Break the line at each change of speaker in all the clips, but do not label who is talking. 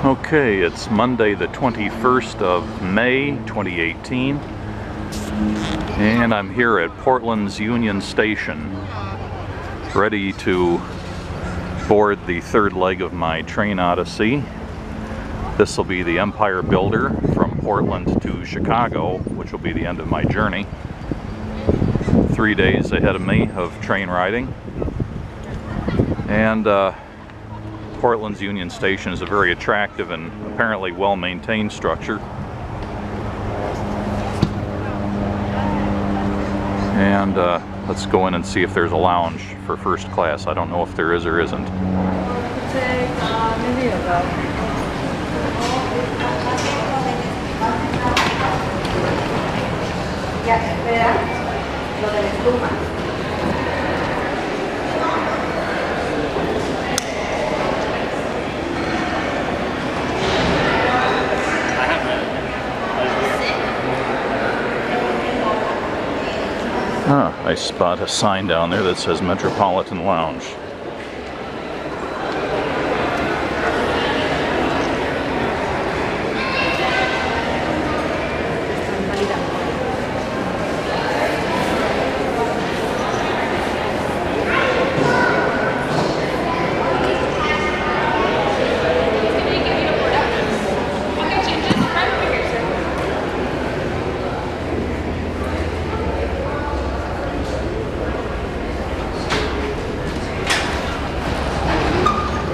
Okay, it's Monday the 21st of May 2018 and I'm here at Portland's Union Station ready to board the third leg of my Train Odyssey. This will be the Empire Builder from Portland to Chicago, which will be the end of my journey. 3 days ahead of me of train riding. And Portland's Union Station is a very attractive and apparently well-maintained structure. And let's go in and see if there's a lounge for first class. I don't know if there is or isn't. I spot a sign down there that says Metropolitan Lounge.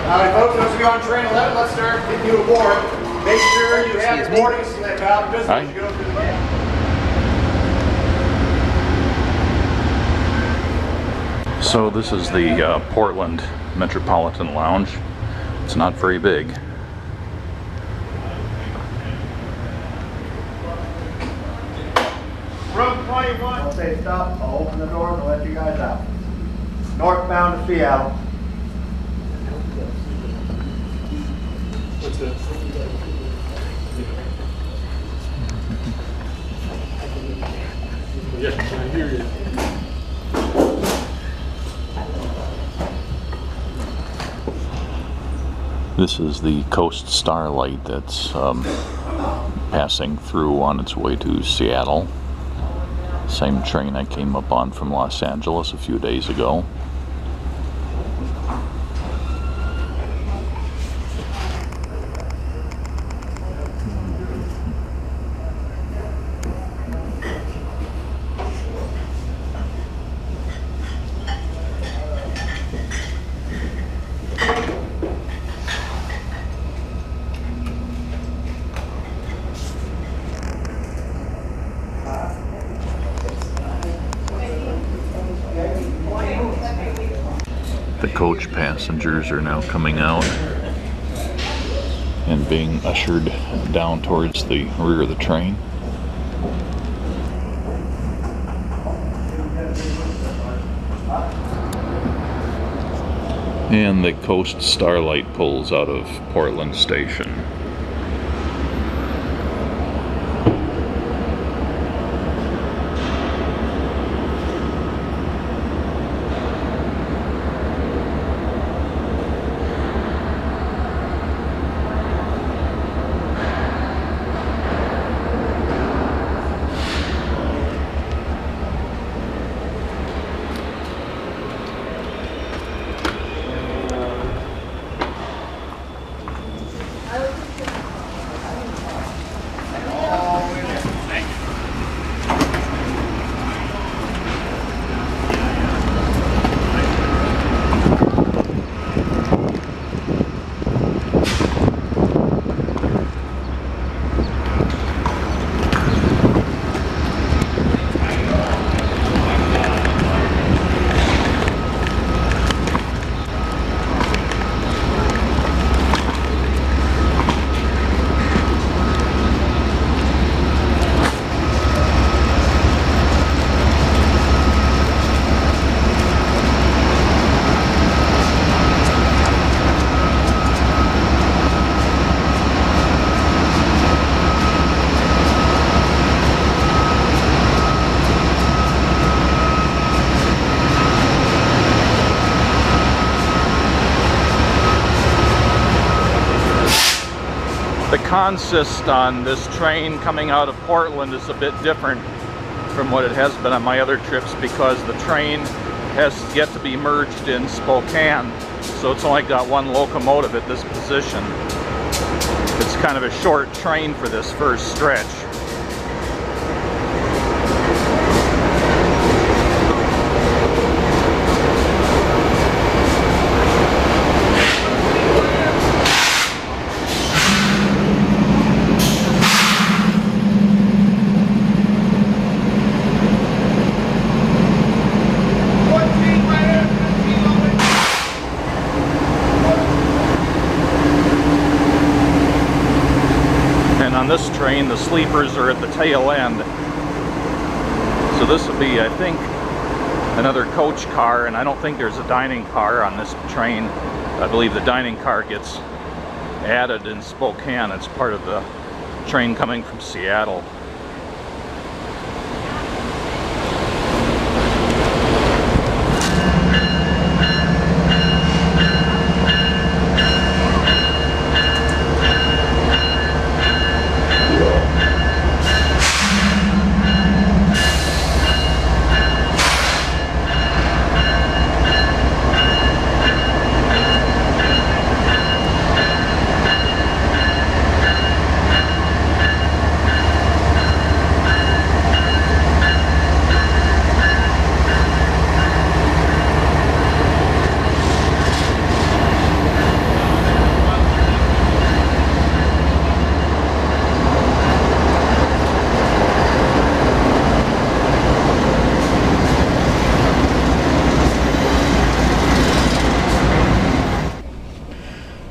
Alright folks, once we go on train 11, let's start getting you aboard. Make sure you have your boarding slip out just as you go through the gate.
So this is the Portland Metropolitan Lounge. It's not very big.
Room 21. I'll say stop, I'll open the doors and let you guys out. Northbound to Seattle. What's this?
Yes, I hear you.
This is the Coast Starlight that's passing through on its way to Seattle. Same train I came up on from Los Angeles a few days ago. The coach passengers are now coming out and being ushered down towards the rear of the train. And the Coast Starlight pulls out of Portland Station. consist on this train coming out of Portland is a bit different from what it has been on my other trips, because the train has yet to be merged in Spokane, so it's only got one locomotive at this position. It's kind of a short train for this first stretch. On this train, the sleepers are at the tail end. So this will be, I think, another coach car, and I don't think there's a dining car on this train. I believe the dining car gets added in Spokane. It's part of the train coming from Seattle.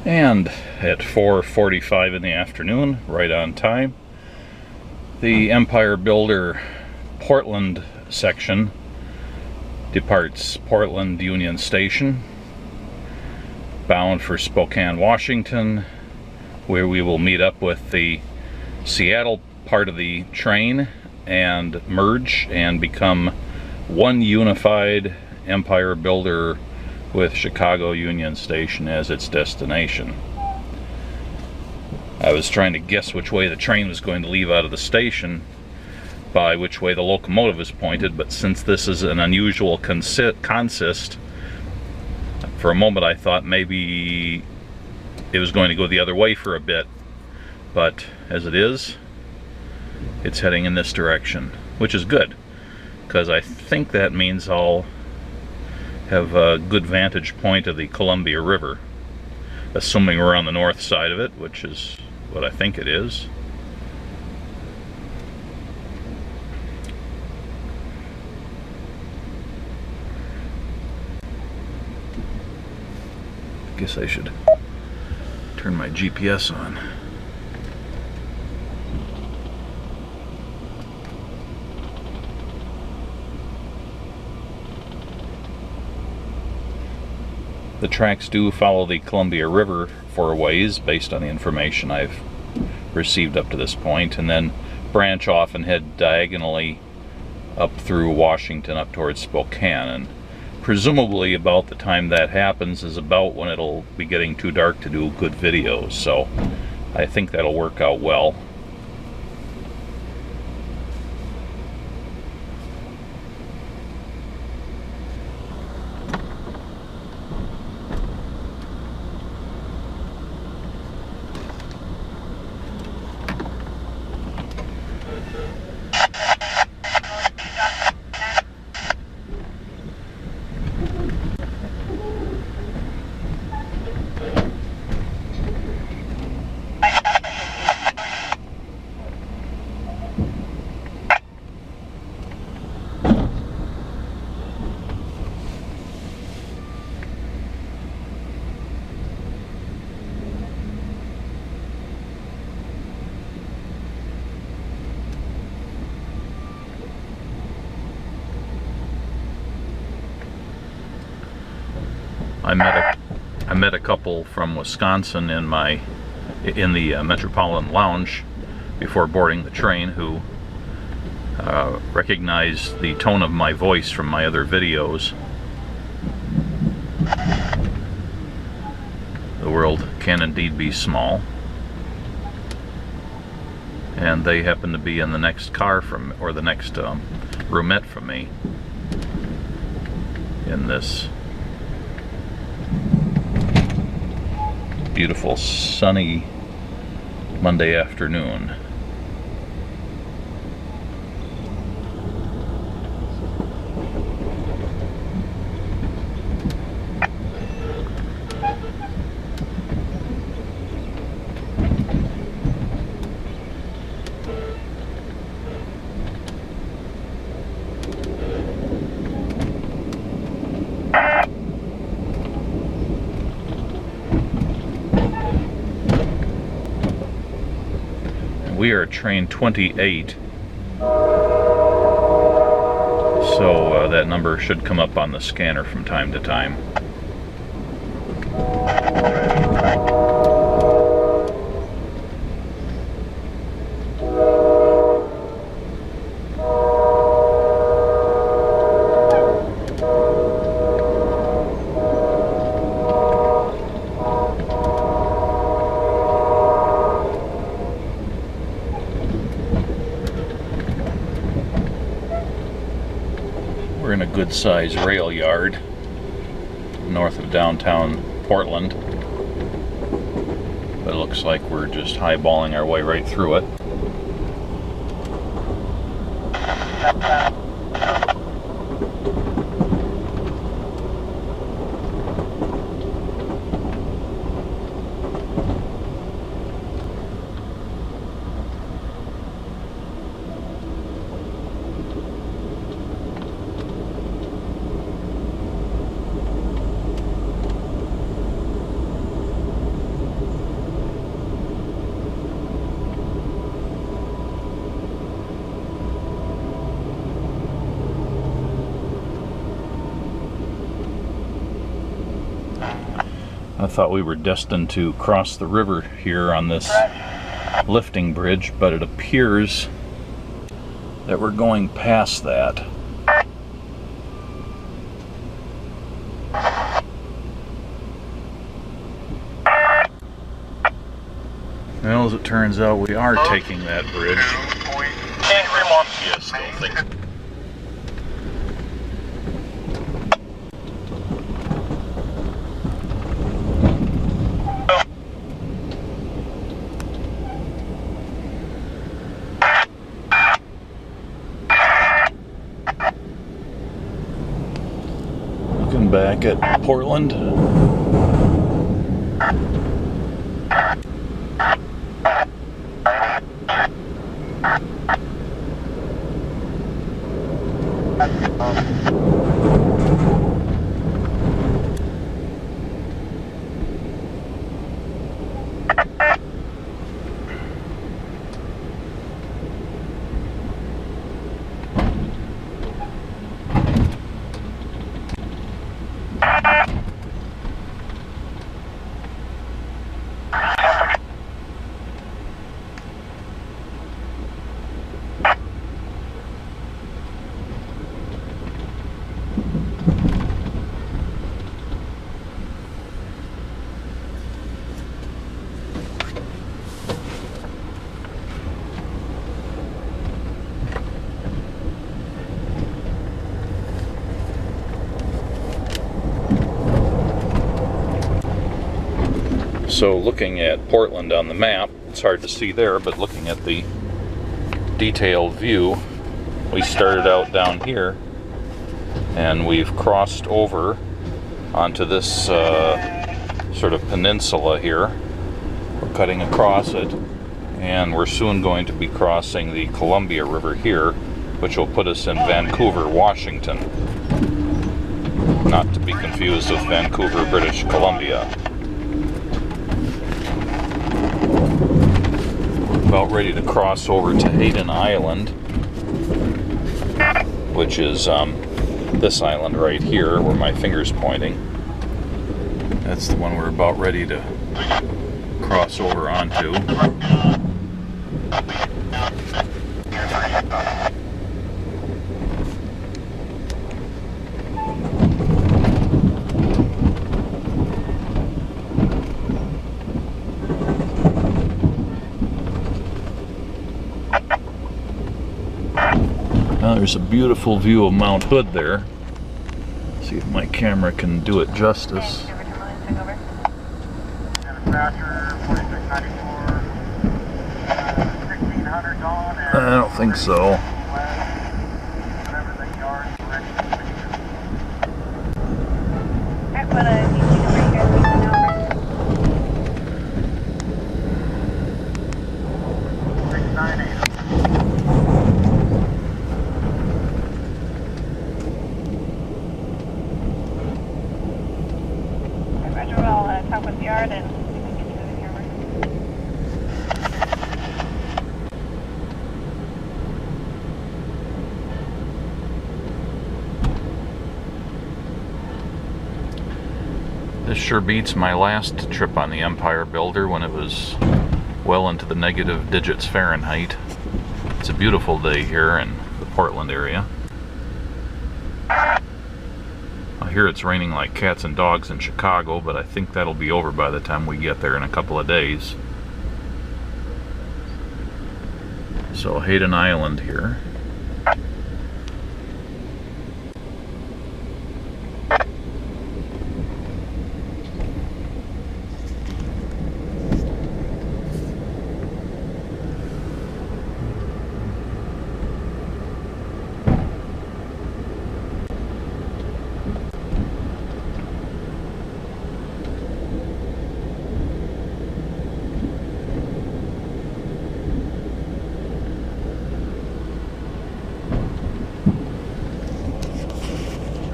And at 4:45 in the afternoon, right on time, the Empire Builder Portland section departs Portland Union Station, bound for Spokane, Washington, where we will meet up with the Seattle part of the train and merge and become one unified Empire Builder with Chicago Union Station as its destination. I was trying to guess which way the train was going to leave out of the station by which way the locomotive is pointed, but since this is an unusual consist, for a moment I thought maybe it was going to go the other way for a bit, but as it is, it's heading in this direction, which is good, because I think that means I'll have a good vantage point of the Columbia River, assuming we're on the north side of it, which is what I think it is. I guess I should turn my GPS on. The tracks do follow the Columbia River for a ways, based on the information I've received up to this point, and then branch off and head diagonally up through Washington up towards Spokane. And presumably about the time that happens is about when it'll be getting too dark to do good videos, so I think that'll work out well. I met a couple from Wisconsin in the Metropolitan Lounge before boarding the train who recognized the tone of my voice from my other videos. The world can indeed be small. and they happen to be in the next car from, or the next roomette from me in this beautiful sunny Monday afternoon. We are train 28, so that number should come up on the scanner from time to time. We're in a good-sized rail yard north of downtown Portland, but it looks like we're just highballing our way right through it. I thought we were destined to cross the river here on this lifting bridge, but it appears that we're going past that. Well, as it turns out, we are taking that bridge. Yes, don't think. Looking back at Portland. So looking at Portland on the map, it's hard to see there, but looking at the detailed view, we started out down here and we've crossed over onto this sort of peninsula here. We're cutting across it, and we're soon going to be crossing the Columbia River here, which will put us in Vancouver, Washington. Not to be confused with Vancouver, British Columbia. About ready to cross over to Hayden Island, which is this island right here where my finger's pointing. That's the one we're about ready to cross over onto. There's a beautiful view of Mount Hood there. See if my camera can do it justice. I don't think so. This sure beats my last trip on the Empire Builder when it was well into the negative digits Fahrenheit. It's a beautiful day here in the Portland area. I hear it's raining like cats and dogs in Chicago, but I think that'll be over by the time we get there in a couple of days. So Hayden Island here.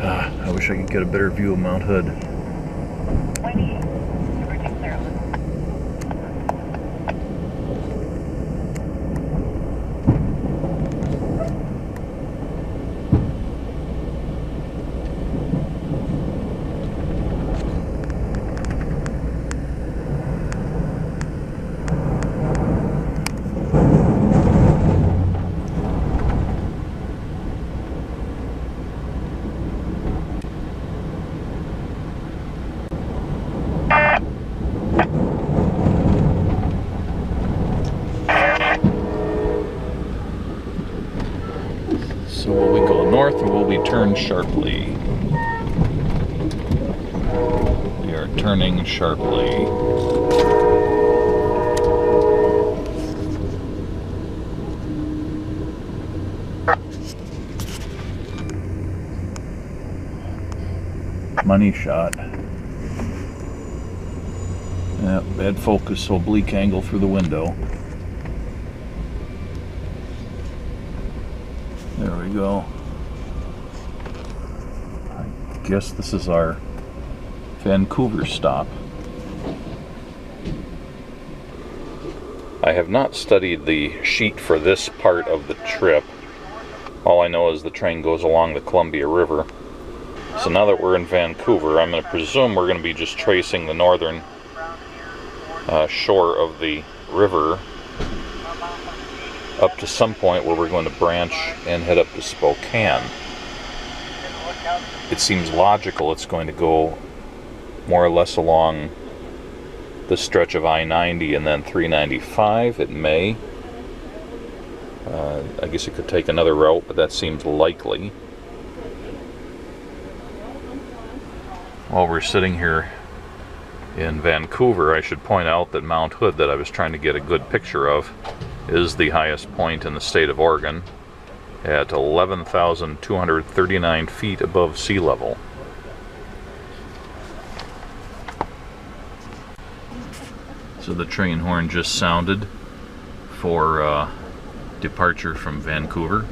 I wish I could get a better view of Mount Hood. So will we go north or will we turn sharply? We are turning sharply. Money shot. Yeah, bad focus, oblique angle through the window. There we go. I guess this is our Vancouver stop. I have not studied the sheet for this part of the trip. All I know is the train goes along the Columbia River. So now that we're in Vancouver, I'm going to presume we're going to be just tracing the northern shore of the river up to some point where we're going to branch and head up to Spokane. It seems logical it's going to go more or less along the stretch of I-90 and then 395. It may. I guess it could take another route, but that seems likely. While we're sitting here in Vancouver, I should point out that Mount Hood, that I was trying to get a good picture of, is the highest point in the state of Oregon at 11,239 feet above sea level. So the train horn just sounded for departure from Vancouver.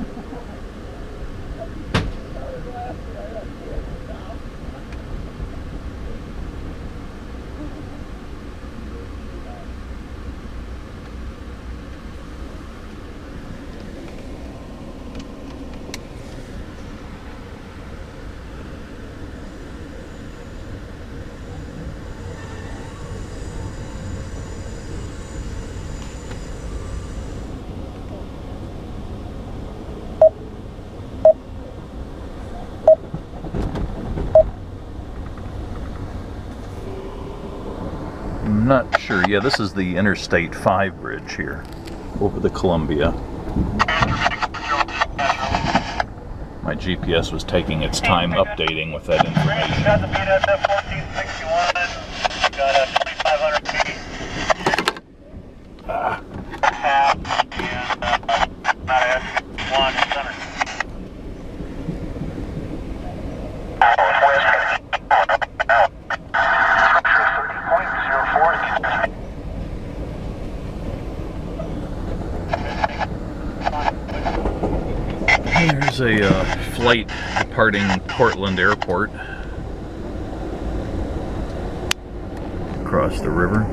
I'm not sure. Yeah, this is the Interstate 5 bridge here over the Columbia. My GPS was taking its time updating with that information.
Got the beat at 1461. Got 2,500 feet. Half and not S1 center.
There's a flight departing Portland Airport across the river.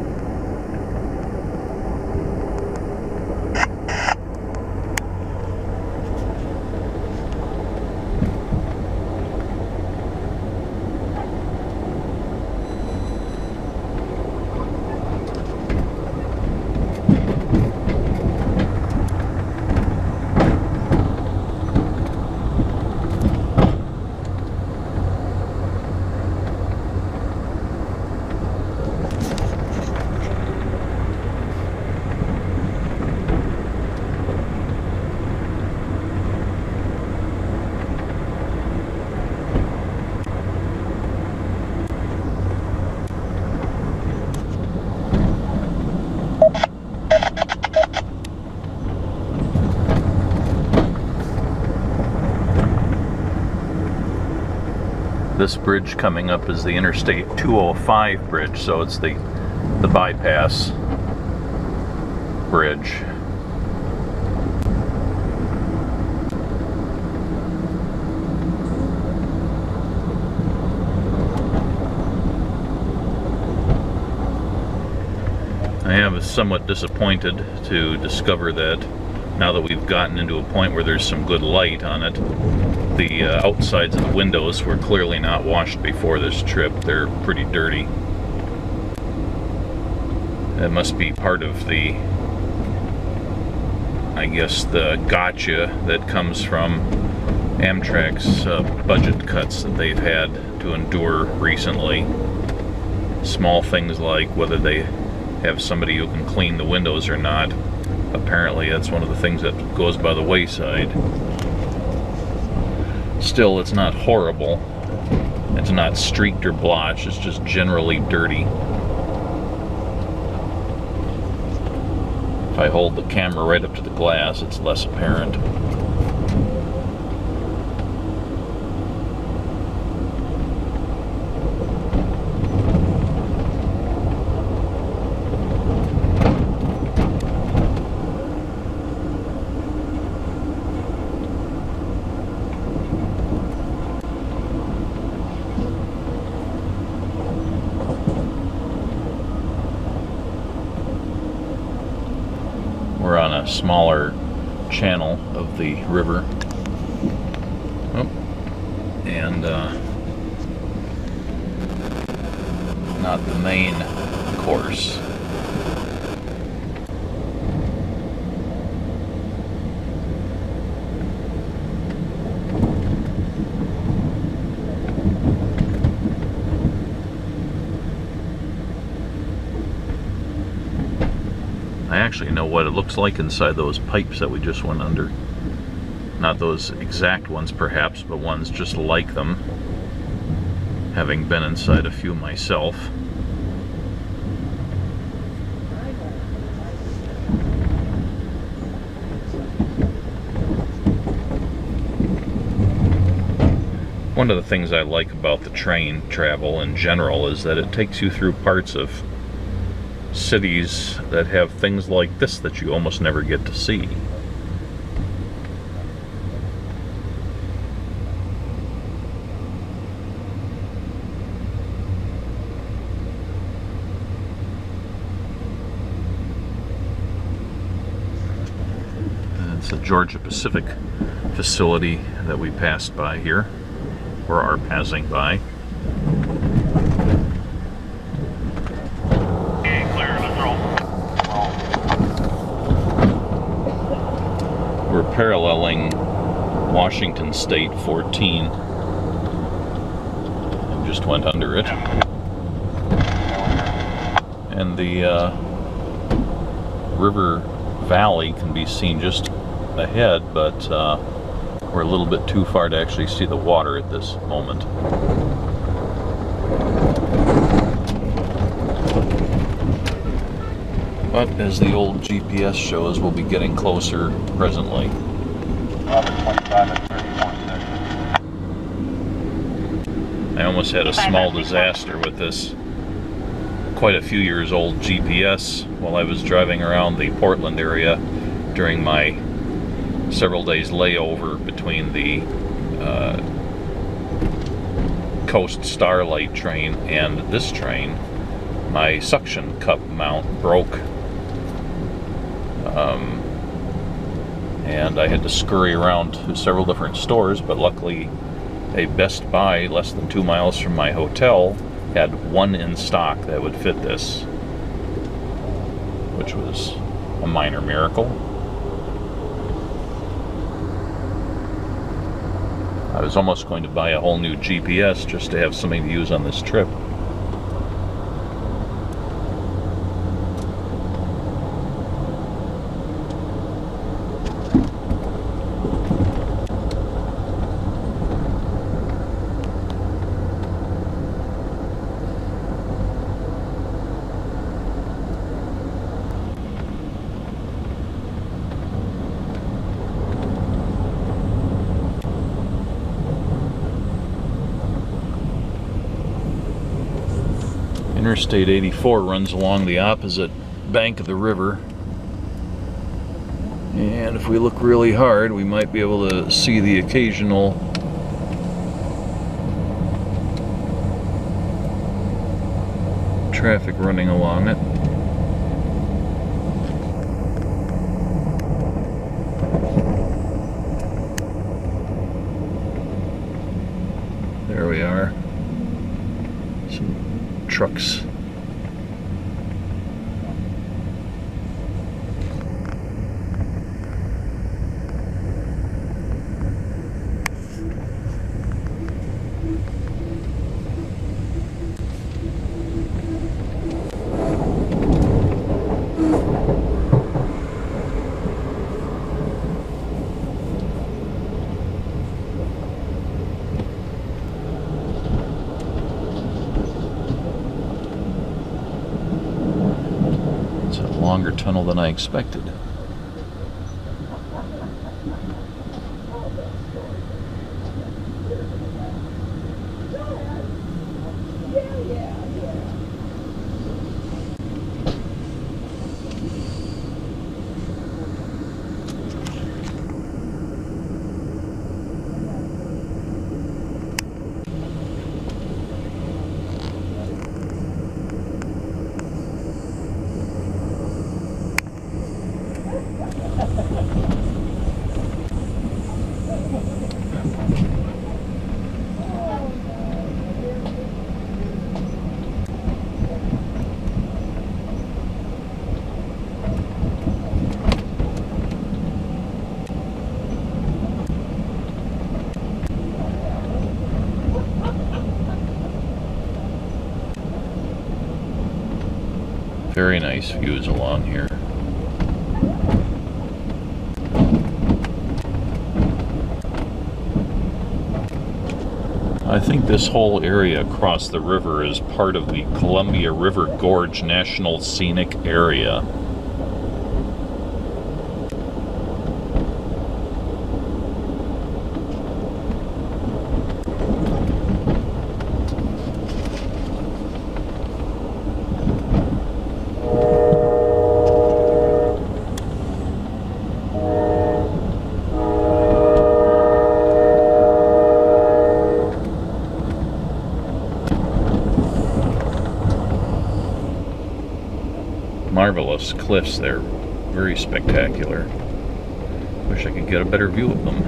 This bridge coming up is the Interstate 205 bridge, so it's the bypass bridge. I am somewhat disappointed to discover that now that we've gotten into a point where there's some good light on it, the outsides of the windows were clearly not washed before this trip. They're pretty dirty. That must be part of the, I guess, the gotcha that comes from AMTRAK's budget cuts that they've had to endure recently. Small things like whether they have somebody who can clean the windows or not. Apparently that's one of the things that goes by the wayside. Still, it's not horrible. It's not streaked or blotched. It's just generally dirty. If I hold the camera right up to the glass, it's less apparent. We're on a smaller channel of the river. Oh, and not the main course. I actually know what it looks like inside those pipes that we just went under. Not those exact ones perhaps, but ones just like them, having been inside a few myself. One of the things I like about the train travel in general is that it takes you through parts of cities that have things like this that you almost never get to see. And it's the Georgia Pacific facility that we passed by here, or are passing by. We're paralleling Washington State 14. I just went under it. And the river valley can be seen just ahead, but We're a little bit too far to actually see the water at this moment. But as the old GPS shows, we'll be getting closer presently.
25 and 30.6.
I almost had a small disaster with this quite a few years old GPS while I was driving around the Portland area during my several days layover between the Coast Starlight train and this train. My suction cup mount broke, and I had to scurry around to several different stores, but luckily a Best Buy less than 2 miles from my hotel had one in stock that would fit this, which was a minor miracle. I was almost going to buy a whole new GPS just to have something to use on this trip. Interstate 84 runs along the opposite bank of the river, and if we look really hard we might be able to see the occasional traffic running along it. There we are. Some trucks. Longer tunnel than I expected. Very nice views along here. I think this whole area across the river is part of the Columbia River Gorge National Scenic Area. Marvelous cliffs there, very spectacular. Wish I could get a better view of them.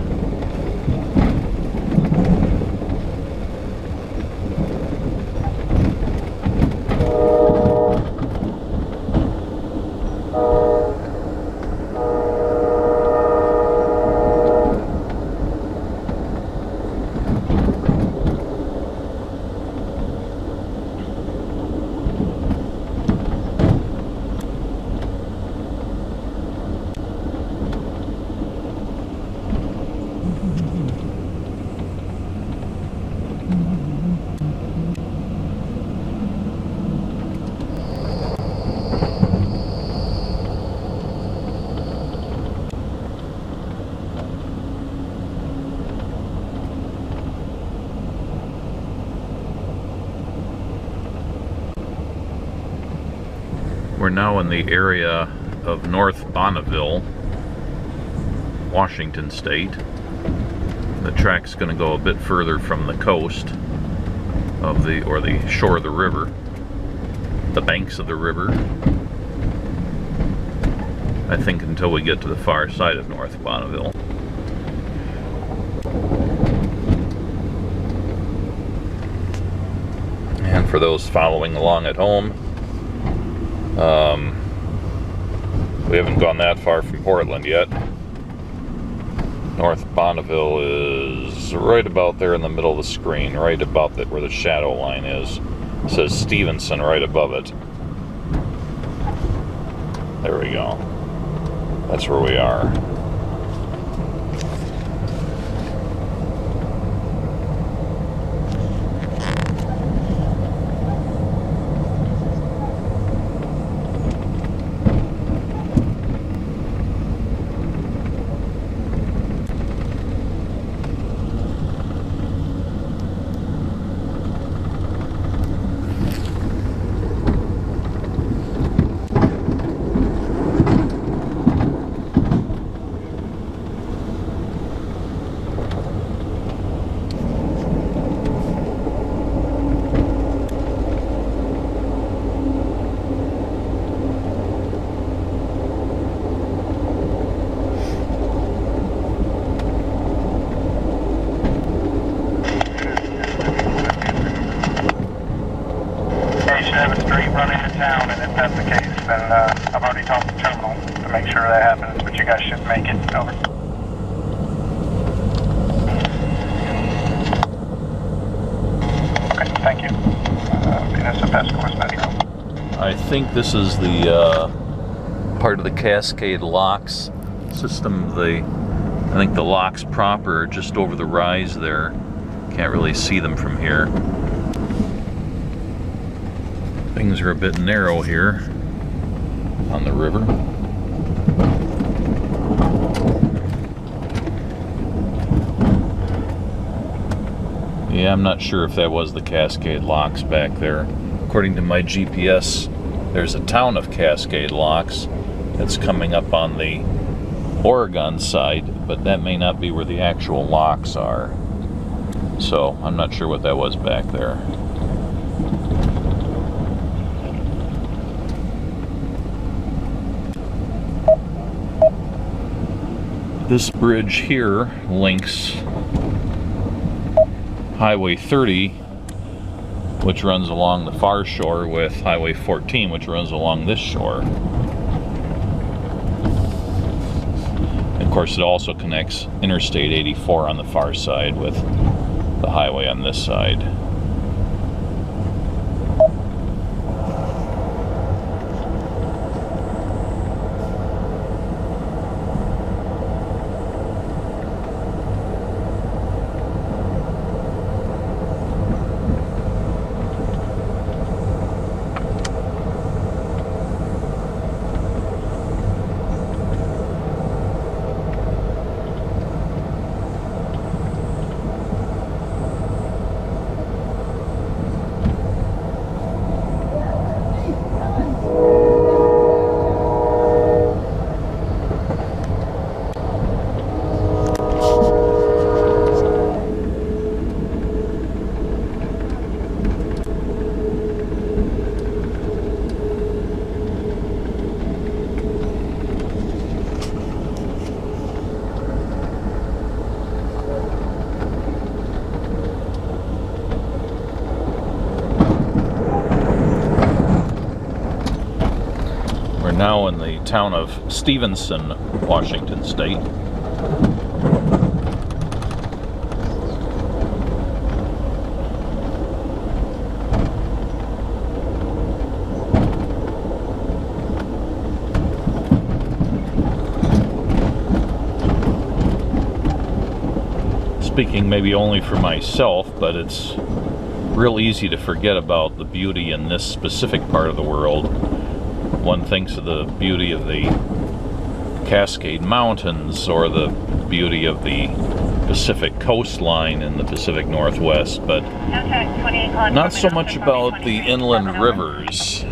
We're now in the area of North Bonneville, Washington State. The track's going to go a bit further from the coast of the shore of the river, the banks of the river. I think until we get to the far side of North Bonneville. And for those following along at home, we haven't gone that far from Portland yet. North Bonneville is right about there in the middle of the screen, right about where the shadow line is. It says Stevenson right above it. There we go. That's where we are.
If that's the case, then I've already talked to the terminal to make sure that happens, but you guys should make it. Over. Okay, thank you. Vanessa Pasco, Metro.
I think this is the part of the Cascade locks system. I think the locks proper are just over the rise there. Can't really see them from here. Things are a bit narrow here on the river. Yeah, I'm not sure if that was the Cascade locks back there. According to my GPS, there's a town of Cascade locks that's coming up on the Oregon side, but that may not be where the actual locks are. So I'm not sure what that was back there. This bridge here links Highway 30, which runs along the far shore, with Highway 14, which runs along this shore. And of course, it also connects Interstate 84 on the far side with the highway on this side. Now in the town of Stevenson, Washington State. Speaking maybe only for myself, but it's real easy to forget about the beauty in this specific part of the world. One thinks of the beauty of the Cascade Mountains or the beauty of the Pacific coastline in the Pacific Northwest, but not so much about the inland rivers.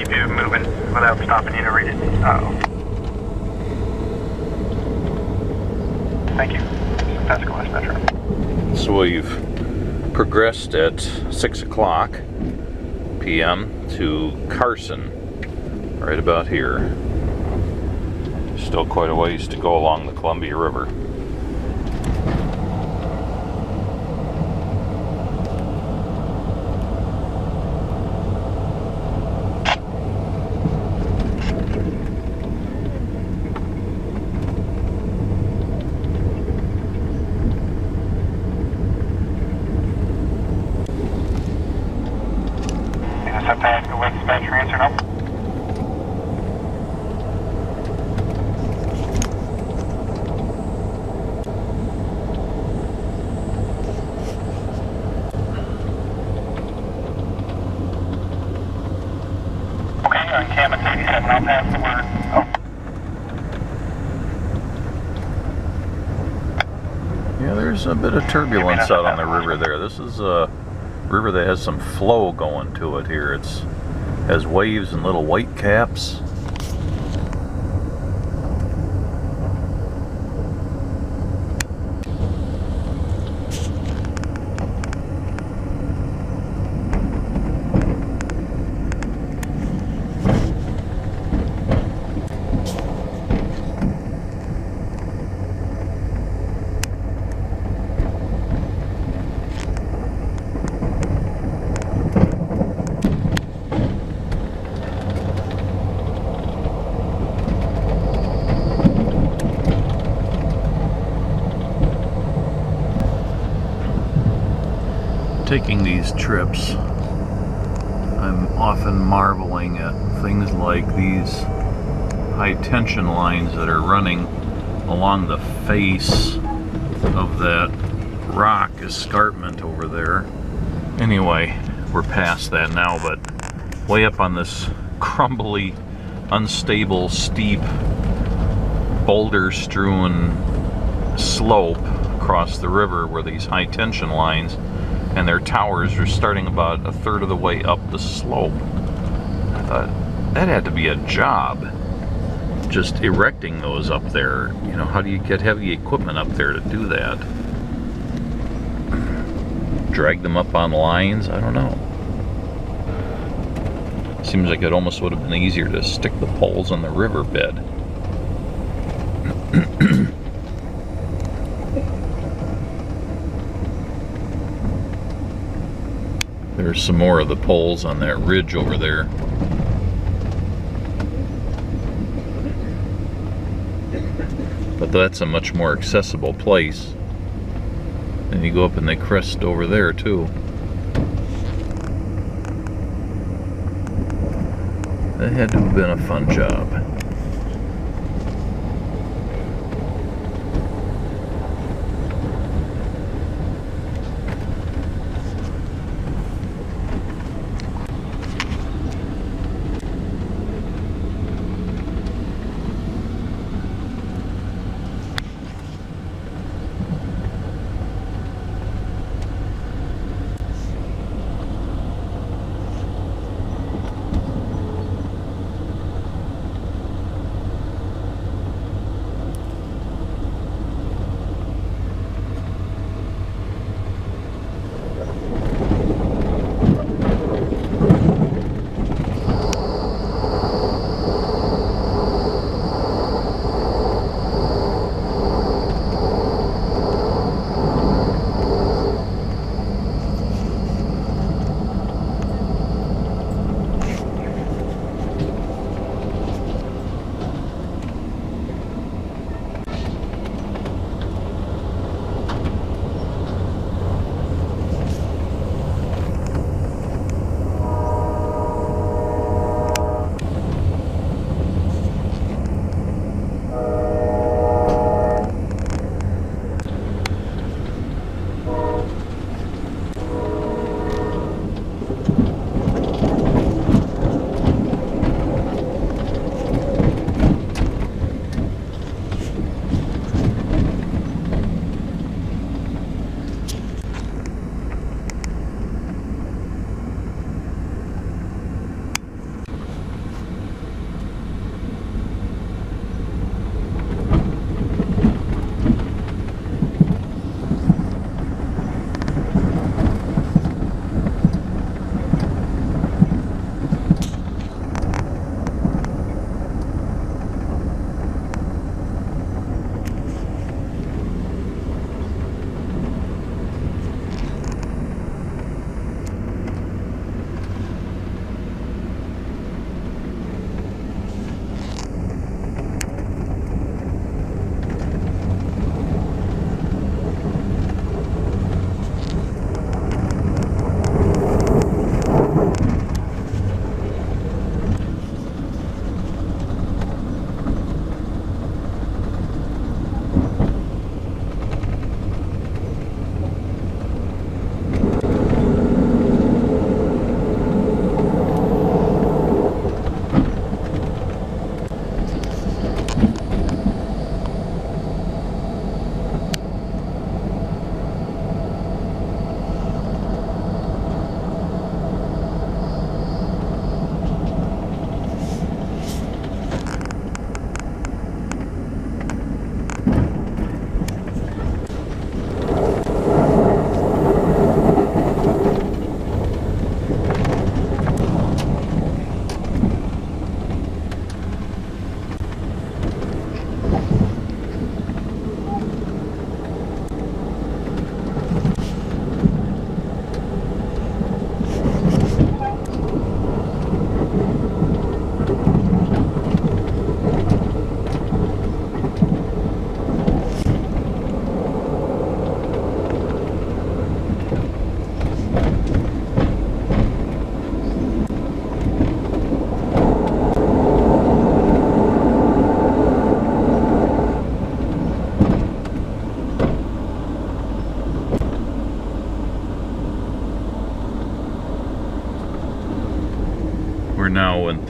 keep you moving without stopping you to read it. Thank you. Pasco West Metro.
So we've progressed at 6 o'clock p.m. to Carson, right about here. Still quite a ways to go along the Columbia River.
Pasco West Metro, answer no. Okay, on Cam at 87, I'll pass the word. Oh.
Yeah, there's a bit of turbulence out on the river there. This is a river that has some flow going to it here. It's has waves and little white caps. Taking these trips, I'm often marveling at things like these high tension lines that are running along the face of that rock escarpment over there. Anyway, we're past that now, but way up on this crumbly, unstable, steep, boulder-strewn slope across the river were these high tension lines, and their towers are starting about a third of the way up the slope. I thought, that had to be a job, just erecting those up there. You know, how do you get heavy equipment up there to do that? Drag them up on lines? I don't know. Seems like it almost would have been easier to stick the poles on the riverbed. There's some more of the poles on that ridge over there. But that's a much more accessible place. And you go up and they crest over there too. That had to have been a fun job.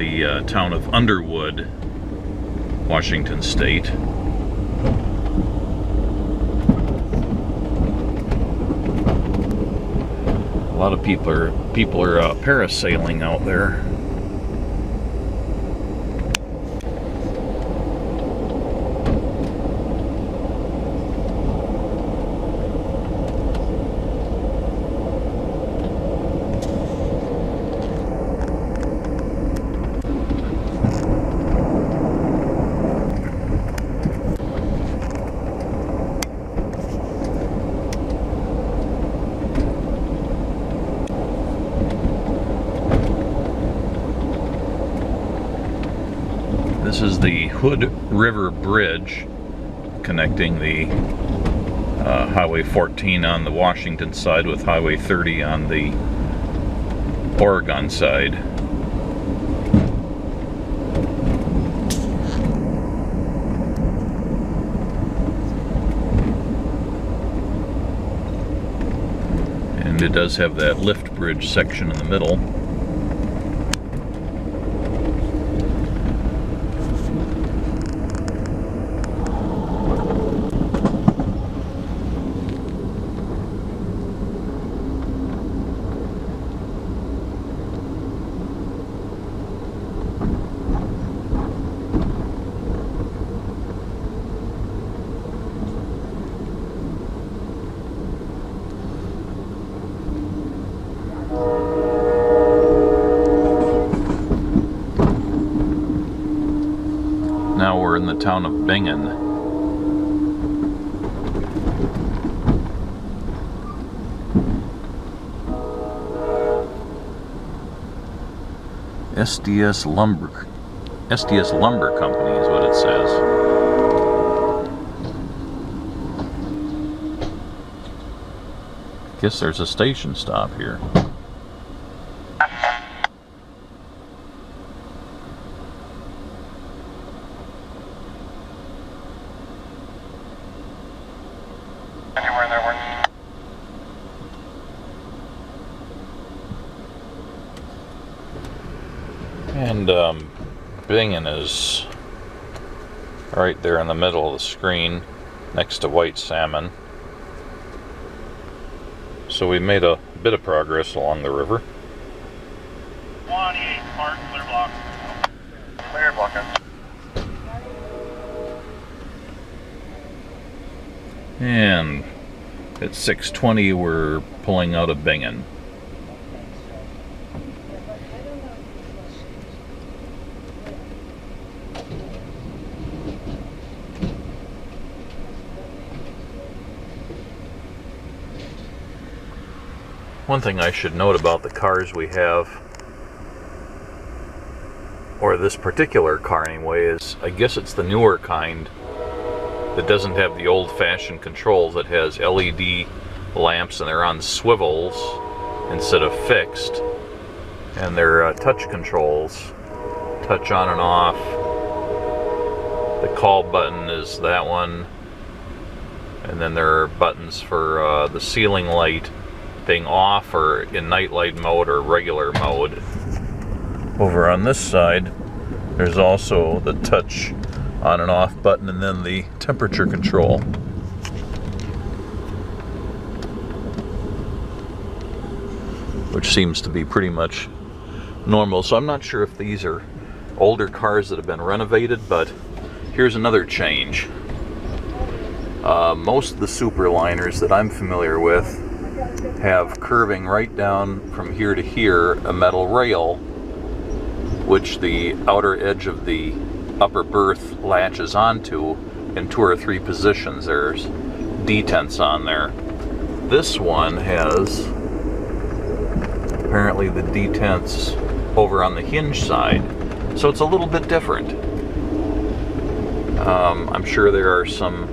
the town of Underwood, Washington State. A lot of people are parasailing out there. This is the Hood River Bridge connecting the Highway 14 on the Washington side with Highway 30 on the Oregon side. And it does have that lift bridge section in the middle. Now we're in the town of Bingen. SDS Lumber Company is what it says. Guess there's a station stop here.
Anywhere there works.
And Bingen is right there in the middle of the screen next to white salmon. So we made a bit of progress along the river.
188 Park, clear block. Clear block.
And at 6:20 we're pulling out of Bingen. One thing I should note about the cars we have, or this particular car anyway, is I guess it's the newer kind that doesn't have the old-fashioned controls. It has LED lamps and they're on swivels instead of fixed, and they're touch controls, touch on and off. The call button is that one, and then there are buttons for the ceiling light being off or in nightlight mode or regular mode. Over on this side there's also the touch on and off button and then the temperature control. Which seems to be pretty much normal. So I'm not sure if these are older cars that have been renovated, but here's another change. Most of the Superliners that I'm familiar with have curving right down from here to here a metal rail, which the outer edge of the upper berth latches onto in 2 or 3 positions. There's detents on there. This one has apparently the detents over on the hinge side, so it's a little bit different. I'm sure there are some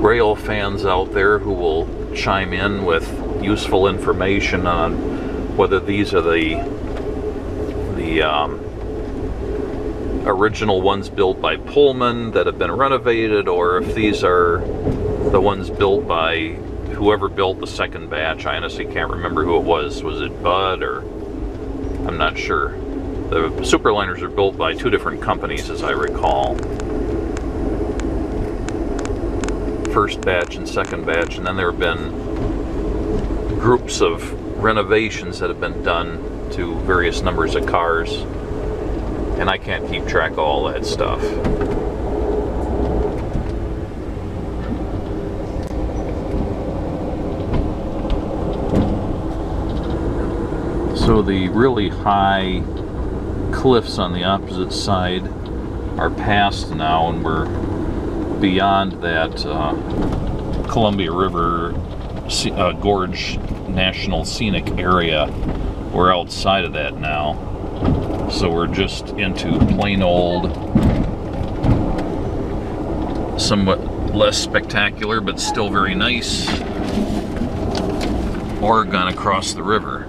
rail fans out there who will chime in with useful information on whether these are the original ones built by Pullman that have been renovated, or if these are the ones built by whoever built the second batch. I honestly can't remember who it was. Was it Bud, or I'm not sure. The superliners are built by two different companies, as I recall. First batch and second batch, and then there have been groups of renovations that have been done to various numbers of cars, and I can't keep track of all that stuff. So the really high cliffs on the opposite side are past now, and we're beyond that Columbia River Gorge National Scenic Area. We're outside of that now, so we're just into plain old, somewhat less spectacular but still very nice Oregon across the river.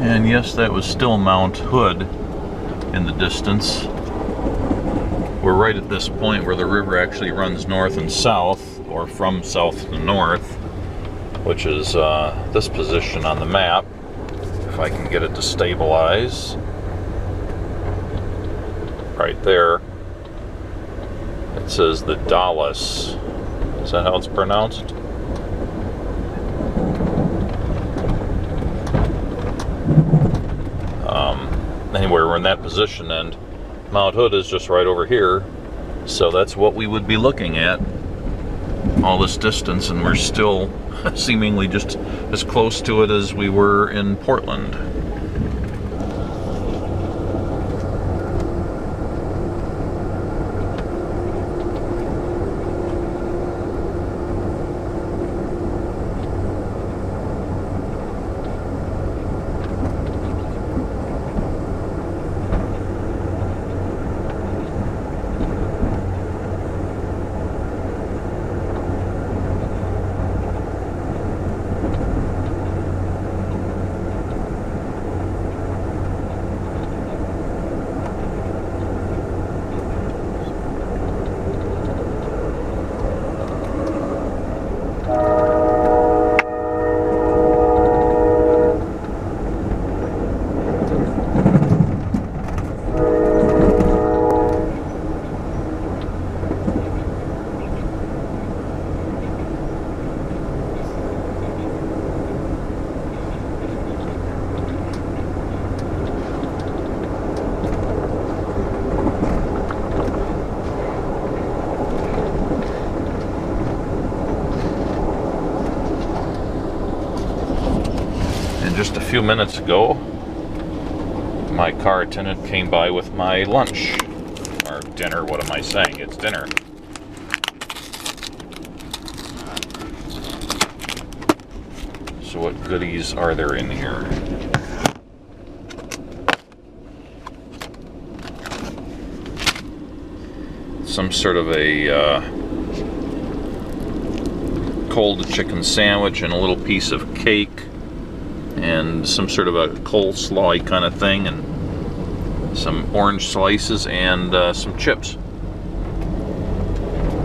And yes, that was still Mount Hood in the distance. We're right at this point where the river actually runs north and south, or from south to north, which is this position on the map, if I can get it to stabilize. Right there. It says the Dalles. Is that how it's pronounced? Anyway, we're in that position, and Mount Hood is just right over here, so that's what we would be looking at all this distance, and we're still seemingly just as close to it as we were in Portland. few minutes ago, my car attendant came by with my lunch. Or dinner, what am I saying? It's dinner. So what goodies are there in here? Some sort of a cold chicken sandwich and a little piece of cake and some sort of a coleslaw kind of thing, and some orange slices and some chips.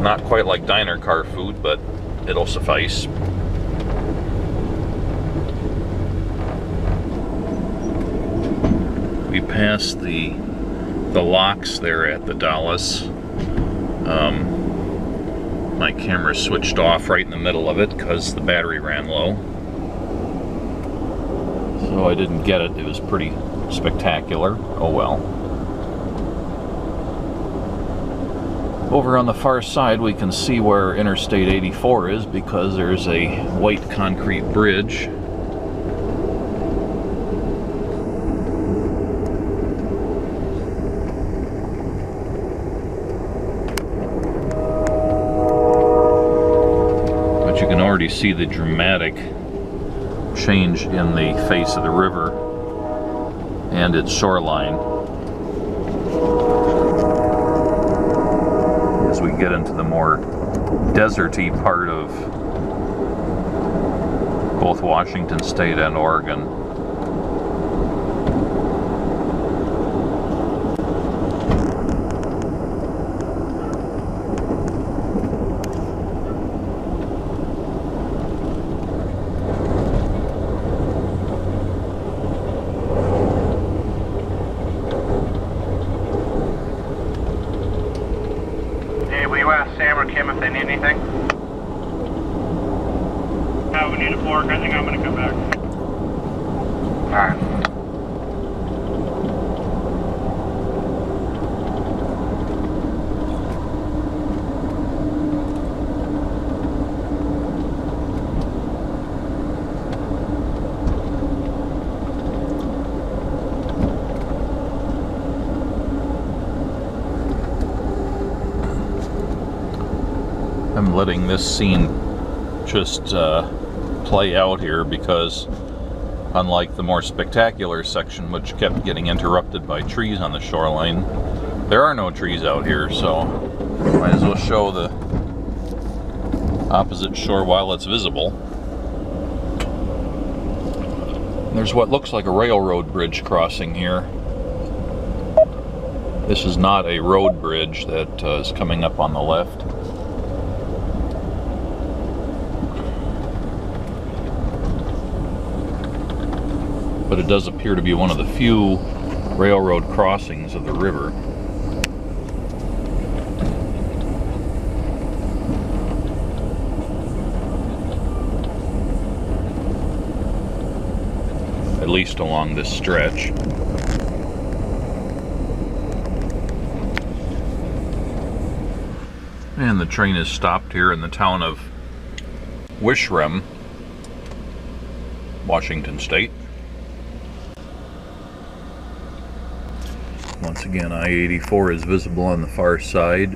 Not quite like diner car food, but it'll suffice. We passed the locks there at the Dalles. My camera switched off right in the middle of it because the battery ran low. So I didn't get it. It was pretty spectacular. Oh well. Over on the far side we can see where Interstate 84 is because there's a white concrete bridge. But you can already see the dramatic change in the face of the river and its shoreline as we get into the more deserty part of both Washington State and Oregon.
If they need anything?
We need a fork. I think I'm going to come back.
Alright.
I'm letting this scene just play out here because unlike the more spectacular section which kept getting interrupted by trees on the shoreline, there are no trees out here, so might as well show the opposite shore while it's visible. There's what looks like a railroad bridge crossing here. This is not a road bridge that is coming up on the left. But it does appear to be one of the few railroad crossings of the river. At least along this stretch. And the train is stopped here in the town of Wishram, Washington State. Once again, I-84 is visible on the far side.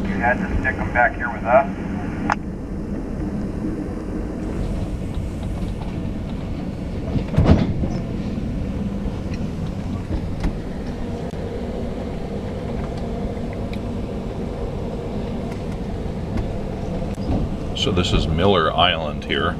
You had to stick them back here with us?
So this is Miller Island here.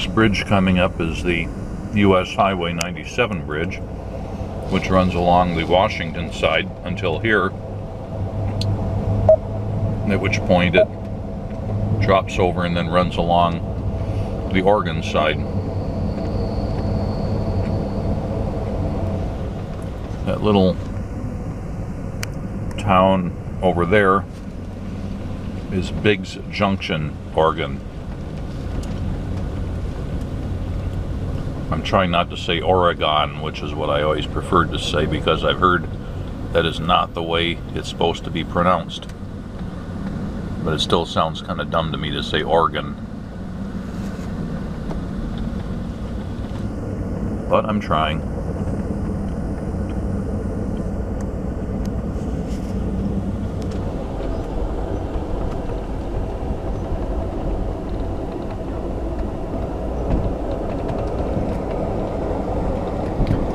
Next bridge coming up is the US Highway 97 bridge, which runs along the Washington side until here, at which point it drops over and then runs along the Oregon side. That little town over there is Biggs Junction, Oregon. I'm trying not to say Oregon, which is what I always preferred to say, because I've heard that is not the way it's supposed to be pronounced. But it still sounds kind of dumb to me to say Oregon. But I'm trying.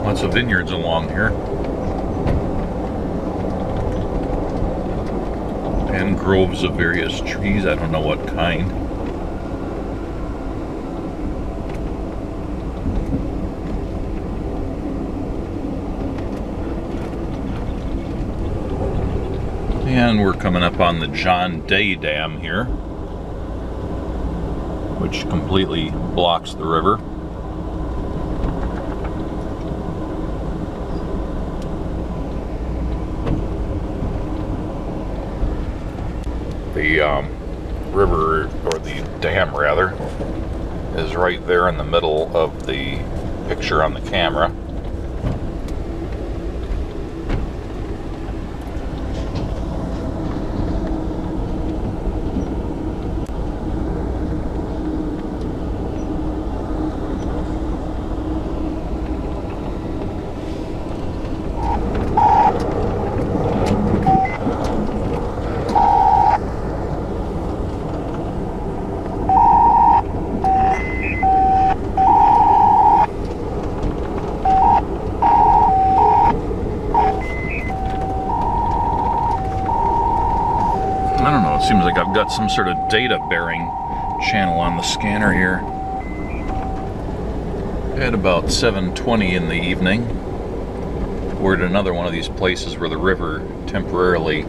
Lots of vineyards along here. And groves of various trees, I don't know what kind. And we're coming up on the John Day Dam here, which completely blocks the river. The river, or the dam rather, is right there in the middle of the picture on the camera. I don't know, it seems like I've got some sort of data bearing channel on the scanner here. At about 7:20 in the evening, we're at another one of these places where the river temporarily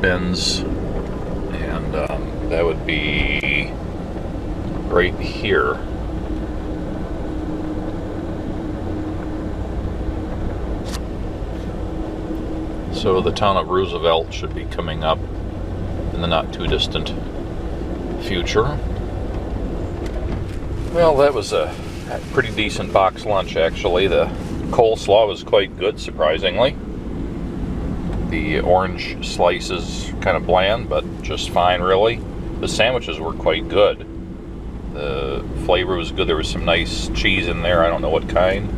bends, and that would be right here. So the town of Roosevelt should be coming up in the not too distant future. Well, that was a pretty decent box lunch, actually. The coleslaw was quite good, surprisingly. The orange slices kind of bland, but just fine, really. The sandwiches were quite good. The flavor was good. There was some nice cheese in there. I don't know what kind.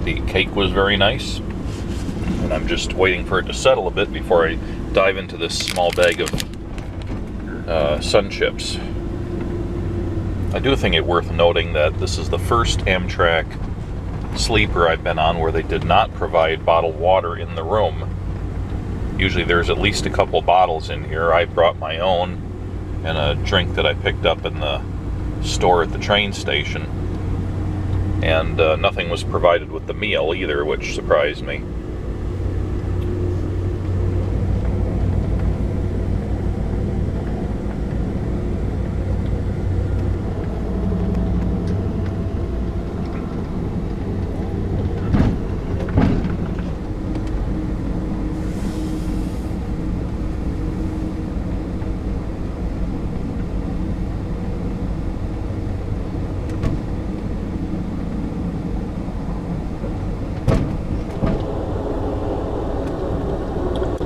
The cake was very nice. And I'm just waiting for it to settle a bit before I dive into this small bag of Sun Chips. I do think it worth noting that this is the first AMTRAK sleeper I've been on where they did not provide bottled water in the room. Usually there's at least a couple bottles in here. I brought my own and a drink that I picked up in the store at the train station. And nothing was provided with the meal either, which surprised me.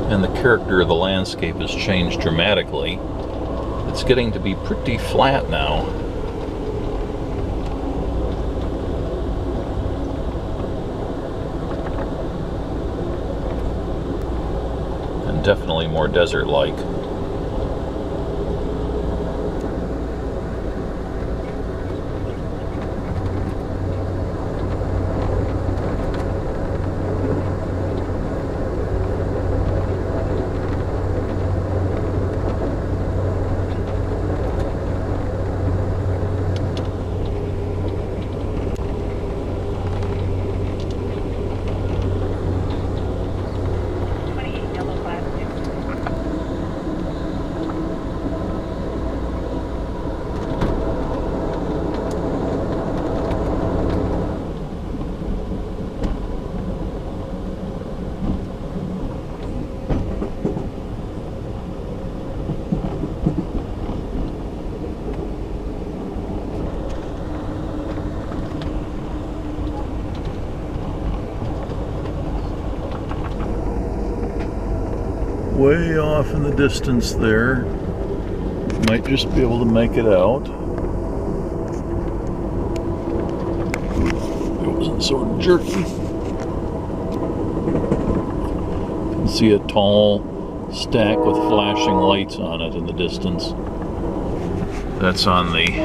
And the character of the landscape has changed dramatically. It's getting to be pretty flat now. And definitely more desert-like. way off in the distance there. Might just be able to make it out. It wasn't so jerky. You can see a tall stack with flashing lights on it in the distance. That's on the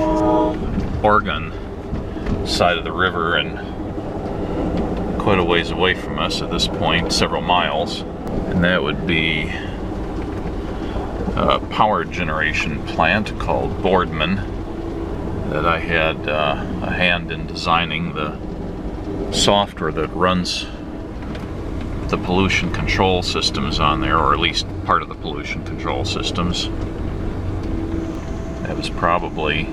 Oregon side of the river and quite a ways away from us at this point, several miles. And that would be a power generation plant called Boardman that I had a hand in designing the software that runs the pollution control systems on there, or at least part of the pollution control systems. That was probably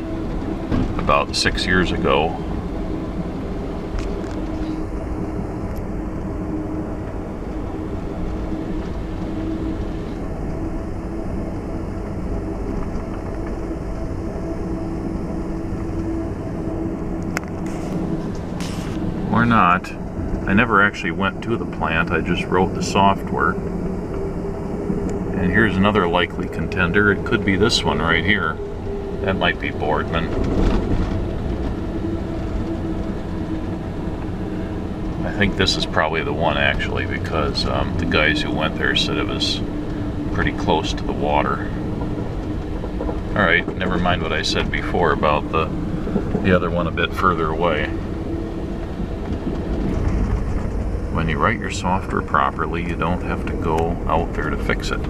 about 6 years ago. Or not. I never actually went to the plant, I just wrote the software. And here's another likely contender. It could be this one right here. That might be Boardman. I think this is probably the one actually, because the guys who went there said it was pretty close to the water. Alright, never mind what I said before about the other one a bit further away. When you write your software properly, you don't have to go out there to fix it.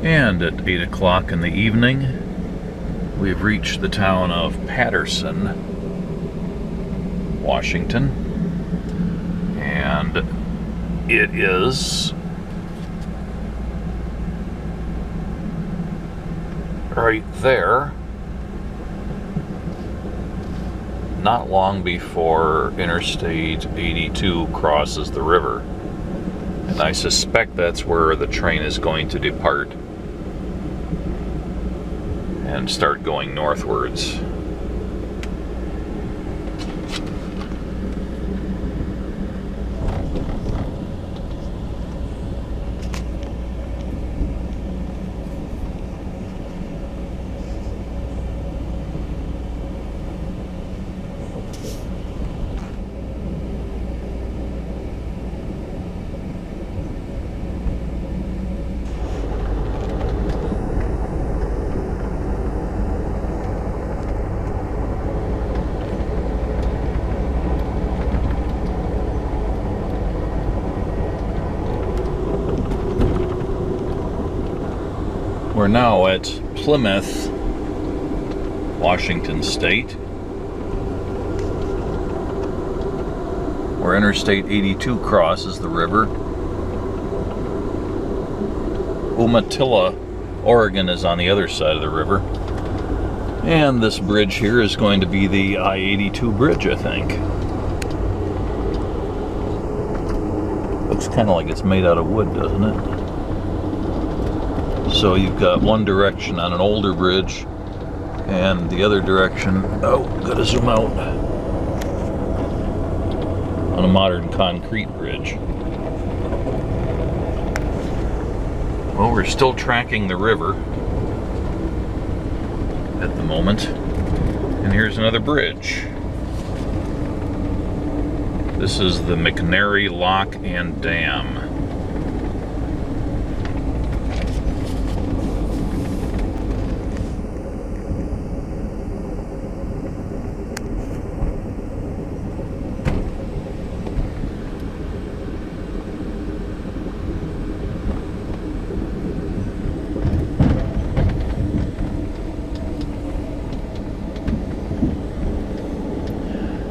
And at 8 o'clock in the evening, we've reached the town of Patterson, Washington. And it is right there, not long before Interstate 82 crosses the river. And I suspect that's where the train is going to depart and start going northwards. We're now at Plymouth, Washington State, where Interstate 82 crosses the river. Umatilla, Oregon is on the other side of the river. And this bridge here is going to be the I-82 bridge, I think. Looks kind of like it's made out of wood, doesn't it? So you've got one direction on an older bridge and the other direction, oh, gotta zoom out, on a modern concrete bridge. Well, we're still tracking the river at the moment. And here's another bridge. This is the McNary Lock and Dam.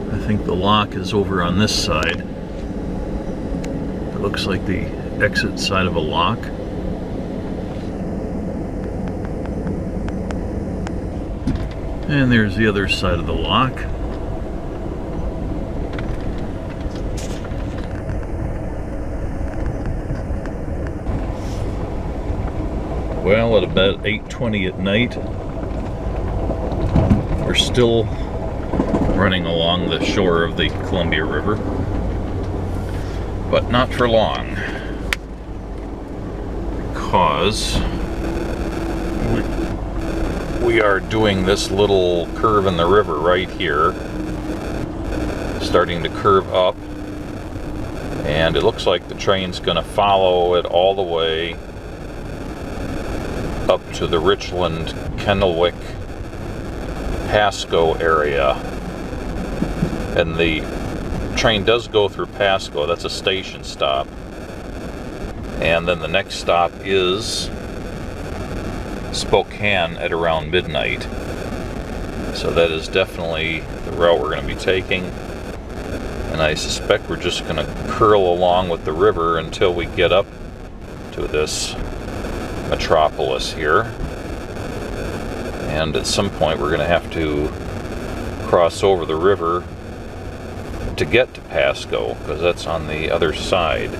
I think the lock is over on this side. It looks like the exit side of a lock. And there's the other side of the lock. Well, at about 8:20 at night, We're still running along the shore of the Columbia River, but not for long, because we are doing this little curve in the river right here, starting to curve up, and it looks like the train's going to follow it all the way up to the Richland, Kennewick, Pasco area. And the train does go through Pasco. That's a station stop. And then the next stop is Spokane at around midnight. So that is definitely the route we're going to be taking. And I suspect we're just going to curl along with the river until we get up to this metropolis here. And at some point we're going to have to cross over the river to get to Pasco, because that's on the other side.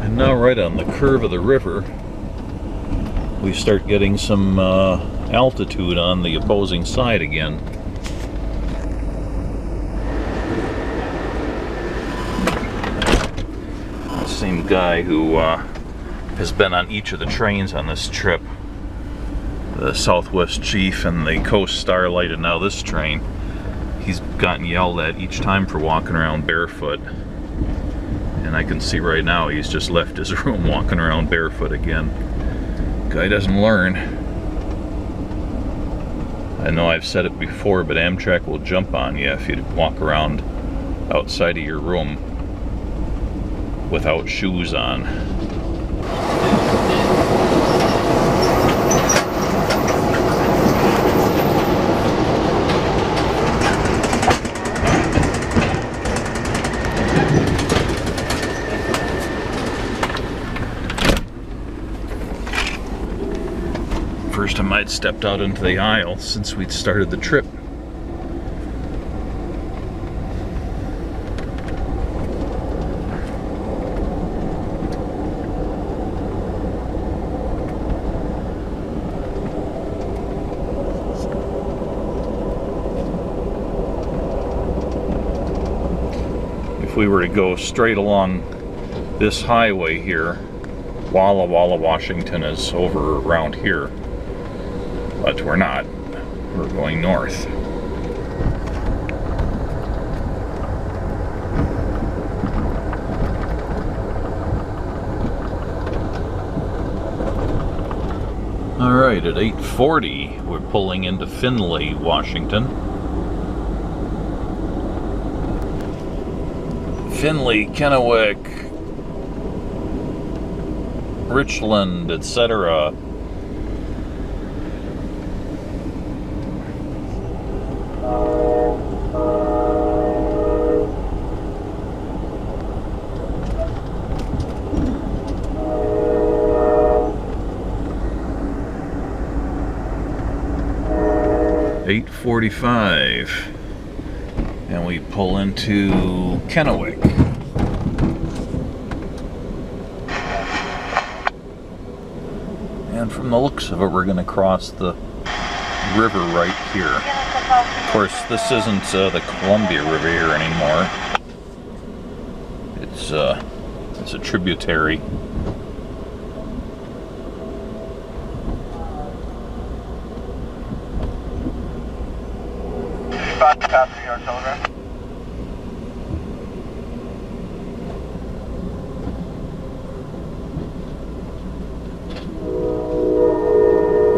And now right on the curve of the river, we start getting some altitude on the opposing side again. The same guy who has been on each of the trains on this trip, the Southwest Chief and the Coast Starlight, and now this train, he's gotten yelled at each time for walking around barefoot. And I can see right now he's just left his room walking around barefoot again. Guy doesn't learn. I know I've said it before, but AMTRAK will jump on you if you walk around outside of your room without shoes on. First time I'd stepped out into the aisle since we'd started the trip. If we were to go straight along this highway here, Walla Walla, Washington is over around here. But we're not. We're going north. All right, at 8:40, we're pulling into Findlay, Washington. Findlay, Kennewick, Richland, etc. .45, and we pull into Kennewick. And from the looks of it, we're going to cross the river right here. Of course, this isn't the Columbia River here anymore. It's a tributary.
Copy your telegram.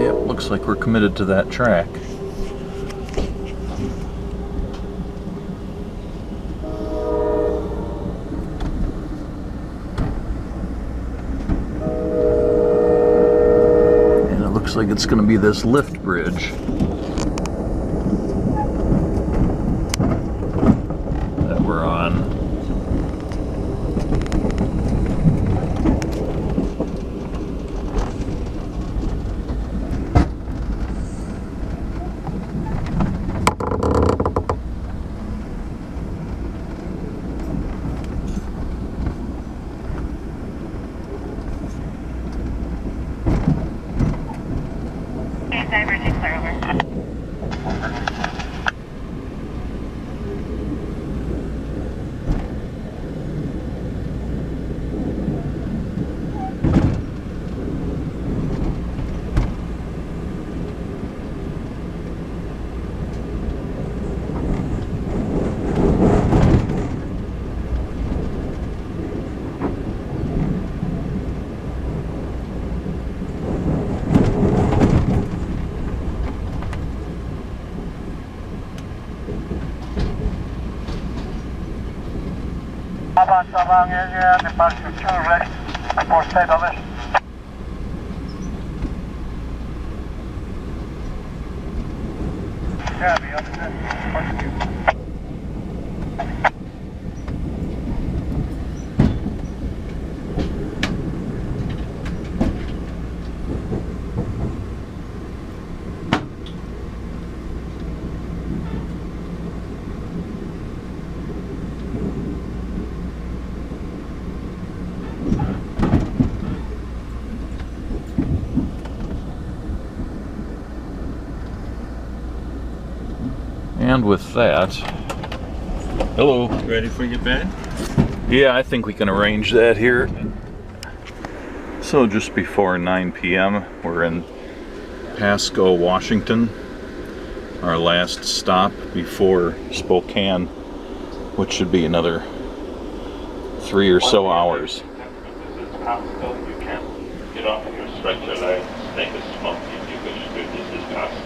Yep, looks like we're committed to that track. And it looks like it's going to be this lift bridge. We're on.
Diverging, clear over. along area, departure 2 ready for state of it. Yeah, the other side.
And with that, hello.
Ready for your bed?
Yeah, I think we can arrange that here. So just before 9 p.m., we're in Pasco, Washington. Our last stop before Spokane, which should be another 3 or so hours.
This is Pasco. You can get off of your stretcher legs, take a smoke if you wish to. This is Pasco.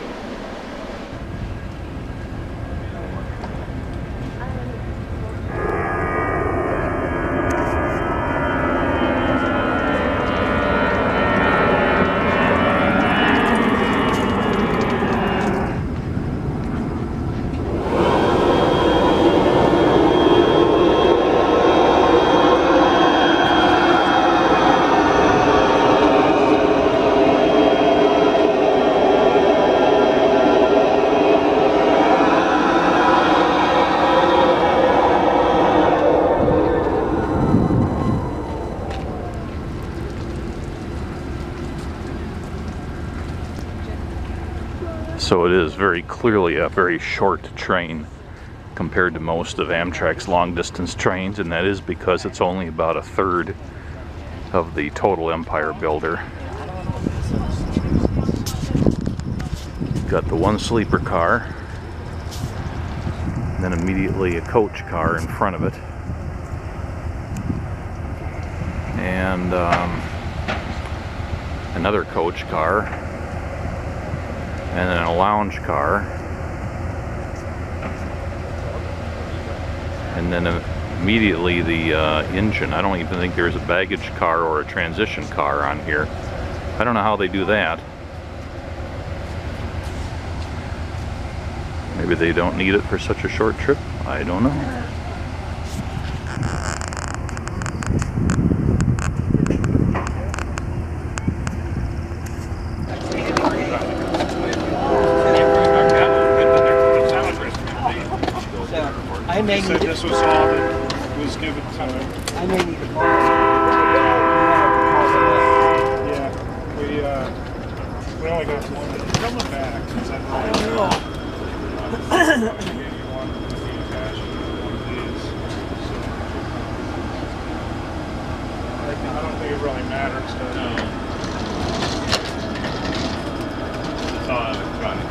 So it is very clearly a very short train compared to most of Amtrak's long distance trains, and that is because it's only about a third of the total Empire Builder. Got the one sleeper car, and then immediately a coach car in front of it, and another coach car, and then a lounge car, and then immediately the engine. I don't even think there's a baggage car or a transition car on here. I don't know how they do that. Maybe they don't need it for such a short trip. I don't know.
He said this was all that was given to him.
I may need to call.
Yeah, we only got one. Coming back.
I don't know.
I gave you one with the cash and one of these. So. I don't think it really matters. No. It's all electronic.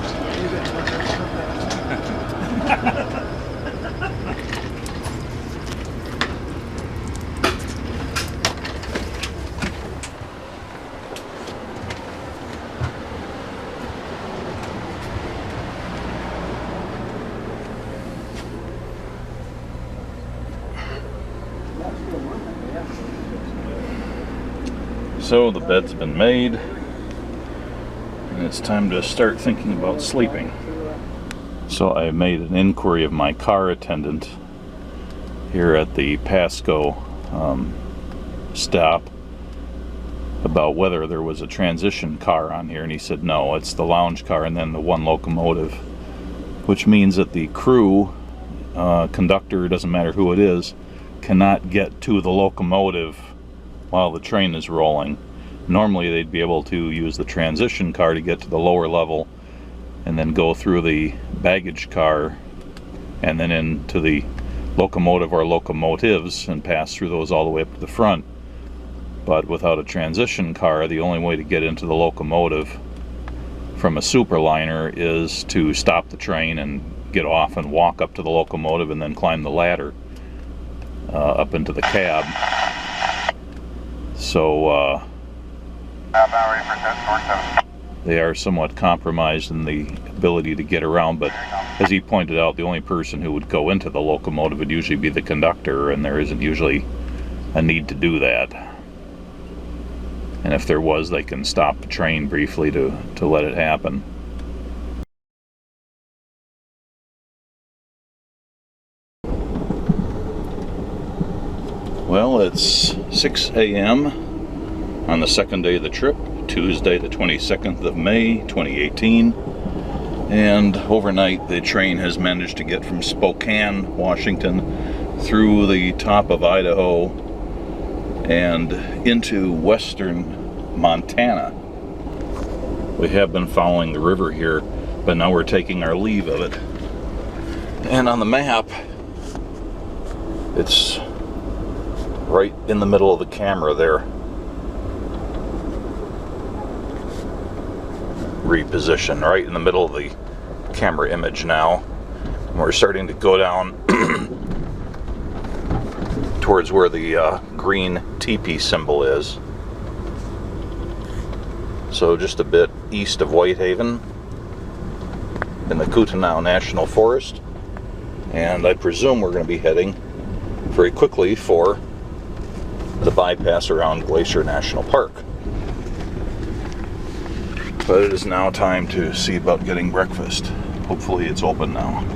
So the bed's been made, and it's time to start thinking about sleeping. So I made an inquiry of my car attendant here at the Pasco stop about whether there was a transition car on here, and he said no, it's the lounge car and then the one locomotive, which means that the crew, conductor, doesn't matter who it is, cannot get to the locomotive while the train is rolling. Normally they'd be able to use the transition car to get to the lower level and then go through the baggage car and then into the locomotive or locomotives and pass through those all the way up to the front. But without a transition car, the only way to get into the locomotive from a superliner is to stop the train and get off and walk up to the locomotive and then climb the ladder up into the cab. So they are somewhat compromised in the ability to get around, but as he pointed out, the only person who would go into the locomotive would usually be the conductor, and there isn't usually a need to do that. And if there was, they can stop the train briefly to let it happen. Well, it's 6 a.m. on the second day of the trip, Tuesday the 22nd of May 2018, and overnight the train has managed to get from Spokane, Washington through the top of Idaho and into western Montana. We have been following the river here, but now we're taking our leave of it. And on the map, it's right in the middle of the camera there. Reposition right in the middle of the camera image now. And we're starting to go down towards where the green teepee symbol is. So just a bit east of Whitehaven in the Kootenai National Forest. And I presume we're going to be heading very quickly for the bypass around Glacier National Park. But it is now time to see about getting breakfast. Hopefully it's open now.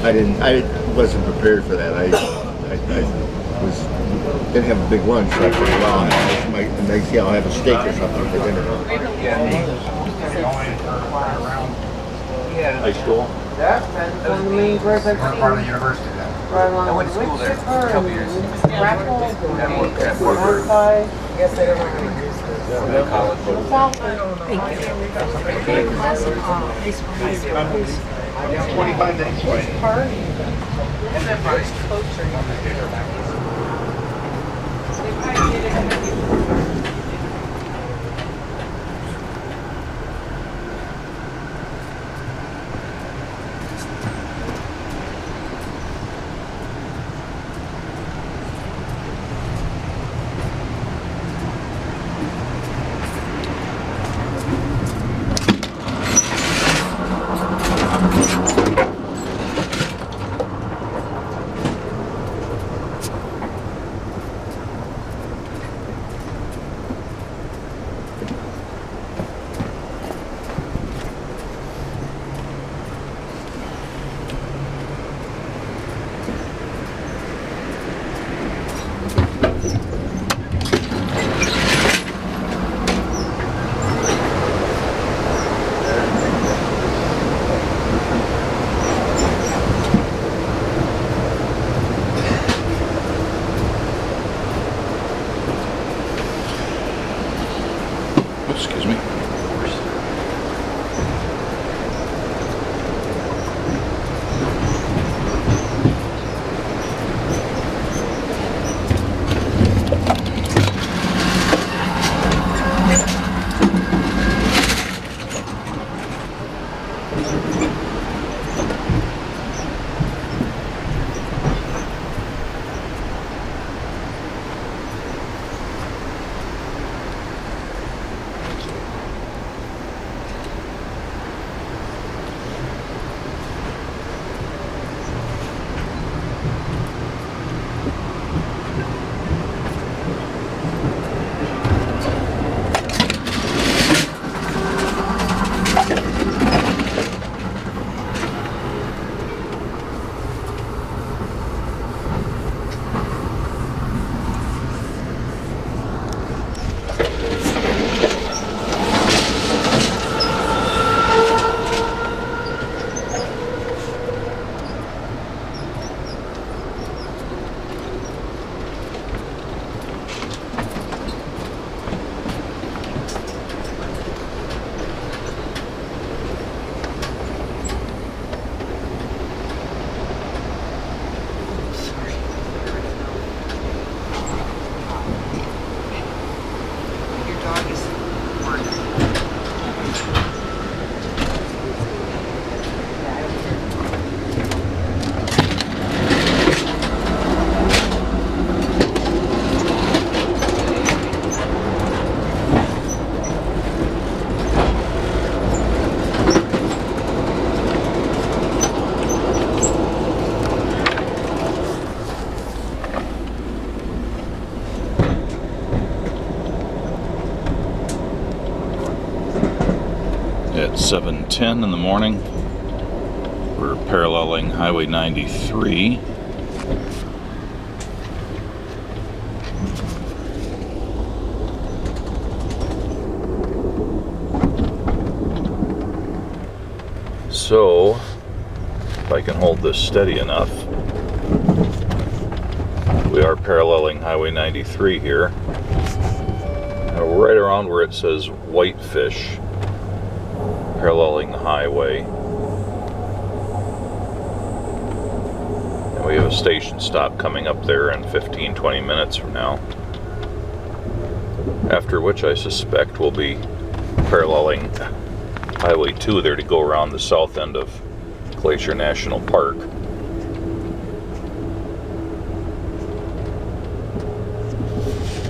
I wasn't prepared for that. I didn't have a big lunch, so I figured, well, maybe I'll have a steak or something for dinner.
High school?
That was the main course I've seen.
Part of the university then.
Right along
I went to school there for a couple years.
Raffles and outside. Yes, I don't remember.
I got 25 minutes away.
Excuse me. At 7:10 in the morning, we're paralleling Highway 93. So, if I can hold this steady enough, we are paralleling Highway 93 here, right around where it says Whitefish, paralleling the highway. And we have a station stop coming up there in 15-20 minutes from now, after which I suspect we'll be paralleling Highway 2 there to go around the south end of Glacier National Park.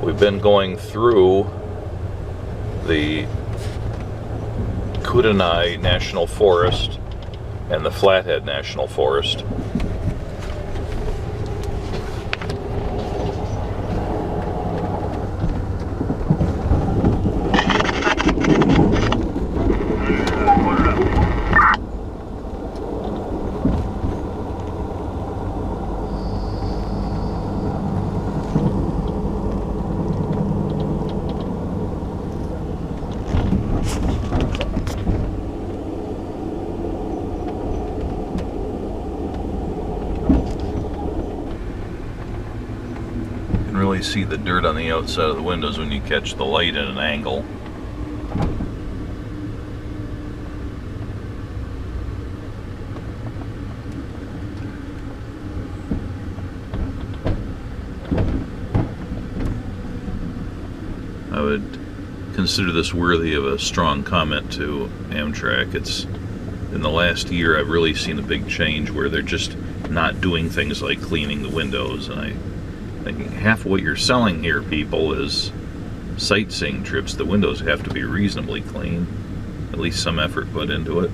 We've been going through the Kootenai National Forest and the Flathead National Forest. really see the dirt on the outside of the windows when you catch the light at an angle. I would consider this worthy of a strong comment to AMTRAK. It's in the last year I've really seen a big change where they're just not doing things like cleaning the windows, and I think half of what you're selling here, people, is sightseeing trips. The windows have to be reasonably clean, at least some effort put into it.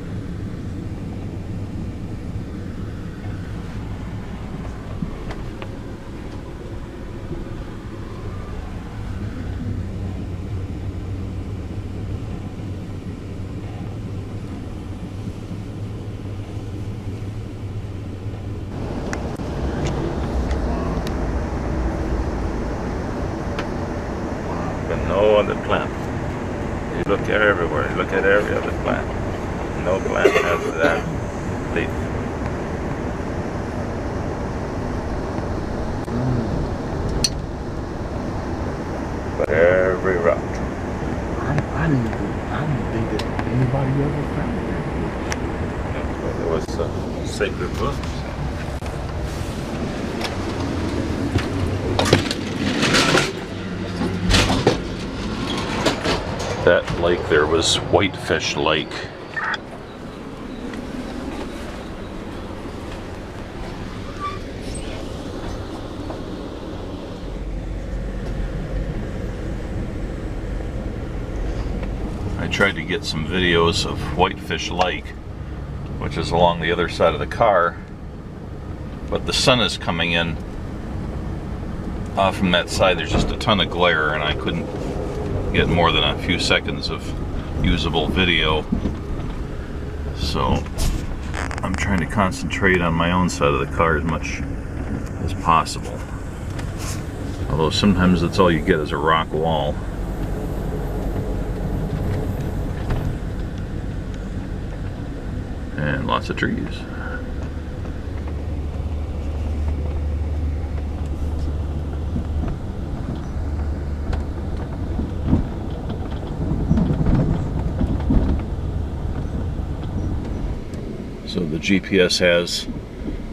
No other plant. You look here everywhere. You look at every other plant. No plant has that leaf. But every rock.
I didn't think that anybody ever found that.
It was sacred books.
That lake there was Whitefish Lake. I tried to get some videos of Whitefish Lake, which is along the other side of the car, but the sun is coming in from that side. There's just a ton of glare, and I couldn't get more than a few seconds of usable video. So I'm trying to concentrate on my own side of the car as much as possible. Although sometimes that's all you get is a rock wall. And lots of trees. So the GPS has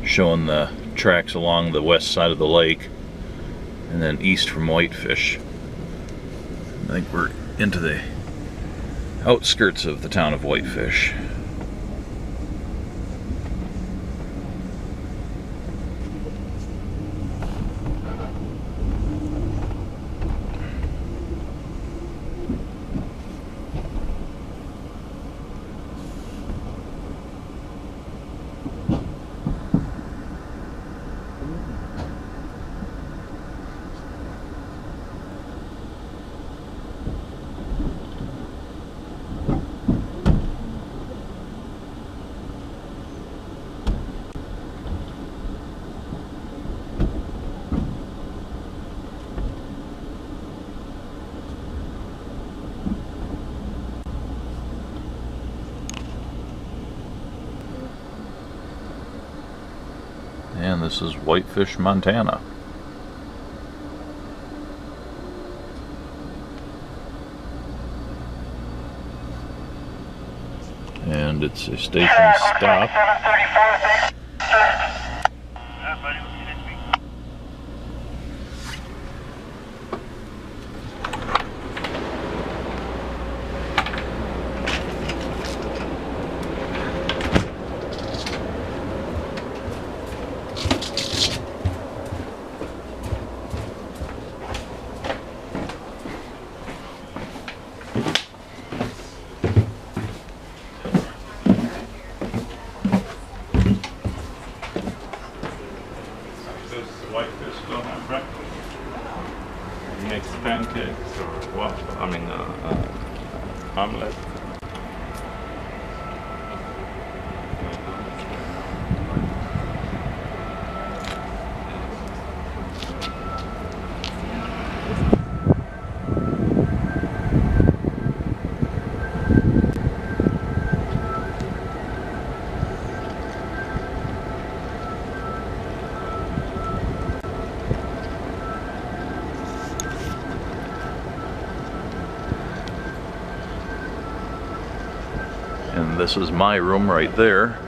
shown the tracks along the west side of the lake and then east from Whitefish. I think we're into the outskirts of the town of Whitefish. And this is Whitefish, Montana. And it's a station stop.
Whitefish don't have breakfast. He makes pancakes or waffle. I mean, omelet.
And this is my room right there.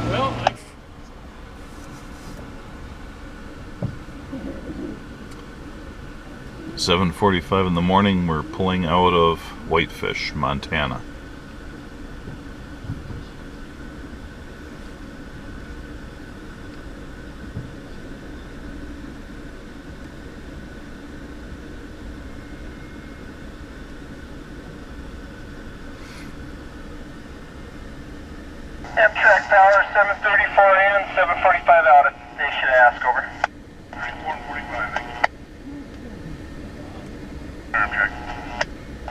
Well,
7:45 in the morning, we're pulling out of Whitefish, Montana.
AMTRAK power 734 in, 745 out at Station Ask, over. 145, thank you. AMTRAK.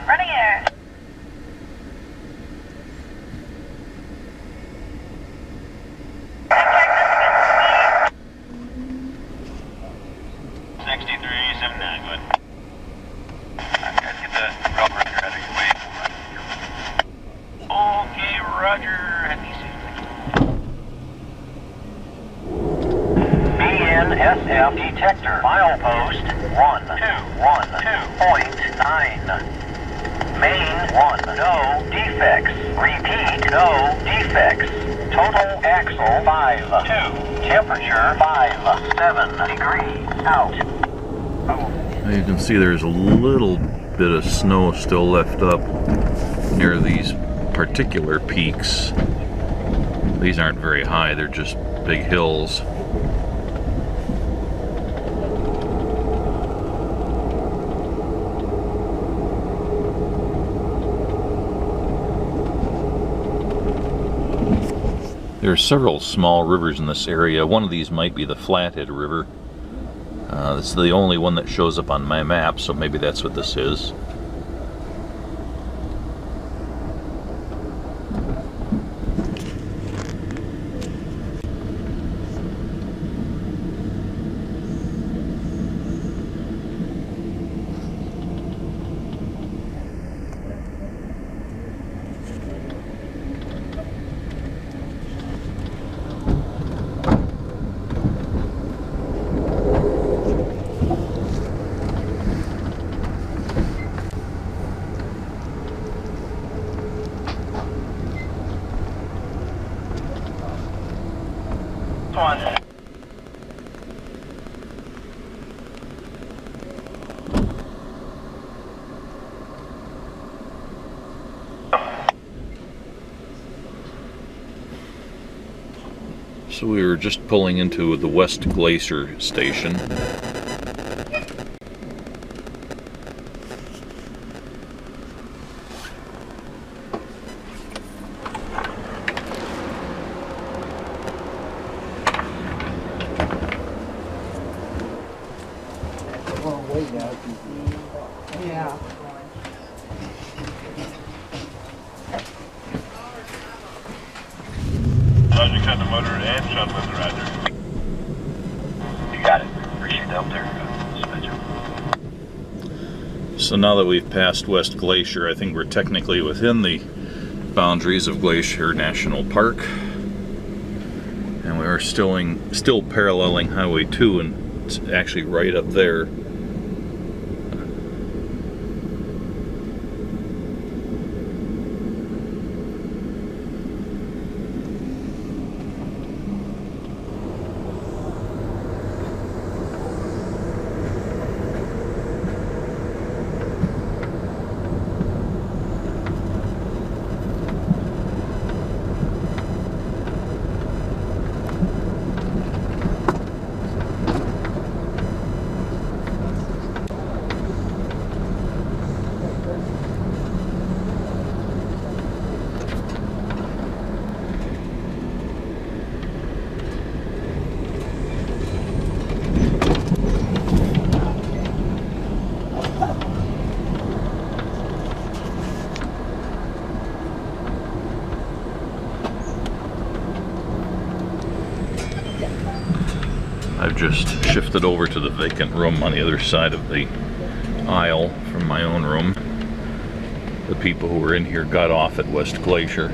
Running air.
SF detector, milepost 121.9. Main 1, no defects. Repeat, no defects. Total axle 5.2. Temperature 5.7 degrees out.
Now you can see there's a little bit of snow still left up near these particular peaks. These aren't very high, they're just big hills. There are several small rivers in this area. One of these might be the Flathead River. It's the only one that shows up on my map, so maybe that's what this is. So we were just pulling into the West Glacier station.
Yeah.
Roger, cut the motor and shut with the Roger. You got it. Appreciate the help there, Spencer.
So now that we've passed West Glacier, I think we're technically within the boundaries of Glacier National Park. And we are still paralleling Highway 2, and it's actually right up there. I've just shifted over to the vacant room on the other side of the aisle from my own room. The people who were in here got off at West Glacier.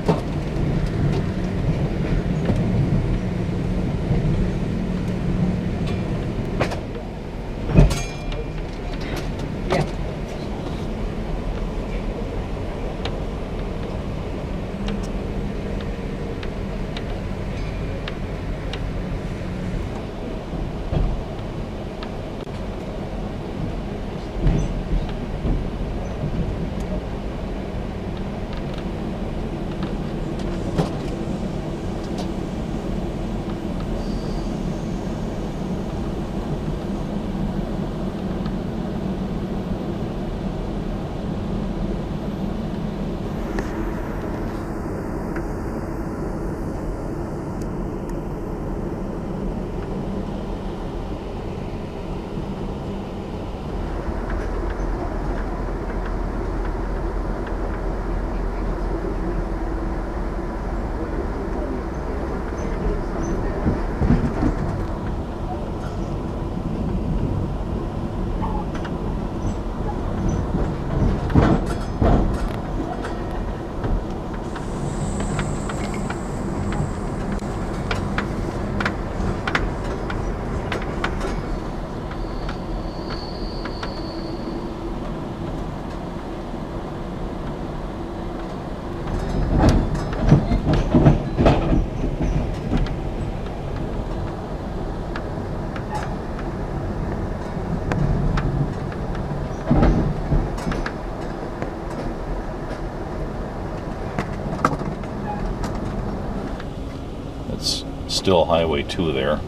Still Highway 2 there.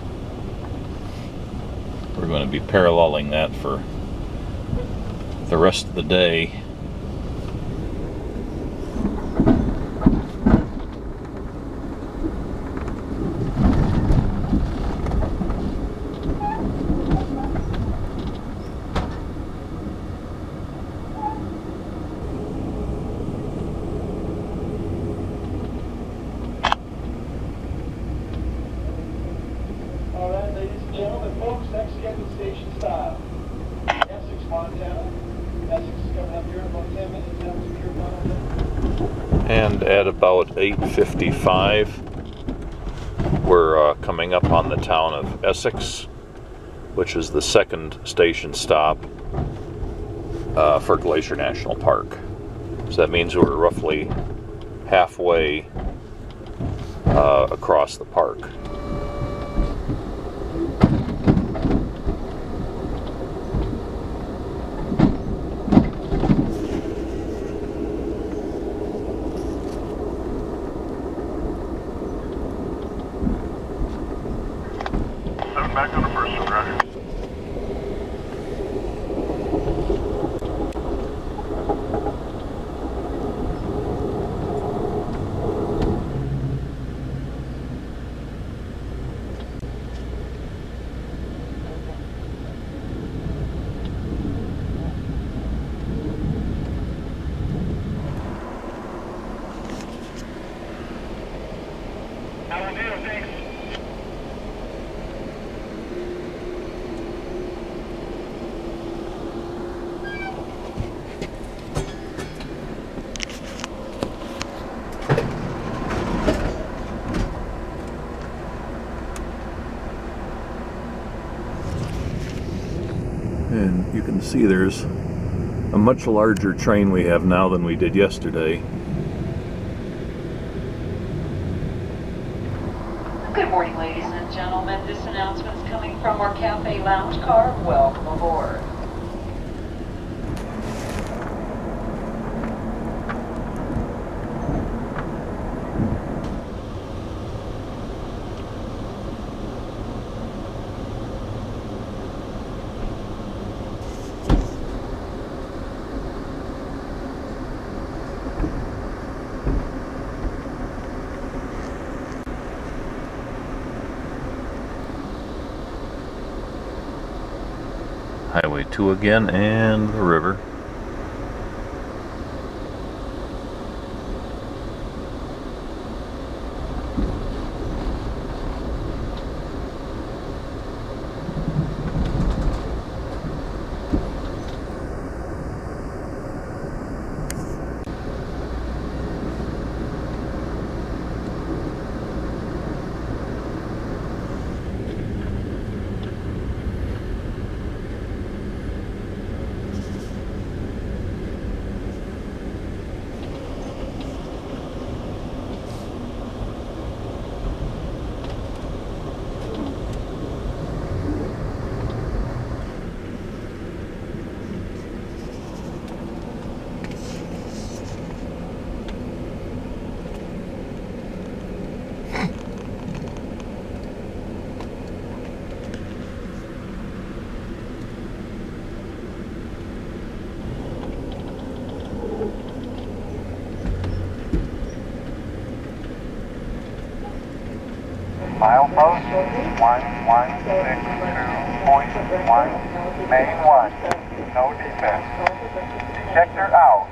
We're going to be paralleling that for the rest of the day.
Next scheduled station stop, Essex, Montana. Essex is coming up here in about 10 minutes. That was your Montana.
And at about 8:55, we're coming up on the town of Essex, which is the second station stop for Glacier National Park. So that means we're roughly halfway across the park.
Back on the first one, Roger. Thanks.
And you can see there's a much larger train we have now than we did yesterday.
Good morning, ladies and gentlemen. This announcement is coming from our Cafe Lounge car. Welcome aboard.
Highway 2 again, and the river.
Milepost 1162.1, main 1, no defects. Detector out.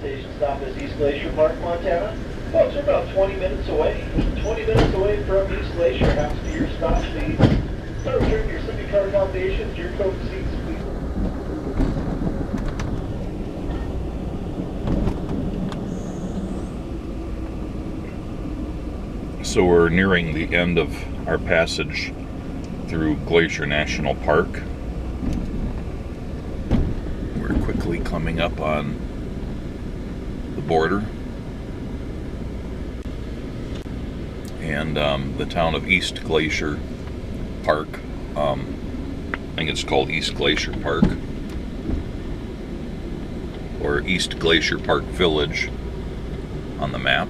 Station stop is East Glacier Park, Montana. Folks, we're about 20 minutes away. 20 minutes away from East Glacier. Happens to be your stop, please. Start returning your Civic Car accommodations, your coat seats, please.
So we're nearing the end of our passage through Glacier National Park. We're quickly coming up on the border, and the town of East Glacier Park. I think it's called East Glacier Park, or East Glacier Park Village on the map.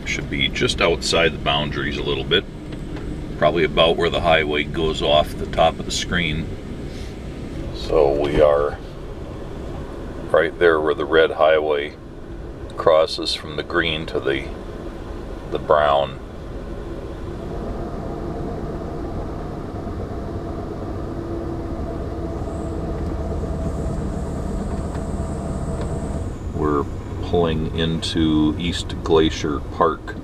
Should be just outside the boundaries a little bit, probably about where the highway goes off the top of the screen. So we are right there where the red highway crosses from the green to the brown. We're pulling into East Glacier Park.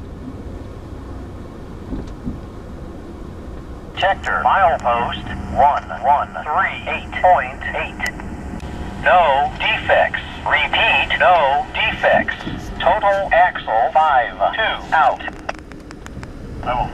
Detector milepost 1138.8. No defects. Repeat, no defects. Total axle 5-2 out. I won't.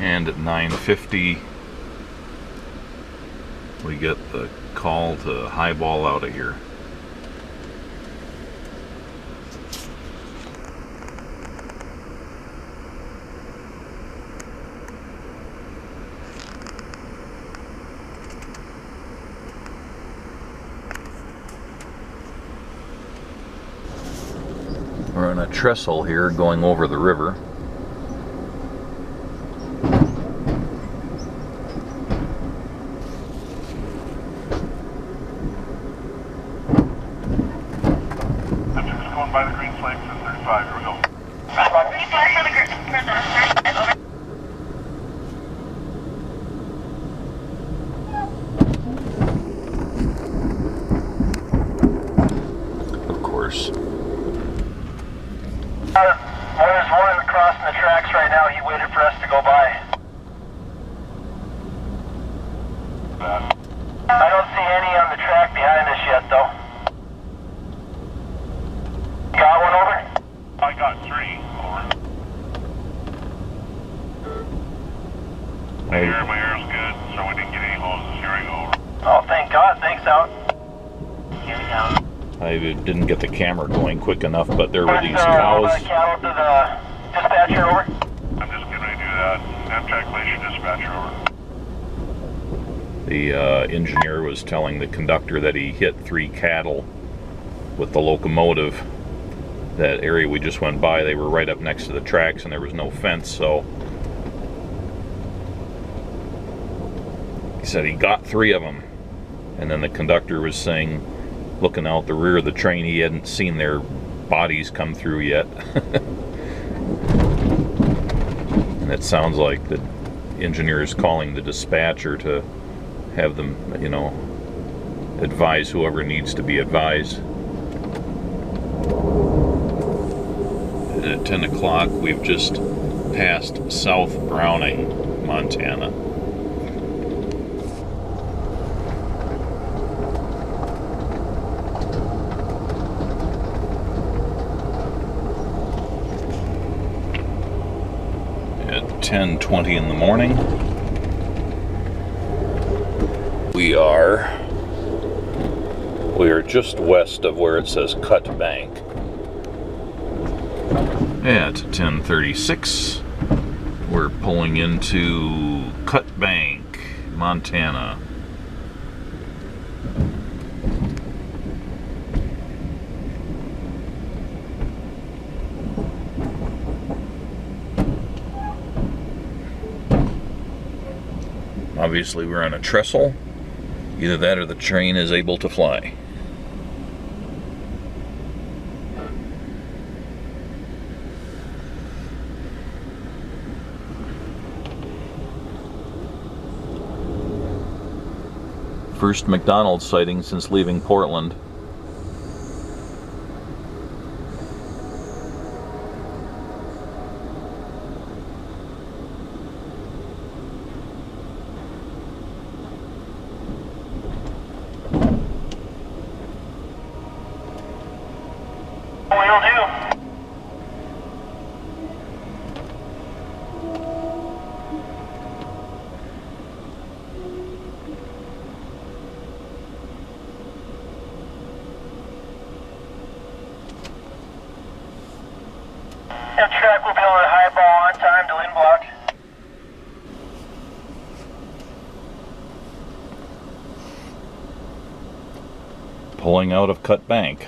And at 9:50 we get the call to highball out of here. We're on a trestle here going over the river.
By the green flag for 35, here we go.
Of course.
There's one crossing the tracks right now. He waited for us to go by. I don't see any on the track behind us yet, though. Got one over? I got 3 over. My air's good, so we didn't get any losses. Here we go. Oh, thank God. Thanks, out. Here we go.
I didn't get the camera going quick enough, but there were these cows.
Cattle to the dispatcher, over.
I'm just getting ready to do that. AMTRAK Glacier dispatcher, over.
The engineer was telling the conductor that he hit 3 cattle with the locomotive. That area we just went by, they were right up next to the tracks and there was no fence, so he said he got 3 of them. And then the conductor was saying, looking out the rear of the train, he hadn't seen their bodies come through yet. And it sounds like the engineer is calling the dispatcher to have them, you know, advise whoever needs to be advised. At 10 o'clock, we've just passed South Browning, Montana. At 10:20 in the morning, we are just west of where it says Cut Bank. At 10:36, we're pulling into Cut Bank, Montana. Obviously we're on a trestle. Either that or the train is able to fly. First McDonald's sighting since leaving Portland.
Will do. AMTRAK will be able to highball on time to wind block.
Pulling out of Cut Bank.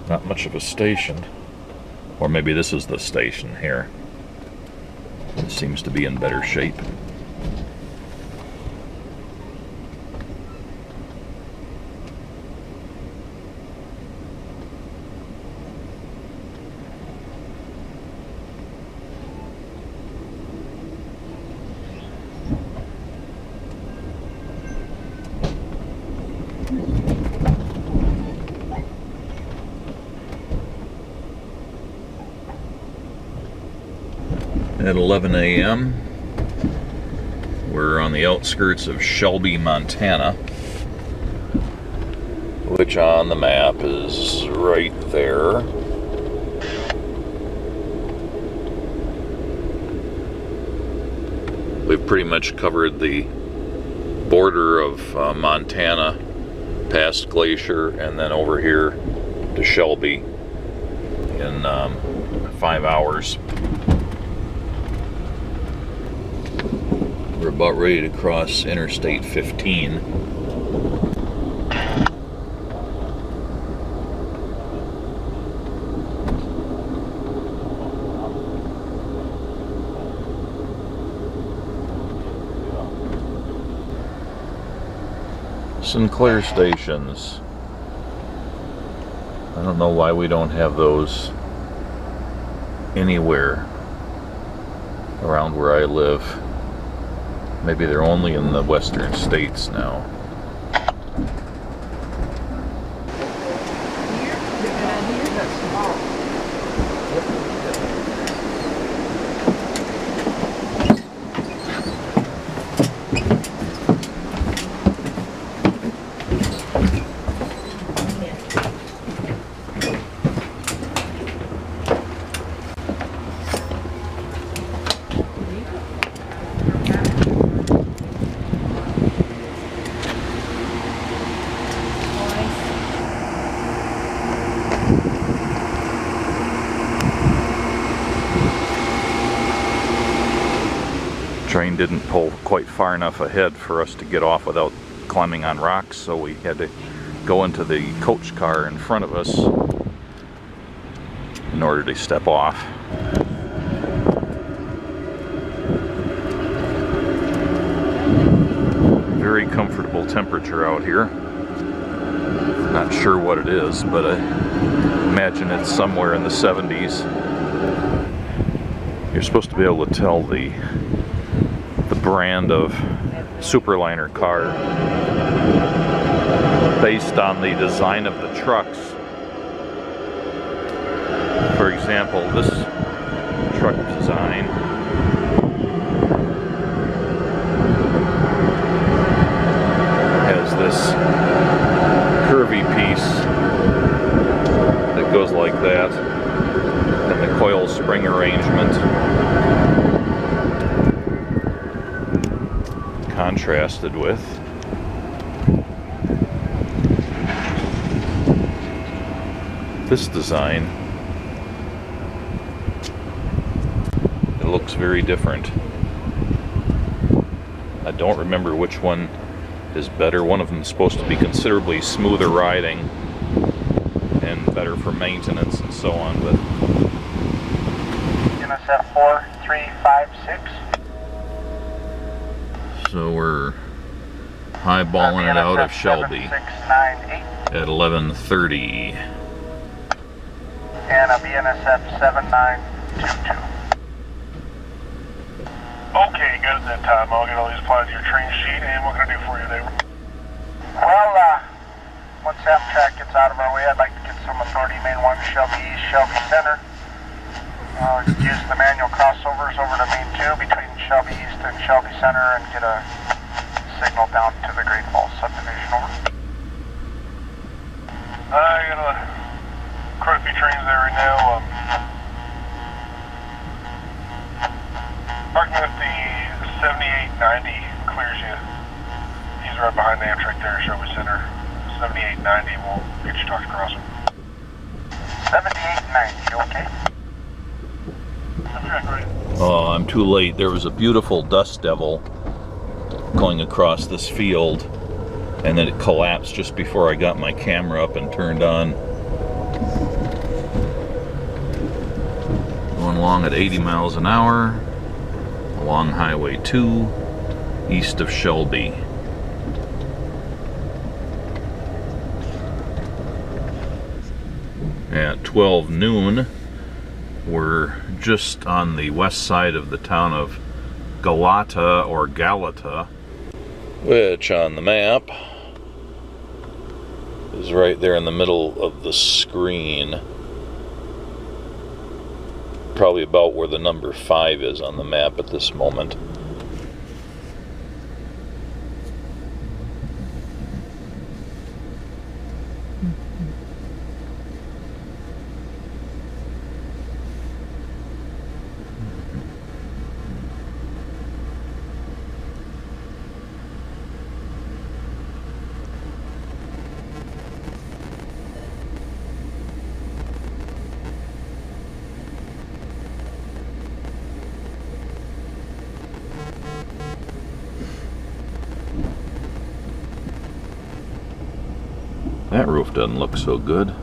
Not much of a station. Or maybe this is the station here. It seems to be in better shape. At 11 a.m. we're on the outskirts of Shelby, Montana, which on the map is right there. We've pretty much covered the border of Montana past Glacier and then over here to Shelby in 5 hours. We're about ready to cross Interstate 15. Sinclair stations. I don't know why we don't have those anywhere around where I live. Maybe they're only in the western states now. Train didn't pull quite far enough ahead for us to get off without climbing on rocks, so we had to go into the coach car in front of us in order to step off. Very comfortable temperature out here. Not sure what it is, but I imagine it's somewhere in the 70s. You're supposed to be able to tell the brand of Superliner car based on the design of the trucks. For example, this truck design has this curvy piece that goes like that, and the coil spring arrangement contrasted with this design. It looks very different. I don't remember which one is better. One of them is supposed to be considerably smoother riding and better for maintenance and so on, but
UNSF 4356.
so we're highballing it out of Shelby at 11:30.
And a BNSF 7922.
Okay, good at that time. I'll get all these applied to your train sheet, and what can I do for you there?
Well, once AMTRAK gets out of our way, I'd like to get some authority main 1 Shelby East, Shelby Center. Use the manual crossovers over to main 2 between Shelby East and Shelby Center and get a signal down to the Great Falls subdivision. Over.
I got quite a few trains there right now. Parking at the 7890 clears you. He's right behind the AMTRAK there, Shelby Center. 7890 will get you talked across him.
7890, okay?
Great.
Oh, I'm too late. There was a beautiful dust devil going across this field, and then it collapsed just before I got my camera up and turned on. Going along at 80 miles an hour along Highway 2 east of Shelby. At 12 noon, we're just on the west side of the town of Galata or Galata, which on the map is right there in the middle of the screen. Probably about where the number 5 is on the map at this moment. That roof doesn't look so good.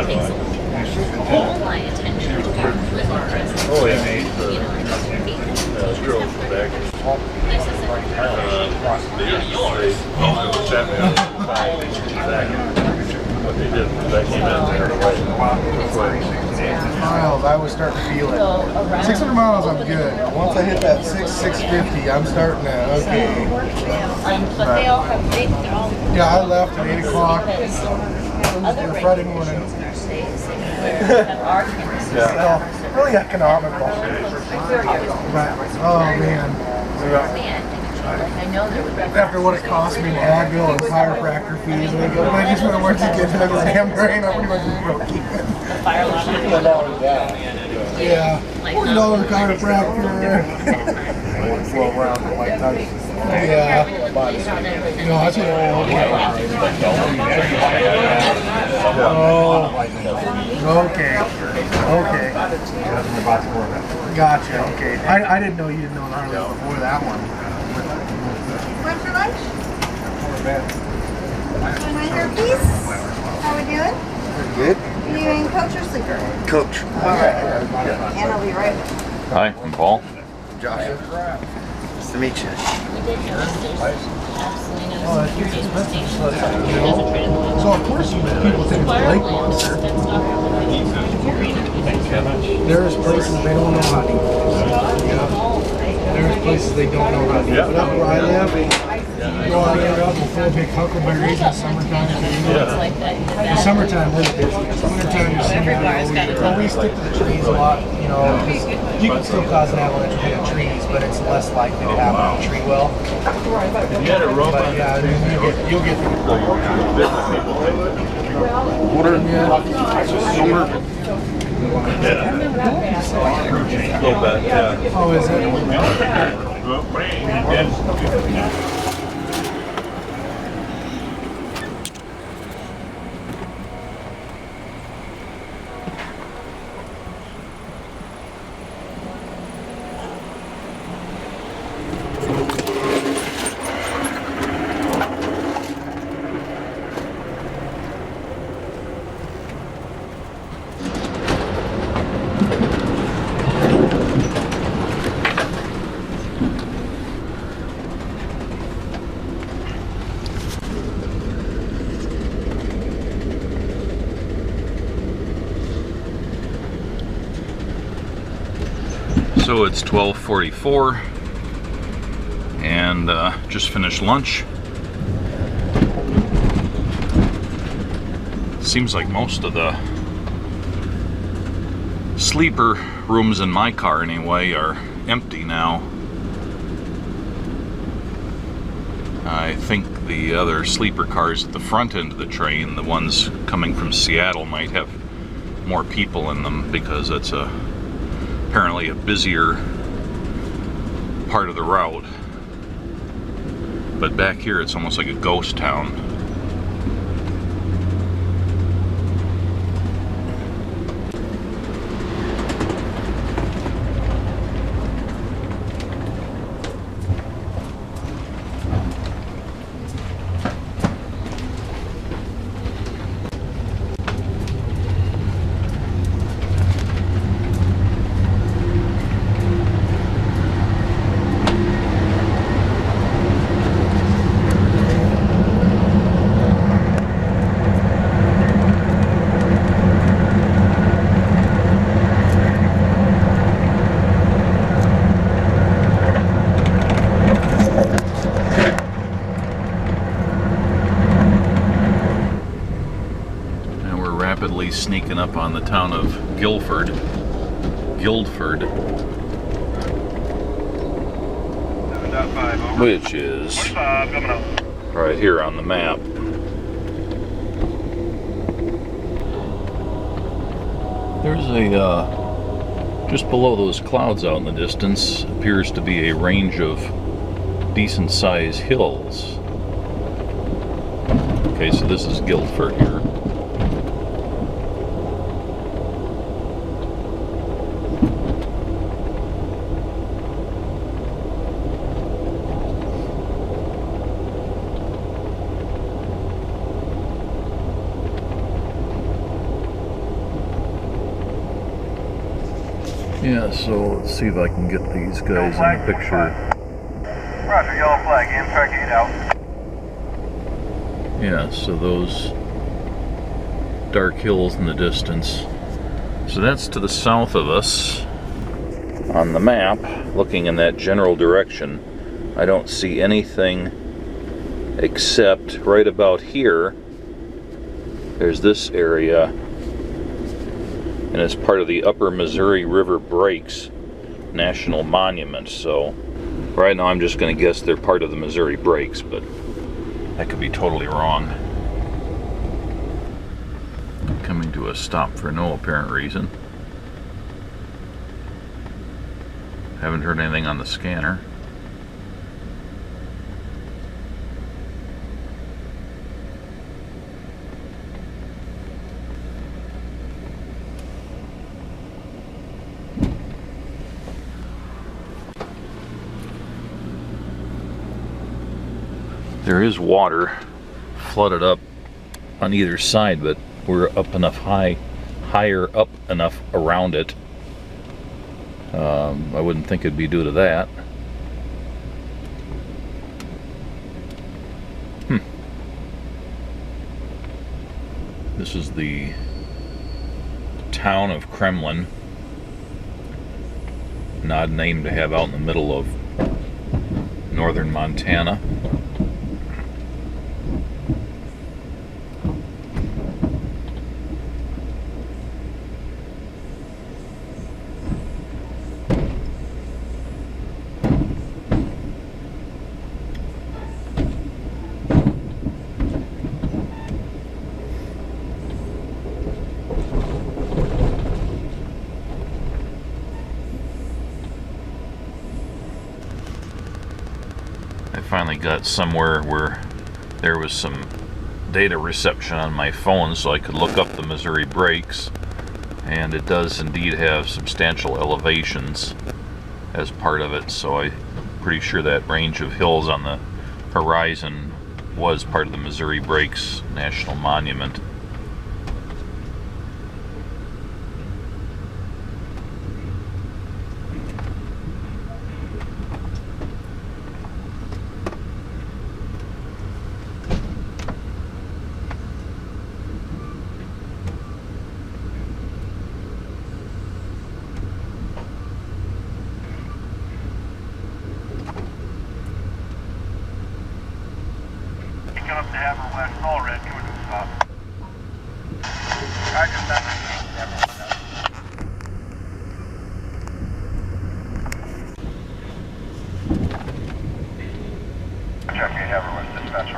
one.
all my attention with
Oh, yeah. Girls back. What they did was they came in there
miles, I was starting to feel it. 600 miles, I'm good. Once I hit that 650, I'm starting to, okay.
but they all have big,
Yeah, I left at 8 o'clock Friday morning. So, really economical. But, oh man. After what it cost me in Advil and chiropractor fees, and I just went to work to get another damn brain, I pretty much just broke even. Yeah, $40 chiropractor. Flow around the white tight. Yeah. No, I should have. Oh. Okay. Okay. Gotcha. Okay. I didn't know you didn't know Harley before that one.
Went for lunch? Right here, please. How we doing?
Good.
Are you in coach or sleeper?
Coach.
Alright. And I'll be right with you.
Hi, I'm Paul.
Joshua. Nice to meet you.
So of course people think it's a lake monster. There's places they don't know how to eat. There's places they don't know how to eat. But up where I live, you go out there up and full big huckleberries in the summertime. In the summertime we're busy. Wintertime you're sitting but we stick to the trees a lot, you know, because you can still cause an avalanche with the trees, but it's less likely to happen in a tree well. But yeah, you'll get water.
Yeah. A little bit, yeah.
Oh, is it?
So it's 12:44 and just finished lunch. Seems like most of the sleeper rooms in my car anyway are empty now. I think the other sleeper cars at the front end of the train, the ones coming from Seattle, might have more people in them because it's apparently a busier part of the route. But back here it's almost like a ghost town. Sneaking up on the town of Guildford, which is right here on the map. There's a just below those clouds out in the distance appears to be a range of decent sized hills. Okay, so this is Guildford here. Yeah, so let's see if I can get these guys in the picture.
Roger, yellow flag, AMTRAK 8 out.
Yeah, so those dark hills in the distance. So that's to the south of us. On the map, looking in that general direction, I don't see anything except right about here. There's this area, and it's part of the Upper Missouri River Breaks National Monument. So right now I'm just going to guess they're part of the Missouri Breaks, but that could be totally wrong. Coming to a stop for no apparent reason. Haven't heard anything on the scanner. There is water flooded up on either side, but we're up enough higher up enough around it. I wouldn't think it'd be due to that. This is the town of Kremlin. An odd name to have out in the middle of northern Montana. Finally got somewhere where there was some data reception on my phone so I could look up the Missouri Breaks, and it does indeed have substantial elevations as part of it, so I'm pretty sure that range of hills on the horizon was part of the Missouri Breaks National Monument.
Up to Havre West, all red, coming to the stop. Roger, check 8 Havre West, dispatch.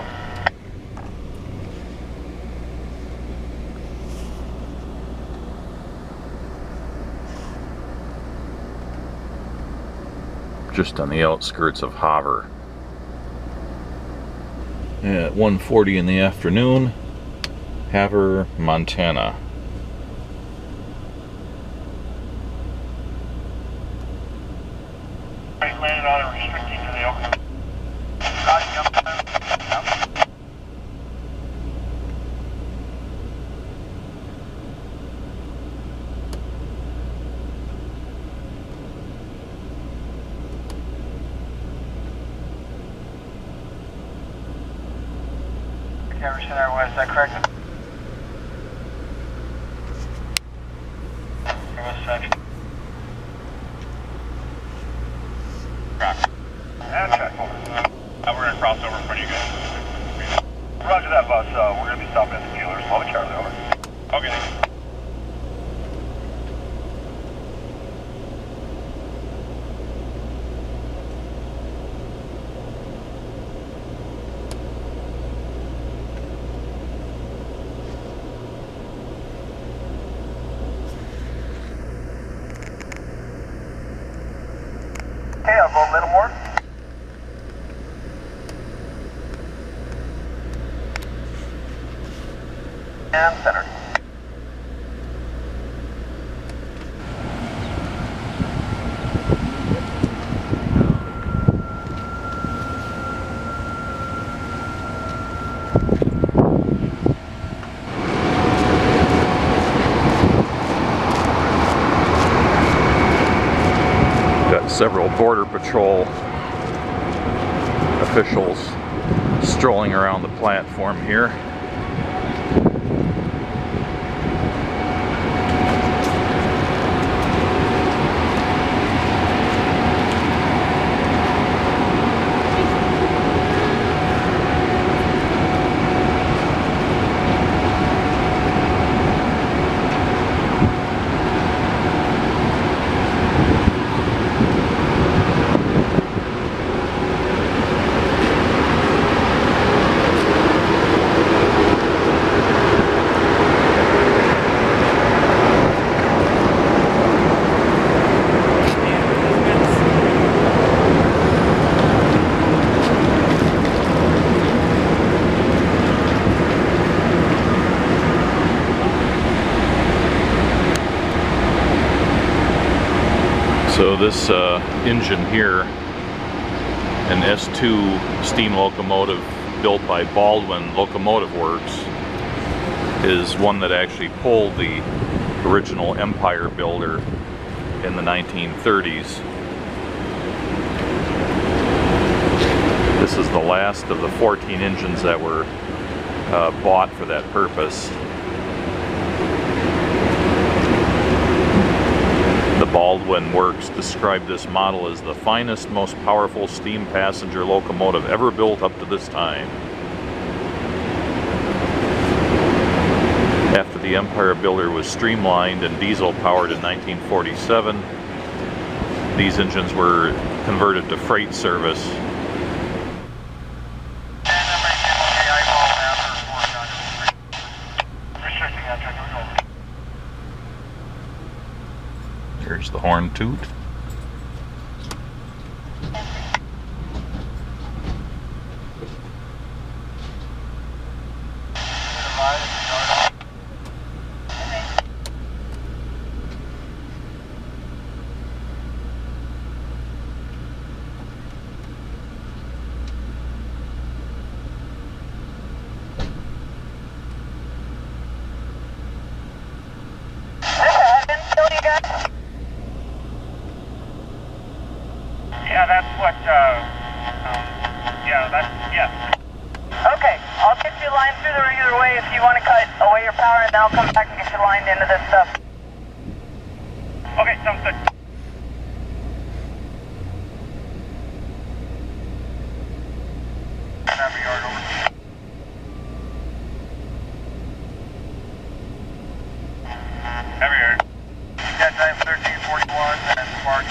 Just on the outskirts of Havre. At 1:40 in the afternoon, Havre, Montana.
Landed on a restricting to the open. Havre Center West, is that correct? West section. AMTRAK. We're going to cross over in front of you guys. Roger that, boss. We're going to be stopping at the dealers. Love it, Charlie, over. Okay. Okay, I'll go a little more. And center.
Several Border Patrol officials strolling around the platform here. So this engine here, an S2 steam locomotive built by Baldwin Locomotive Works, is one that actually pulled the original Empire builder in the 1930s. This is the last of the 14 engines that were bought for that purpose. The Baldwin Works described this model as the finest, most powerful steam passenger locomotive ever built up to this time. After the Empire builder was streamlined and diesel powered in 1947, these engines were converted to freight service. Here's the horn toot.
Yeah, that's what, yes. Okay, I'll get you lined through the regular way if you want to cut away your power, and then I'll come back and get you lined into this stuff. Okay, sounds good. Havre yard over. Havre yard. Cat time 1341 and Mark.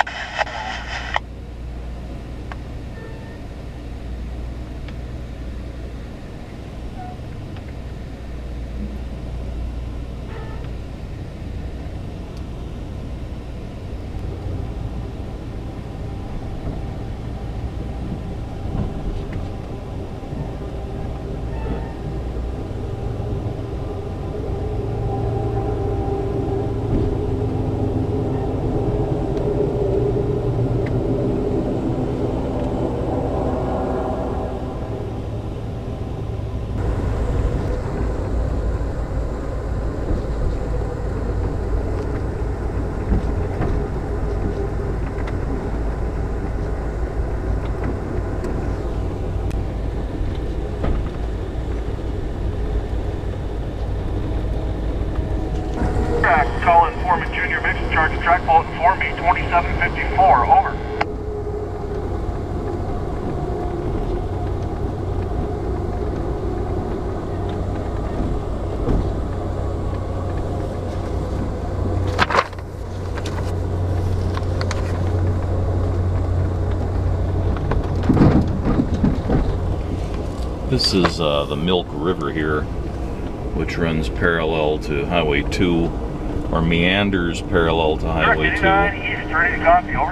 Colin Foreman Jr. Mix in charge of track bulletin for me, 2754, over.
This is the Milk River here, which runs parallel to Highway 2, or meanders parallel to Highway 2.
East, ready to copy, over.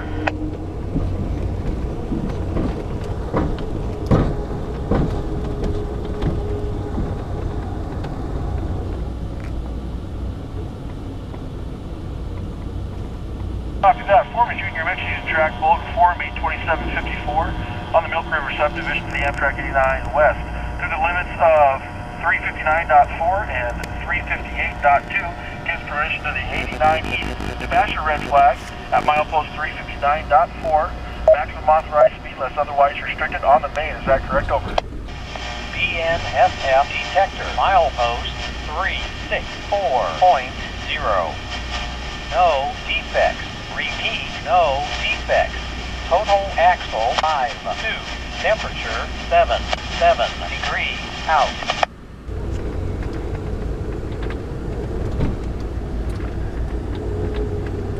Copy that. Foreman Jr. Mix using track bulletin for me, 2754, on the Milk River subdivision to the AMTRAK 89 West. Through the limits of 359.4 and 358.2 gives permission to the 89 East to bash your red flag at milepost 359.4. Maximum authorized speed unless otherwise restricted on the main. Is that correct? Over.
BNSF detector, milepost 364.0. No defects. Repeat, no defects. Total axle 5.2. Temperature 7 degrees out.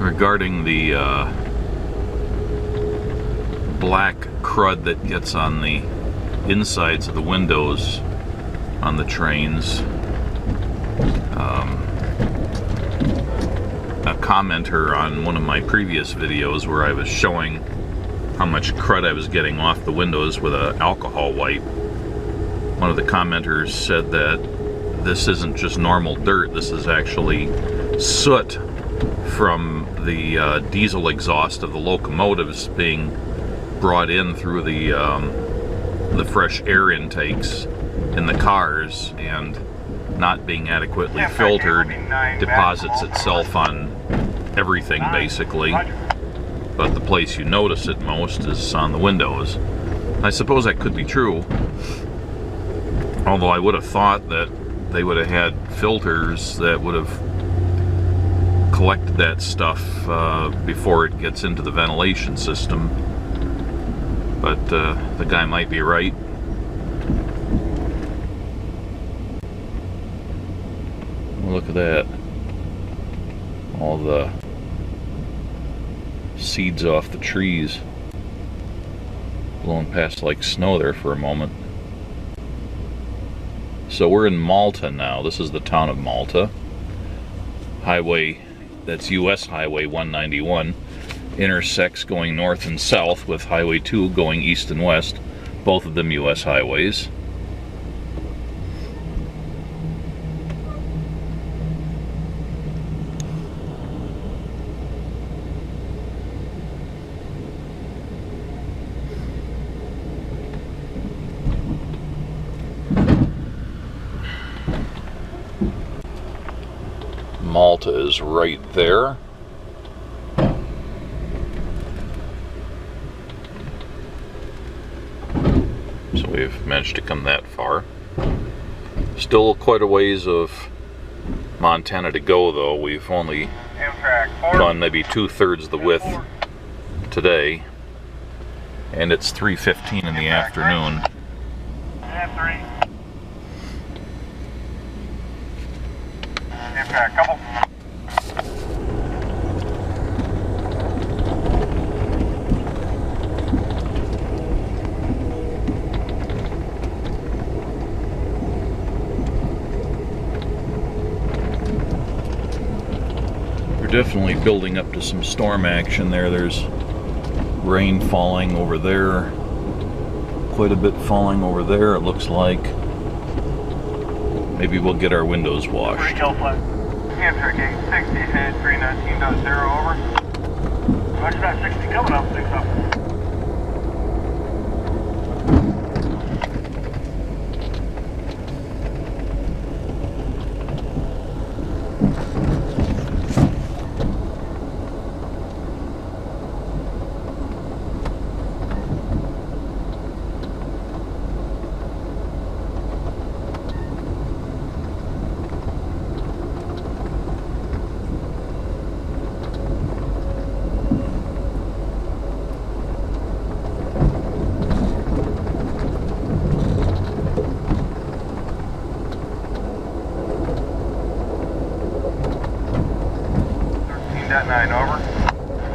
Regarding the black crud that gets on the insides of the windows on the trains, a commenter on one of my previous videos where I was showing how much crud I was getting off the windows with an alcohol wipe, one of the commenters said that this isn't just normal dirt, this is actually soot from the diesel exhaust of the locomotives being brought in through the fresh air intakes in the cars, and not being adequately filtered deposits itself on everything basically, but the place you notice it most is on the windows. I suppose that could be true, although I would have thought that they would have had filters that would have collected that stuff before it gets into the ventilation system, but the guy might be right. Look at that. All the seeds off the trees blowing past like snow there for a moment. So we're in Malta now. This is the town of Malta. Highway, that's US Highway 191, intersects going north and south with Highway 2 going east and west, both of them US highways. Malta is right there. So we've managed to come that far. Still quite a ways of Montana to go though. We've only gone maybe 2/3 the width today, and it's 3:15 in the afternoon.
AMTRAK, couple.
We're definitely building up to some storm action there. There's rain falling over there, quite a bit falling over there, it looks like. Maybe we'll get our windows washed.
AMTRAK 860, head 319.0, over. Roger that, 60 coming up, 6 up.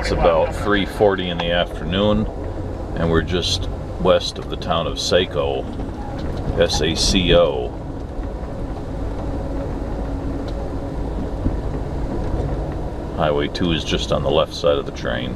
It's about 3:40 in the afternoon, and we're just west of the town of Saco, S-A-C-O. Highway 2 is just on the left side of the train.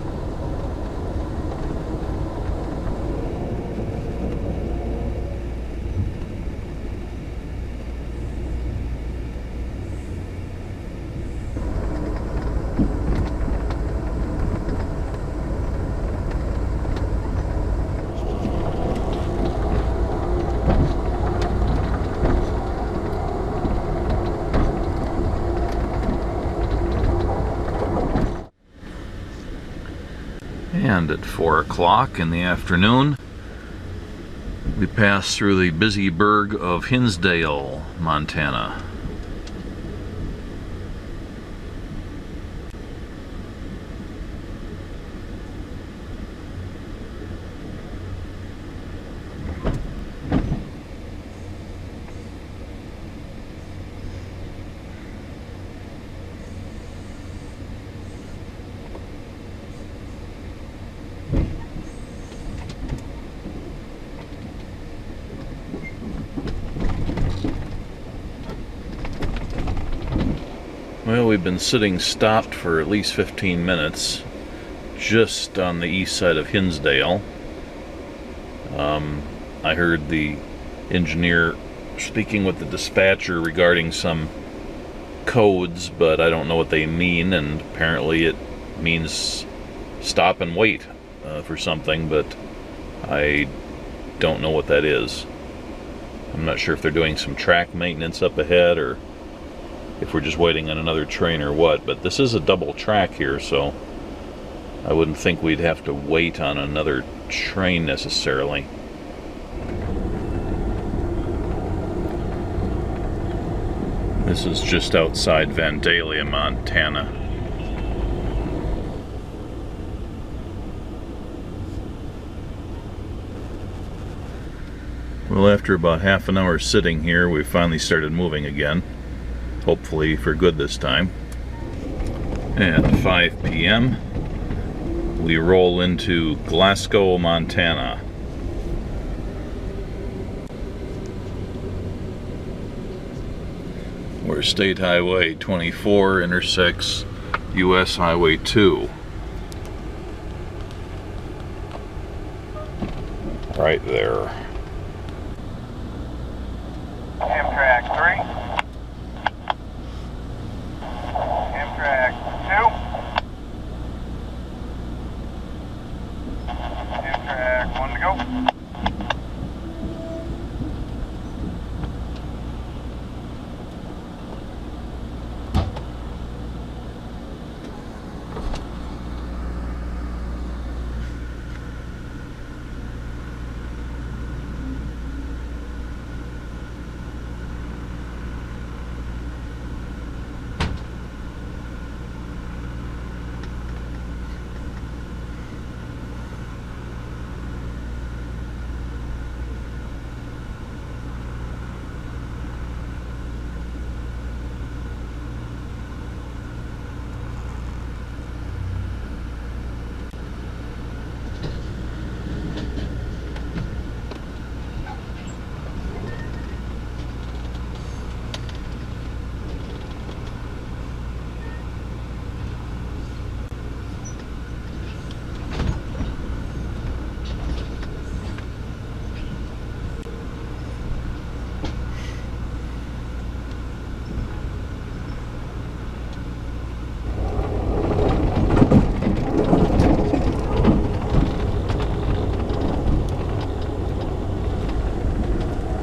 And at 4 o'clock in the afternoon, we pass through the busy burg of Hinsdale, Montana. Well, we've been sitting stopped for at least 15 minutes just on the east side of Hinsdale. I heard the engineer speaking with the dispatcher regarding some codes, but I don't know what they mean, and apparently it means stop and wait for something, but I don't know what that is. I'm not sure if they're doing some track maintenance up ahead or if we're just waiting on another train or what, but this is a double track here, so I wouldn't think we'd have to wait on another train necessarily. This is just outside Vandalia, Montana. Well, after about half an hour sitting here, we finally started moving again. Hopefully for good this time. At 5 p.m. we roll into Glasgow, Montana. Where State Highway 24 intersects US Highway 2. Right there.
AMTRAK 3. AMTRAK 2. AMTRAK 1 to go.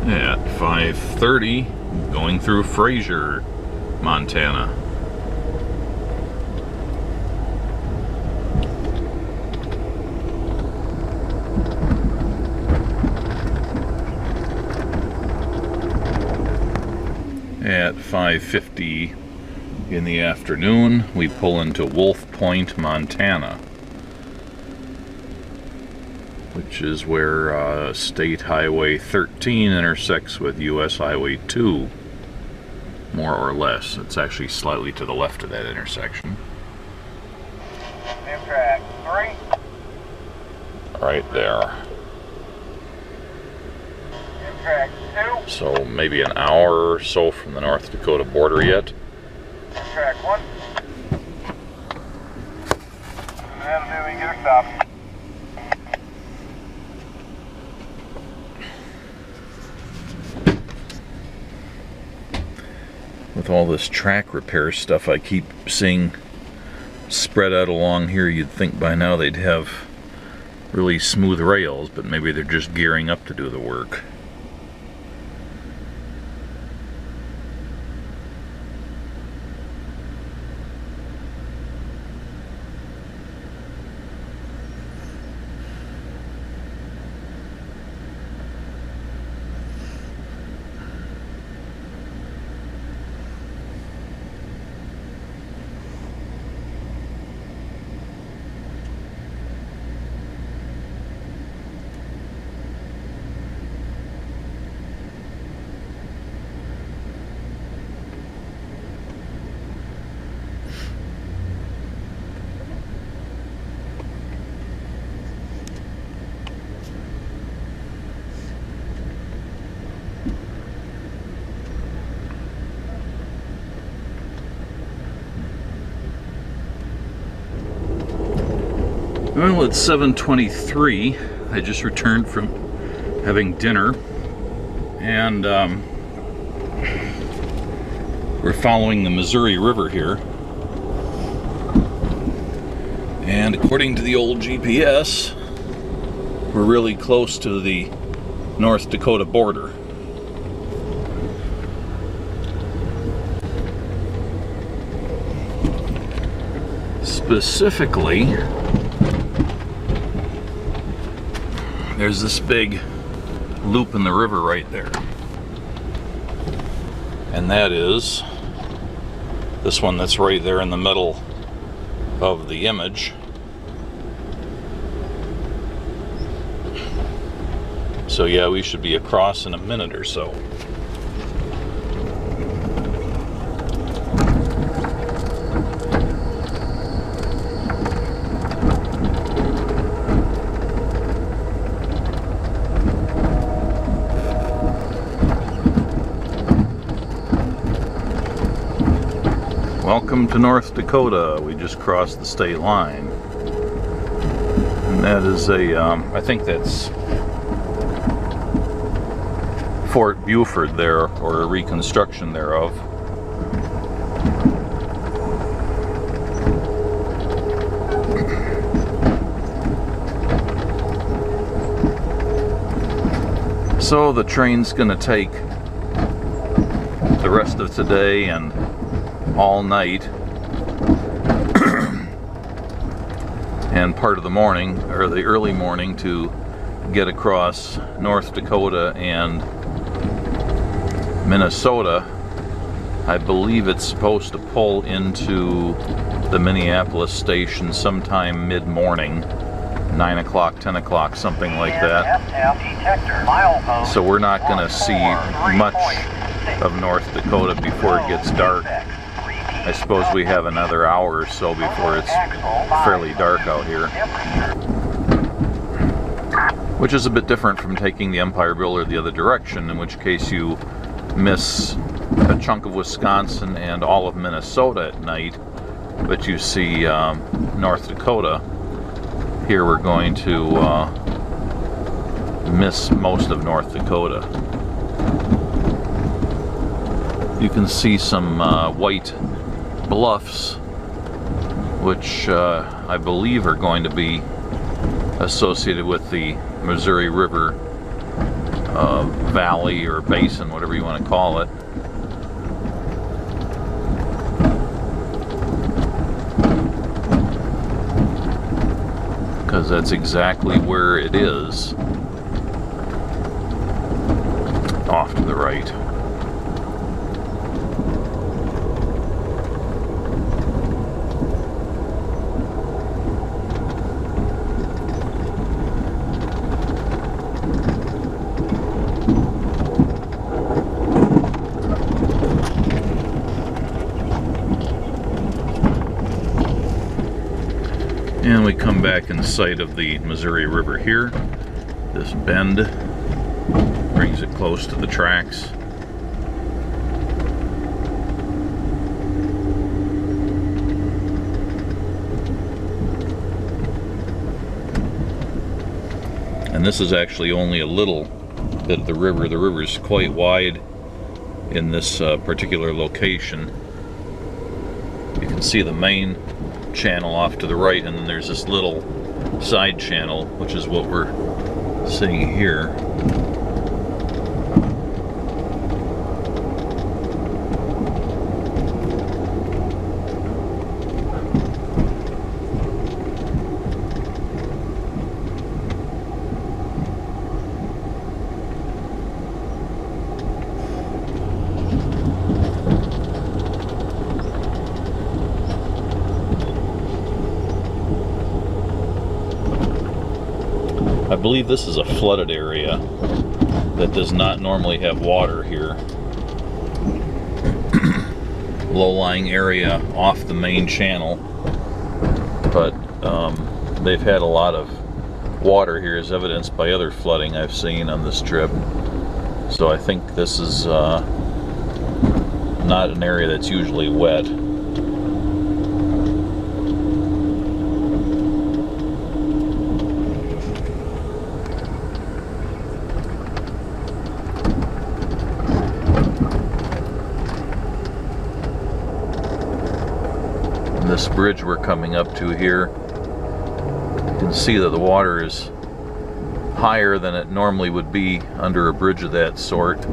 At 5:30, going through Fraser, Montana. At 5:50 in the afternoon, we pull into Wolf Point, Montana, which is where State Highway 13 intersects with US Highway 2, more or less. It's actually slightly to the left of that intersection.
AMTRAK 3.
Right there.
AMTRAK 2.
So maybe an hour or so from the North Dakota border yet.
AMTRAK 1. That'll do, we can get her stopped.
With all this track repair stuff I keep seeing spread out along here, you'd think by now they'd have really smooth rails, but maybe they're just gearing up to do the work. Well, it's 7:23. I just returned from having dinner, and we're following the Missouri River here. And according to the old GPS, we're really close to the North Dakota border. Specifically, there's this big loop in the river right there. And that is this one that's right there in the middle of the image. So yeah, we should be across in a minute or so. Welcome to North Dakota. We just crossed the state line. And that is I think that's Fort Buford there, or a reconstruction thereof. So the train's gonna take the rest of today and all night and part of the morning, or the early morning, to get across North Dakota and Minnesota. I believe it's supposed to pull into the Minneapolis station sometime mid-morning, 9 o'clock, 10 o'clock, something like that. So we're not going to see much of North Dakota before it gets dark. I suppose we have another hour or so before it's fairly dark out here. Which is a bit different from taking the Empire Builder the other direction, in which case you miss a chunk of Wisconsin and all of Minnesota at night, but you see North Dakota. Here we're going to miss most of North Dakota. You can see some white bluffs, which I believe are going to be associated with the Missouri River valley or basin, whatever you want to call it. Because that's exactly where it is, off to the right. And we come back in sight of the Missouri River here. This bend brings it close to the tracks. And this is actually only a little bit of the river. The river is quite wide in this particular location. You can see the main channel off to the right, and then there's this little side channel, which is what we're seeing here. I believe this is a flooded area that does not normally have water here. Low-lying area off the main channel, but they've had a lot of water here, as evidenced by other flooding I've seen on this trip. So I think this is not an area that's usually wet. This bridge we're coming up to here, you can see that the water is higher than it normally would be under a bridge of that sort.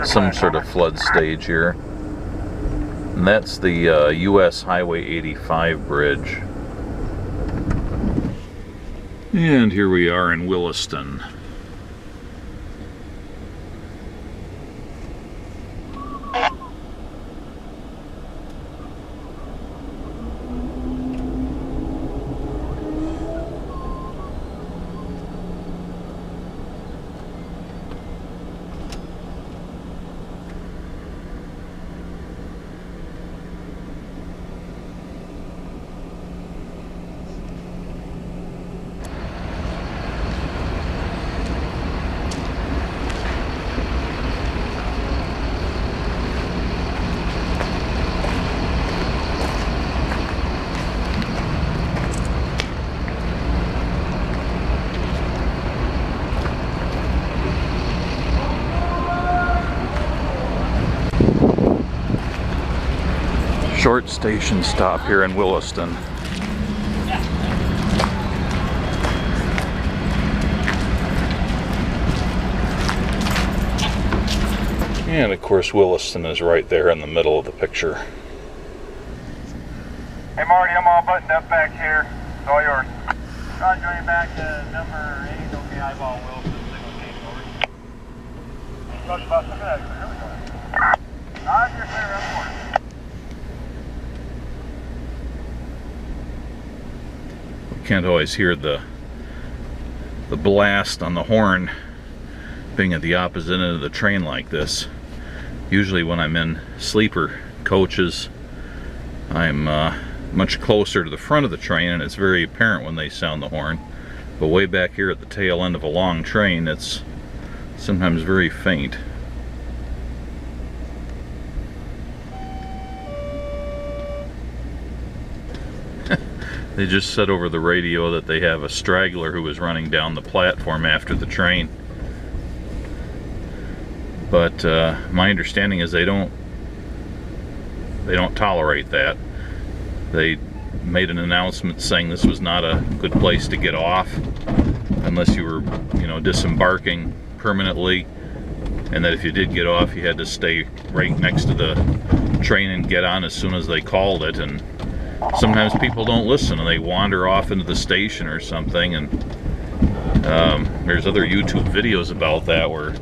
Some sort of flood stage here. And that's the US Highway 85 bridge. And here we are in Williston. Short station stop here in Williston. And of course Williston is right there in the middle of the picture.
Hey Marty, I'm all buttoned up back here. It's all yours. Roger, going back to number 8, okay, eyeball Wilson, signal change over. Talk about some of that, here we go. Roger, clear, up.
Can't always hear the blast on the horn being at the opposite end of the train like this. Usually when I'm in sleeper coaches, I'm much closer to the front of the train and it's very apparent when they sound the horn. But way back here at the tail end of a long train, it's sometimes very faint. They just said over the radio that they have a straggler who was running down the platform after the train. But my understanding is they don't tolerate that. They made an announcement saying this was not a good place to get off unless you were, you know, disembarking permanently, and that if you did get off, you had to stay right next to the train and get on as soon as they called it. And sometimes people don't listen and they wander off into the station or something, and there's other YouTube videos about that where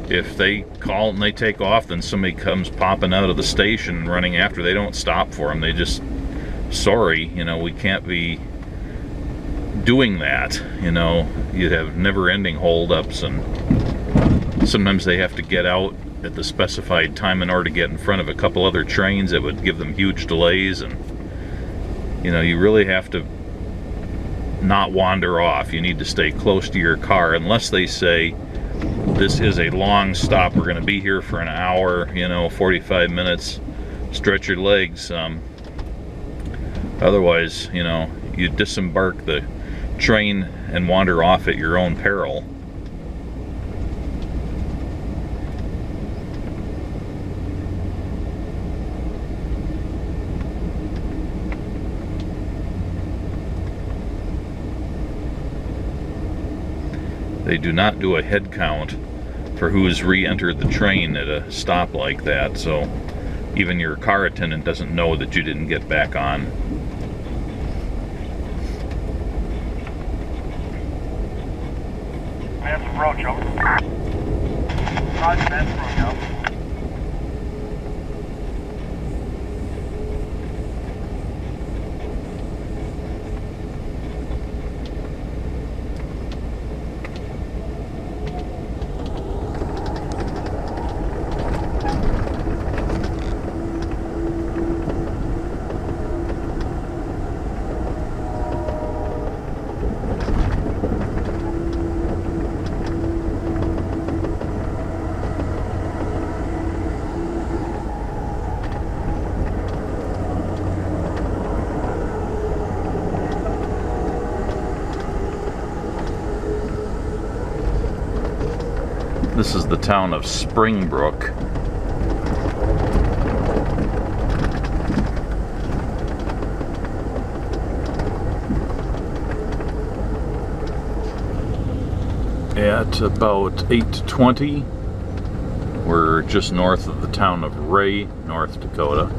if they call and they take off, then somebody comes popping out of the station and running after. They don't stop for them. They just, sorry, you know, we can't be doing that. You know, you'd have never-ending holdups, and sometimes they have to get out at the specified time in order to get in front of a couple other trains. That would give them huge delays, and you know, you really have to not wander off. You need to stay close to your car unless they say this is a long stop, we're going to be here for an hour, you know, 45 minutes, stretch your legs. Otherwise, you know, you disembark the train and wander off at your own peril. They do not do a head count for who's re-entered the train at a stop like that, so even your car attendant doesn't know that you didn't get back on.
We have some roach over. Roger, that's roach out.
This is the town of Springbrook. At about 8:20, we're just north of the town of Ray, North Dakota.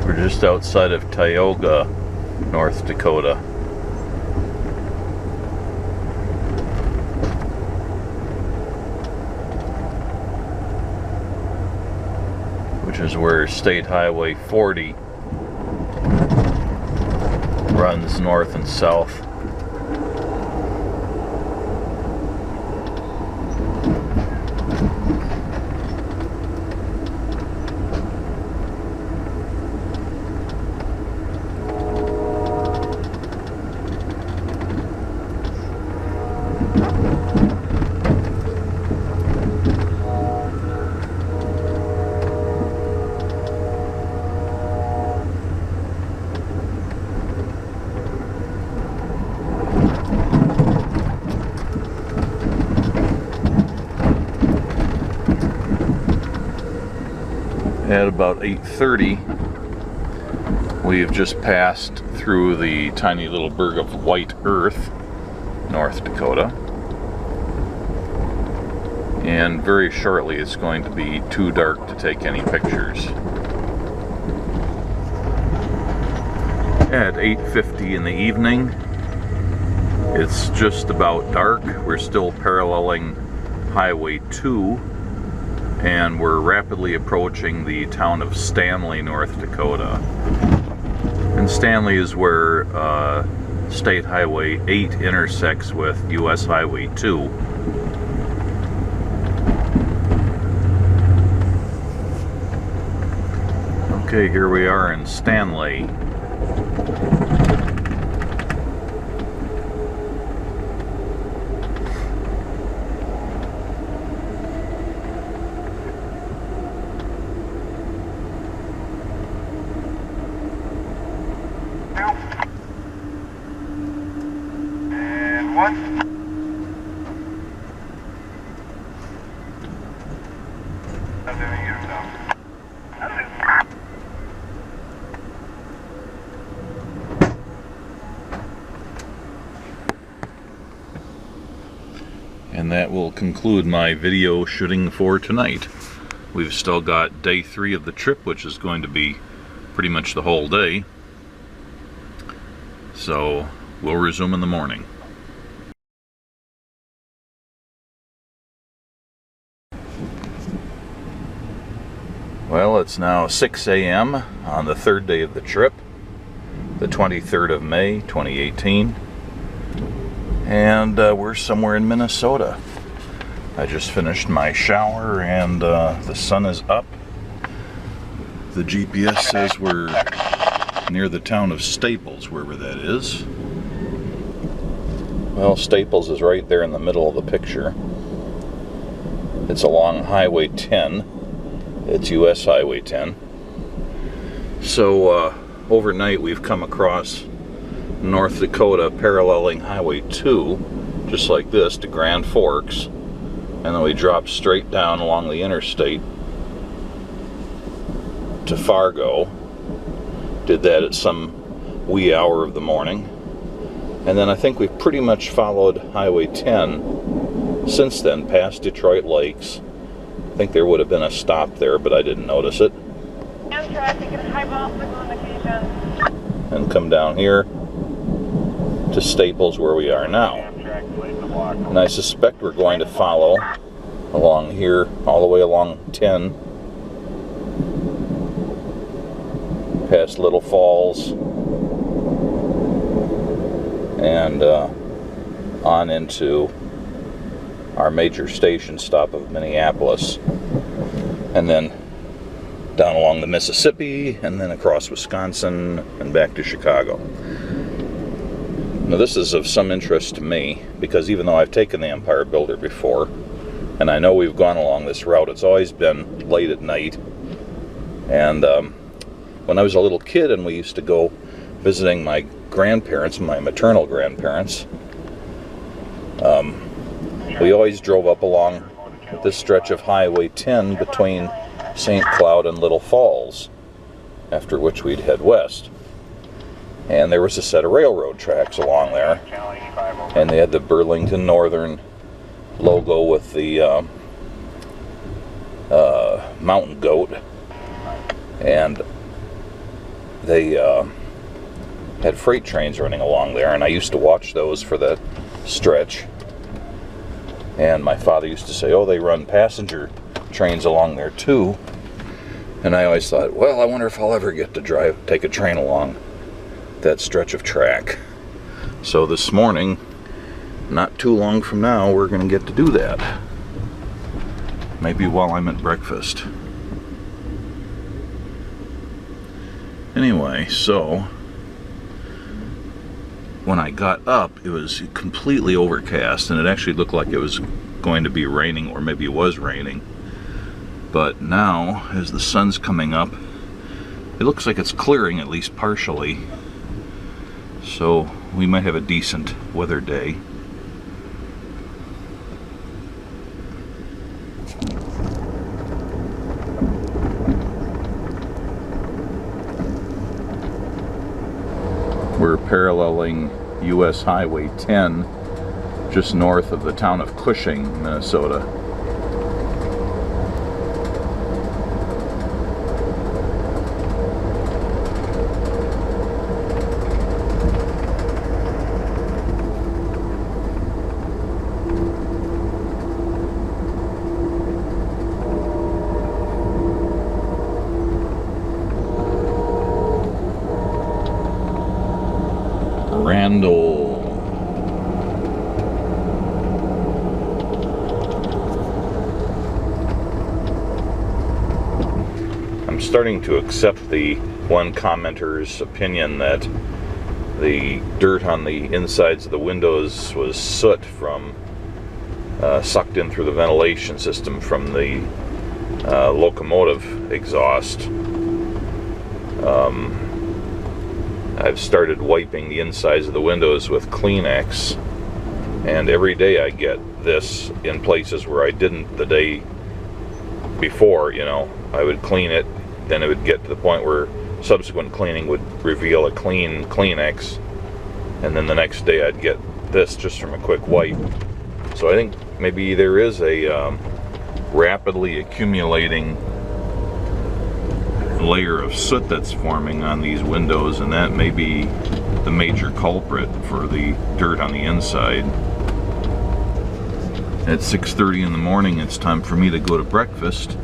We're just outside of Tioga, North Dakota. Which is where State Highway 40 runs north and south. At about 8:30, we've just passed through the tiny little burg of White Earth, North Dakota. And very shortly it's going to be too dark to take any pictures. At 8:50 in the evening, it's just about dark. We're still paralleling Highway 2. And we're rapidly approaching the town of Stanley, North Dakota. And Stanley is where State Highway 8 intersects with US Highway 2. Okay, here we are in Stanley. And that will conclude my video shooting for tonight. We've still got day 3 of the trip, which is going to be pretty much the whole day. So we'll resume in the morning. Well, it's now 6 a.m. on the 3rd day of the trip, the 23rd of May, 2018. And we're somewhere in Minnesota. I just finished my shower and the sun is up. The GPS says we're near the town of Staples, wherever that is. Well, Staples is right there in the middle of the picture. It's along Highway 10. It's US Highway 10. So overnight we've come across North Dakota paralleling Highway 2, just like this, to Grand Forks, and then we dropped straight down along the interstate to Fargo. Did that at some wee hour of the morning, and then I think we've pretty much followed Highway 10 since then, past Detroit Lakes. I think there would have been a stop there, but I didn't notice it.
AMTRAK and Havre on location.
And come down here to Staples, where we are now. And I suspect we're going to follow along here, all the way along 10, past Little Falls, and on into our major station stop of Minneapolis, and then down along the Mississippi, and then across Wisconsin, and back to Chicago. Now this is of some interest to me, because even though I've taken the Empire Builder before, and I know we've gone along this route, it's always been late at night, And when I was a little kid and we used to go visiting my grandparents, my maternal grandparents, we always drove up along this stretch of Highway 10 between St. Cloud and Little Falls, after which we'd head west. And there was a set of railroad tracks along there, and they had the Burlington Northern logo with the mountain goat, and they had freight trains running along there, and I used to watch those for that stretch. And my father used to say, oh, they run passenger trains along there too. And I always thought, well, I wonder if I'll ever get to take a train along that stretch of track. So this morning, not too long from now, we're going to get to do that. Maybe while I'm at breakfast. Anyway, so when I got up, it was completely overcast, and it actually looked like it was going to be raining, or maybe it was raining. But now, as the sun's coming up, it looks like it's clearing, at least partially. So we might have a decent weather day. We're paralleling US Highway 10 just north of the town of Cushing, Minnesota. I'm starting to accept the one commenter's opinion that the dirt on the insides of the windows was soot from sucked in through the ventilation system from the locomotive exhaust. I've started wiping the insides of the windows with Kleenex, and every day I get this in places where I didn't the day before. You know, I would clean it, then it would get to the point where subsequent cleaning would reveal a clean Kleenex, and then the next day I'd get this just from a quick wipe. So I think maybe there is a rapidly accumulating layer of soot that's forming on these windows, and that may be the major culprit for the dirt on the inside. At 6:30 in the morning, it's time for me to go to breakfast,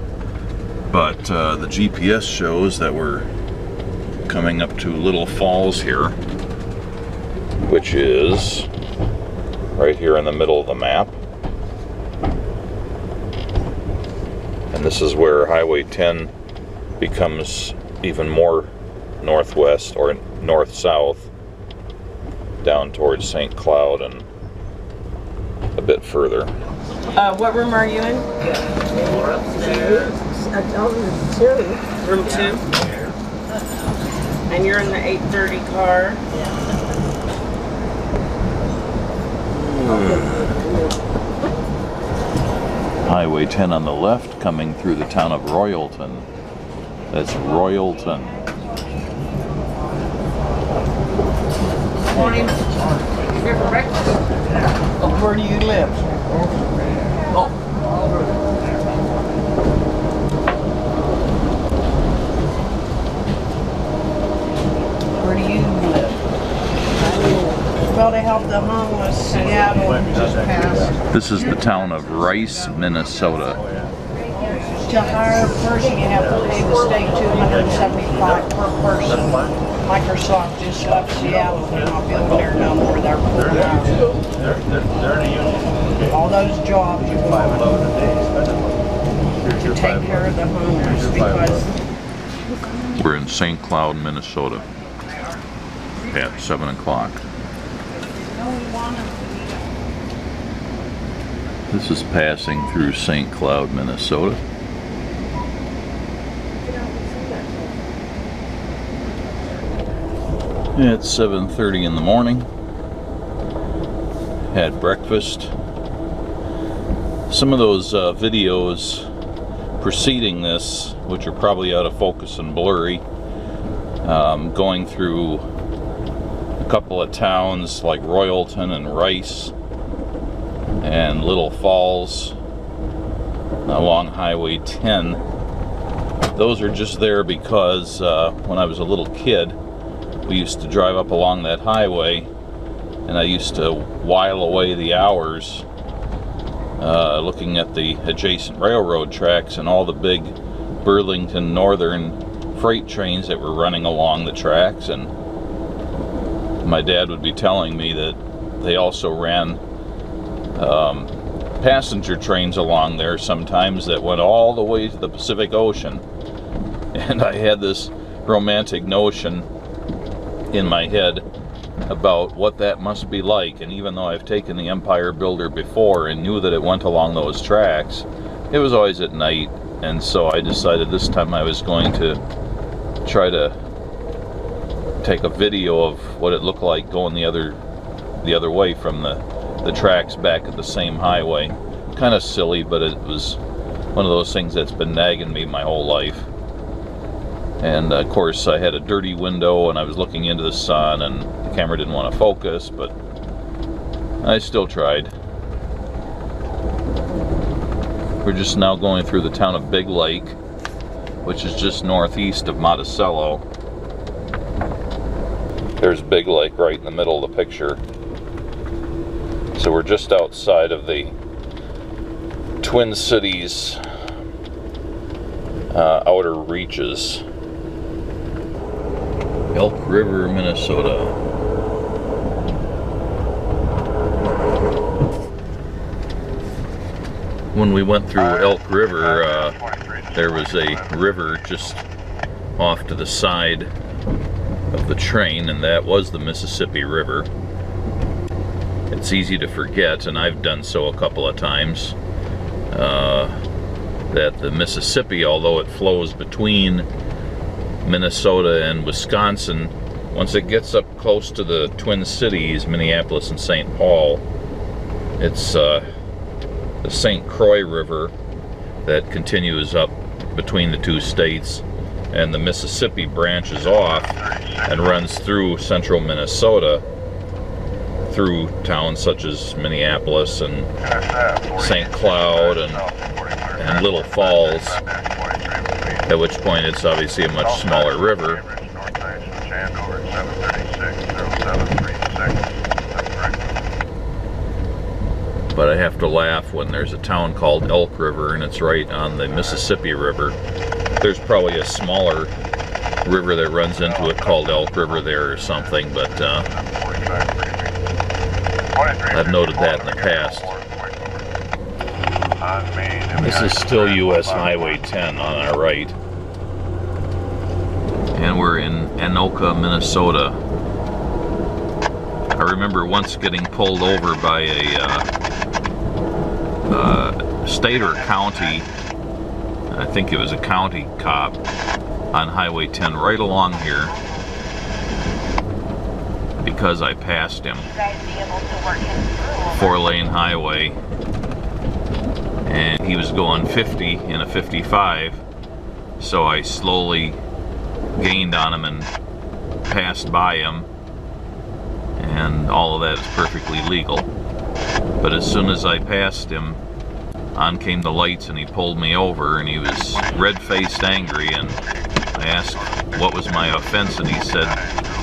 but the GPS shows that we're coming up to Little Falls here, which is right here in the middle of the map. And this is where Highway 10 becomes even more northwest or north-south down towards St. Cloud and a bit further.
What room are you in?
We're upstairs.
Room 2. And you're in the 8:30 car.
Highway 10 on the left, coming through the town of Royalton. That's Royalton.
Morning. Here for breakfast. Oh, where do you live? Oh. Where do you live? Well, to help the homeless, Seattle just passed.
This is the town of Rice, Minnesota.
To hire a person, you have to pay the state $275 per person. Microsoft just left Seattle. They're not building there no more. They're pulled out. All those jobs are going to take care of the homeless because
we're in St. Cloud, Minnesota at 7 o'clock. This is passing through St. Cloud, Minnesota. It's 7:30 in the morning. Had breakfast. Some of those videos preceding this, which are probably out of focus and blurry, going through a couple of towns like Royalton and Rice and Little Falls along Highway 10. Those are just there because when I was a little kid, we used to drive up along that highway, and I used to while away the hours looking at the adjacent railroad tracks and all the big Burlington Northern freight trains that were running along the tracks. And my dad would be telling me that they also ran passenger trains along there sometimes that went all the way to the Pacific Ocean. And I had this romantic notion in my head about what that must be like. And even though I've taken the Empire Builder before and knew that it went along those tracks, it was always at night. And so I decided this time I was going to try to take a video of what it looked like going the other way from the tracks back at the same highway. Kind of silly, but it was one of those things that's been nagging me my whole life. And of course I had a dirty window and I was looking into the sun, and the camera didn't want to focus, but I still tried. We're just now going through the town of Big Lake, which is just northeast of Monticello. There's Big Lake right in the middle of the picture. So we're just outside of the Twin Cities outer reaches. Elk River, Minnesota. When we went through Elk River, there was a river just off to the side of the train, and that was the Mississippi River. It's easy to forget, and I've done so a couple of times, that the Mississippi, although it flows between Minnesota and Wisconsin, once it gets up close to the Twin Cities, Minneapolis and St. Paul, it's the St. Croix River that continues up between the two states, and the Mississippi branches off and runs through central Minnesota, through towns such as Minneapolis and St. Cloud and Little Falls, at which point it's obviously a much smaller river. But I have to laugh when there's a town called Elk River and it's right on the Mississippi River. There's probably a smaller river that runs into it called Elk River there or something, but I've noted that in the past. This is still US Highway 10 on our right. And we're in Anoka, Minnesota. I remember once getting pulled over by a state or county, I think it was a county cop, on Highway 10 right along here, because I passed him. 4-lane highway, and he was going 50 in a 55, so I slowly gained on him and passed by him, and all of that is perfectly legal. But as soon as I passed him, on came the lights and he pulled me over, and he was red-faced angry, and I asked what was my offense, and he said,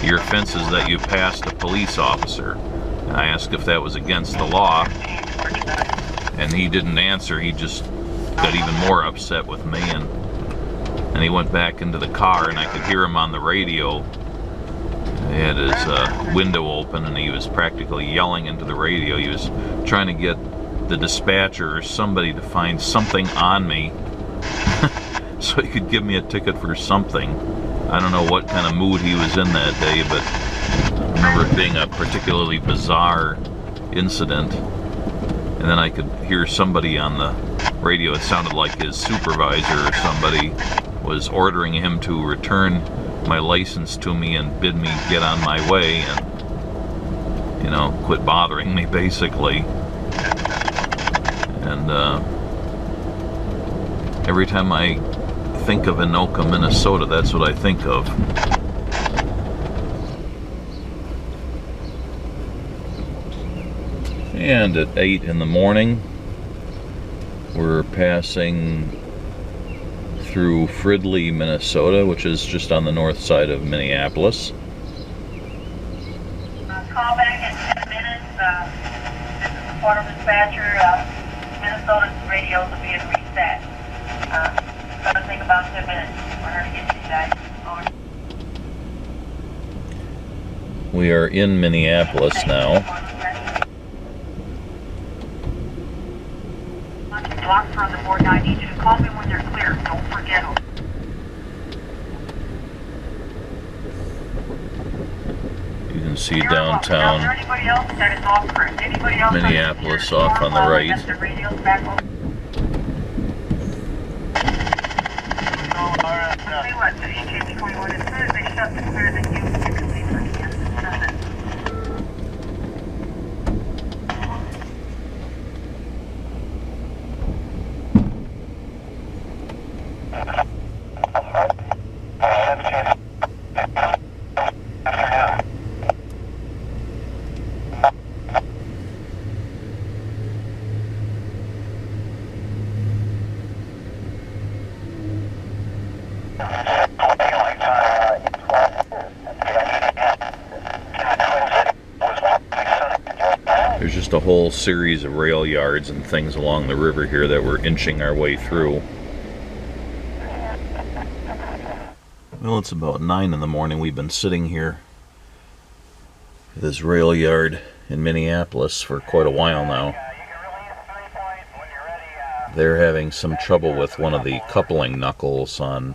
"Your offense is that you passed a police officer." And I asked if that was against the law, and he didn't answer. He just got even more upset with me, and he went back into the car, and I could hear him on the radio. He had his window open, and he was practically yelling into the radio. He was trying to get the dispatcher or somebody to find something on me so he could give me a ticket for something. I don't know what kind of mood he was in that day, but I remember it being a particularly bizarre incident. And then I could hear somebody on the radio, it sounded like his supervisor or somebody, was ordering him to return my license to me and bid me get on my way and, you know, quit bothering me, basically. And every time I think of Anoka, Minnesota, that's what I think of. And at 8 in the morning, we're passing through Fridley, Minnesota, which is just on the north side of Minneapolis.
Call back in 10 minutes. This is the portal dispatcher. Minnesota's radios are being reset. It's going to take about 10 minutes for her to get to you guys. Over.
We are in Minneapolis now.
Block from the board. I need you to call me when they're clear. Don't forget them.
You can see downtown Minneapolis off on the right. There's just a whole series of rail yards and things along the river here that we're inching our way through. Well, it's about 9 in the morning. We've been sitting here at this rail yard in Minneapolis for quite a while now. They're having some trouble with one of the coupling knuckles on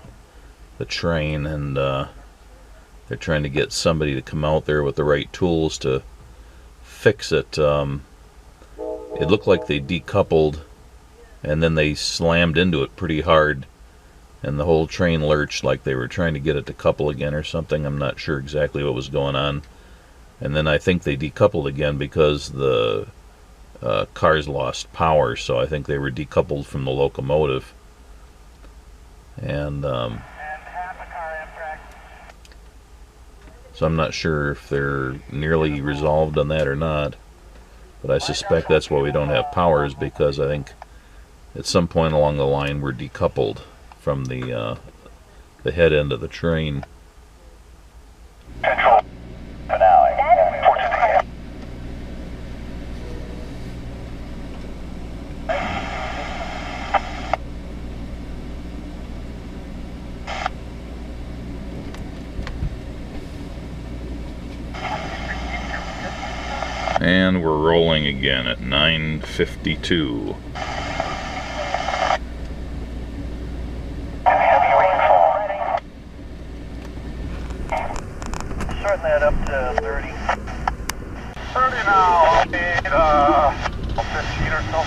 the train, and they're trying to get somebody to come out there with the right tools to fix it. It looked like they decoupled and then they slammed into it pretty hard, and the whole train lurched like they were trying to get it to couple again or something. I'm not sure exactly what was going on. And then I think they decoupled again because the cars lost power, so I think they were decoupled from the locomotive. And so I'm not sure if they're nearly resolved on that or not, but I suspect that's why we don't have power, is because I think at some point along the line we're decoupled from the head end of the train.
Control finale.
And we're rolling again at 9:52.
Heavy rainfall. Starting that up to 30. 30 now. Okay, 15 or so.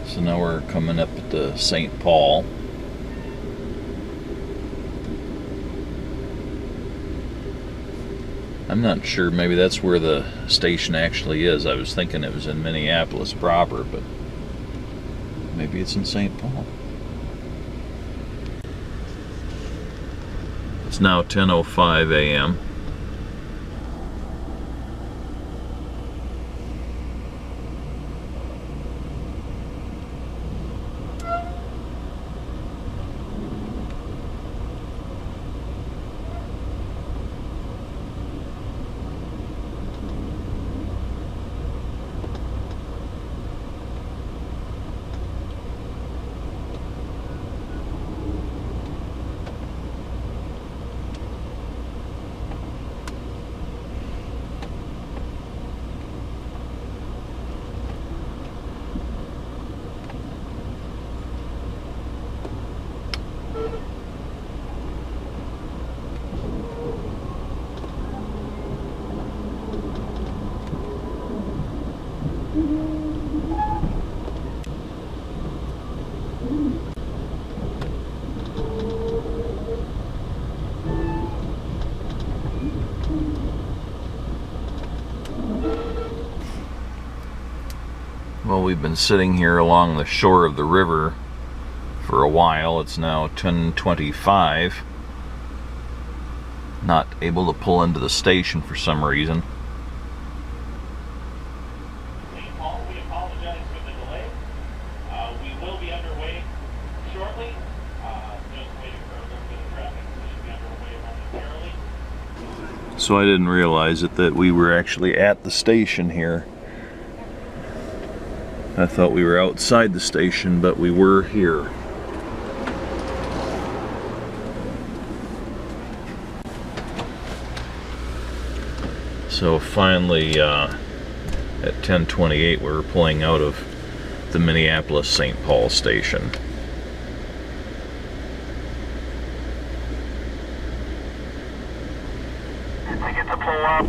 So now we're coming up to St. Paul. I'm not sure, maybe that's where the station actually is. I was thinking it was in Minneapolis proper, but maybe it's in St. Paul. It's now 10:05 a.m. Well, we've been sitting here along the shore of the river for a while. It's now 10:25. Not able to pull into the station for some reason.
Paul, we apologize for the delay. We will be underway shortly. Just waiting for a little bit of traffic. We should be underway momentarily.
So I didn't realize that we were actually at the station here. I thought we were outside the station, but we were here. So finally, at 10:28, we were pulling out of the Minneapolis St. Paul station.
I get to pull up.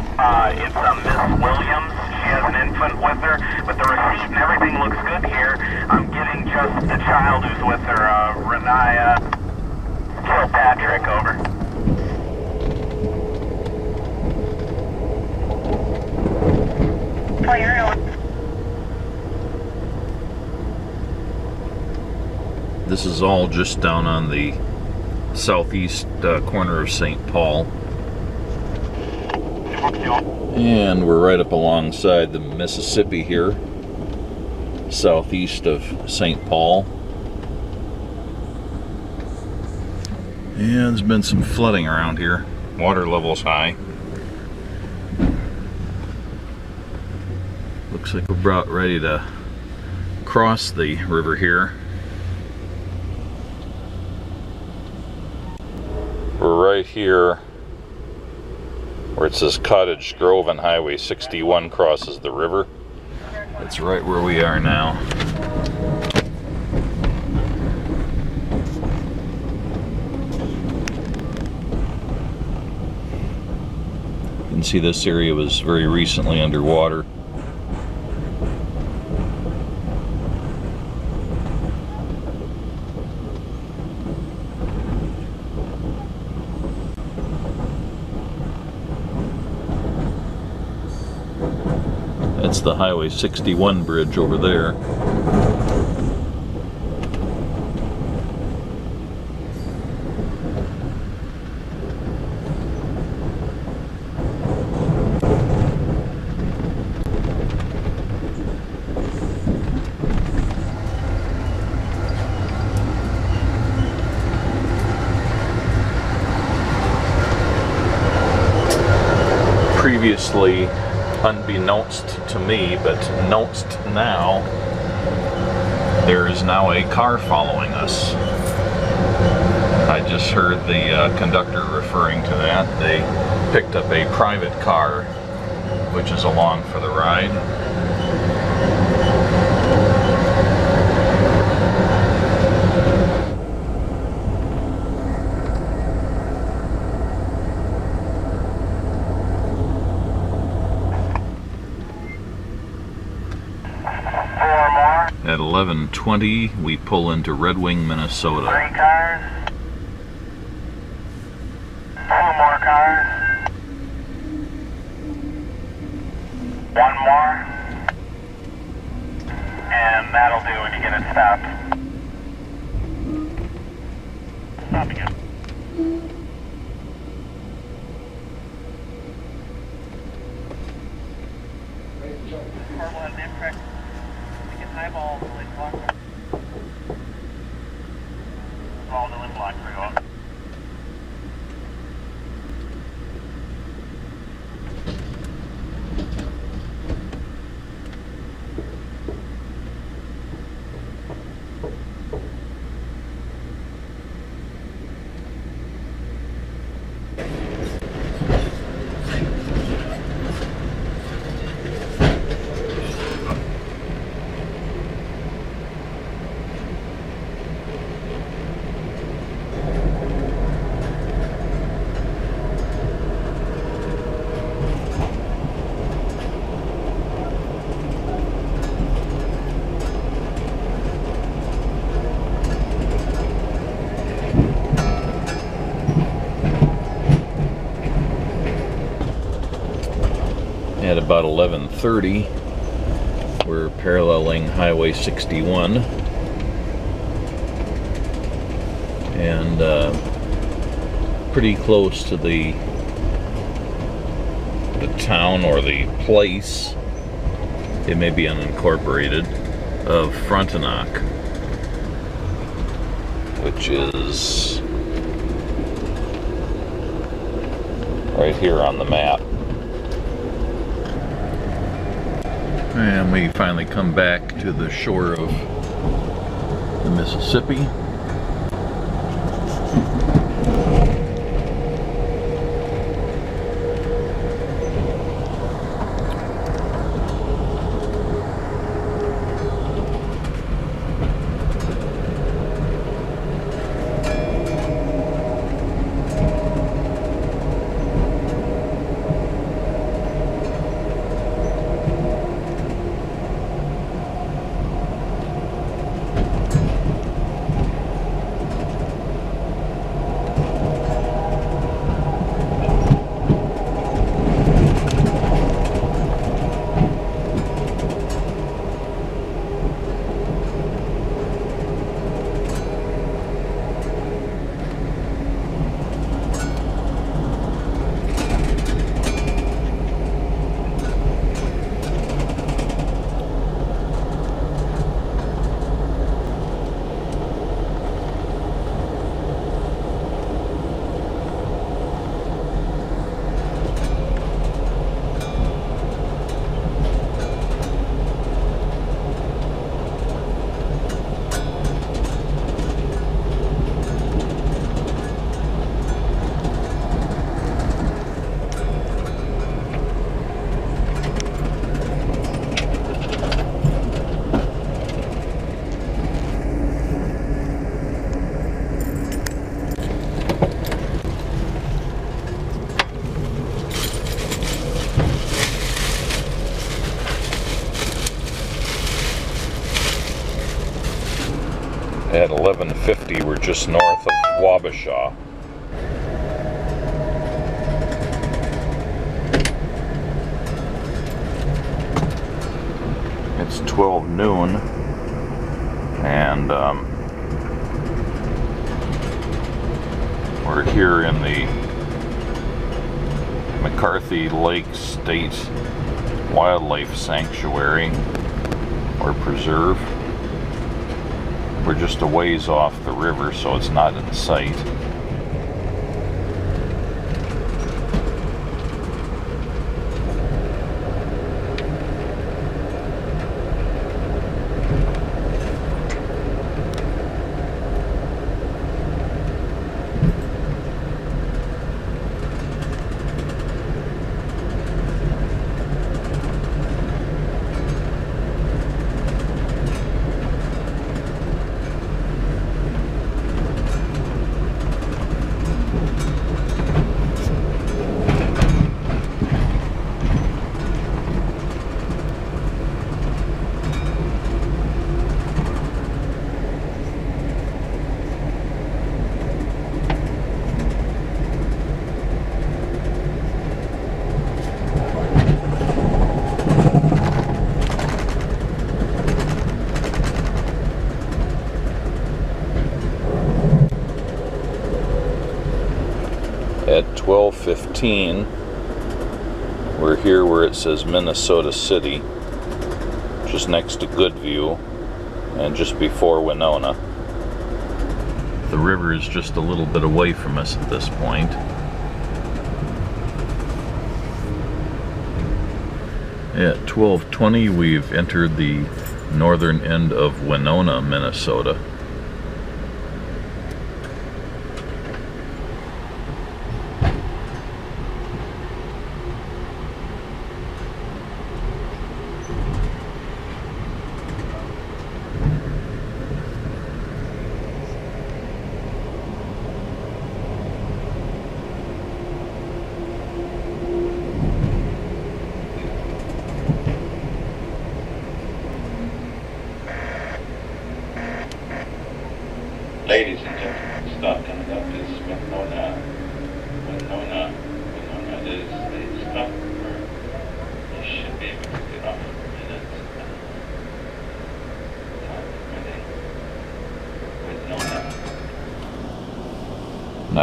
It's Miss Williams. She has an infant with her, but the receipt and everything looks good here. I'm getting just the child who's with her, Renaya Kilpatrick, over.
This is all just down on the southeast corner of St. Paul. And we're right up alongside the Mississippi here, southeast of St. Paul. And there's been some flooding around here. Water level's high. Looks like we're about ready to cross the river here. We're right here where it says Cottage Grove and Highway 61 crosses the river. That's right where we are now. You can see this area was very recently underwater. That's the Highway 61 bridge over there. Previously, unbeknownst to me, but knownst now, there is now a car following us. I just heard the conductor referring to that. They picked up a private car, which is along for the ride. At 11:20, we pull into Red Wing, Minnesota.
3 cars. 2 more cars. 1 more. And that'll do when you get it stopped. Stop again. Purple and AMTRAK. Eyeball the lid block. All the lid block for you all. At about 11:30, we're
we're paralleling Highway 61. And pretty close to the town or the place, it may be unincorporated, of Frontenac, which is right here on the map. And we finally come back to the shore of the Mississippi. At 11:50, we're just north of Wabasha. It's 12 noon, and we're here in the McCarthy Lake State Wildlife Sanctuary or Preserve. We're just a ways off the river, so it's not in sight. At 12:15, we're here where it says Minnesota City, just next to Goodview and just before Winona. The river is just a little bit away from us at this point. At 12:20, we've entered the northern end of Winona, Minnesota.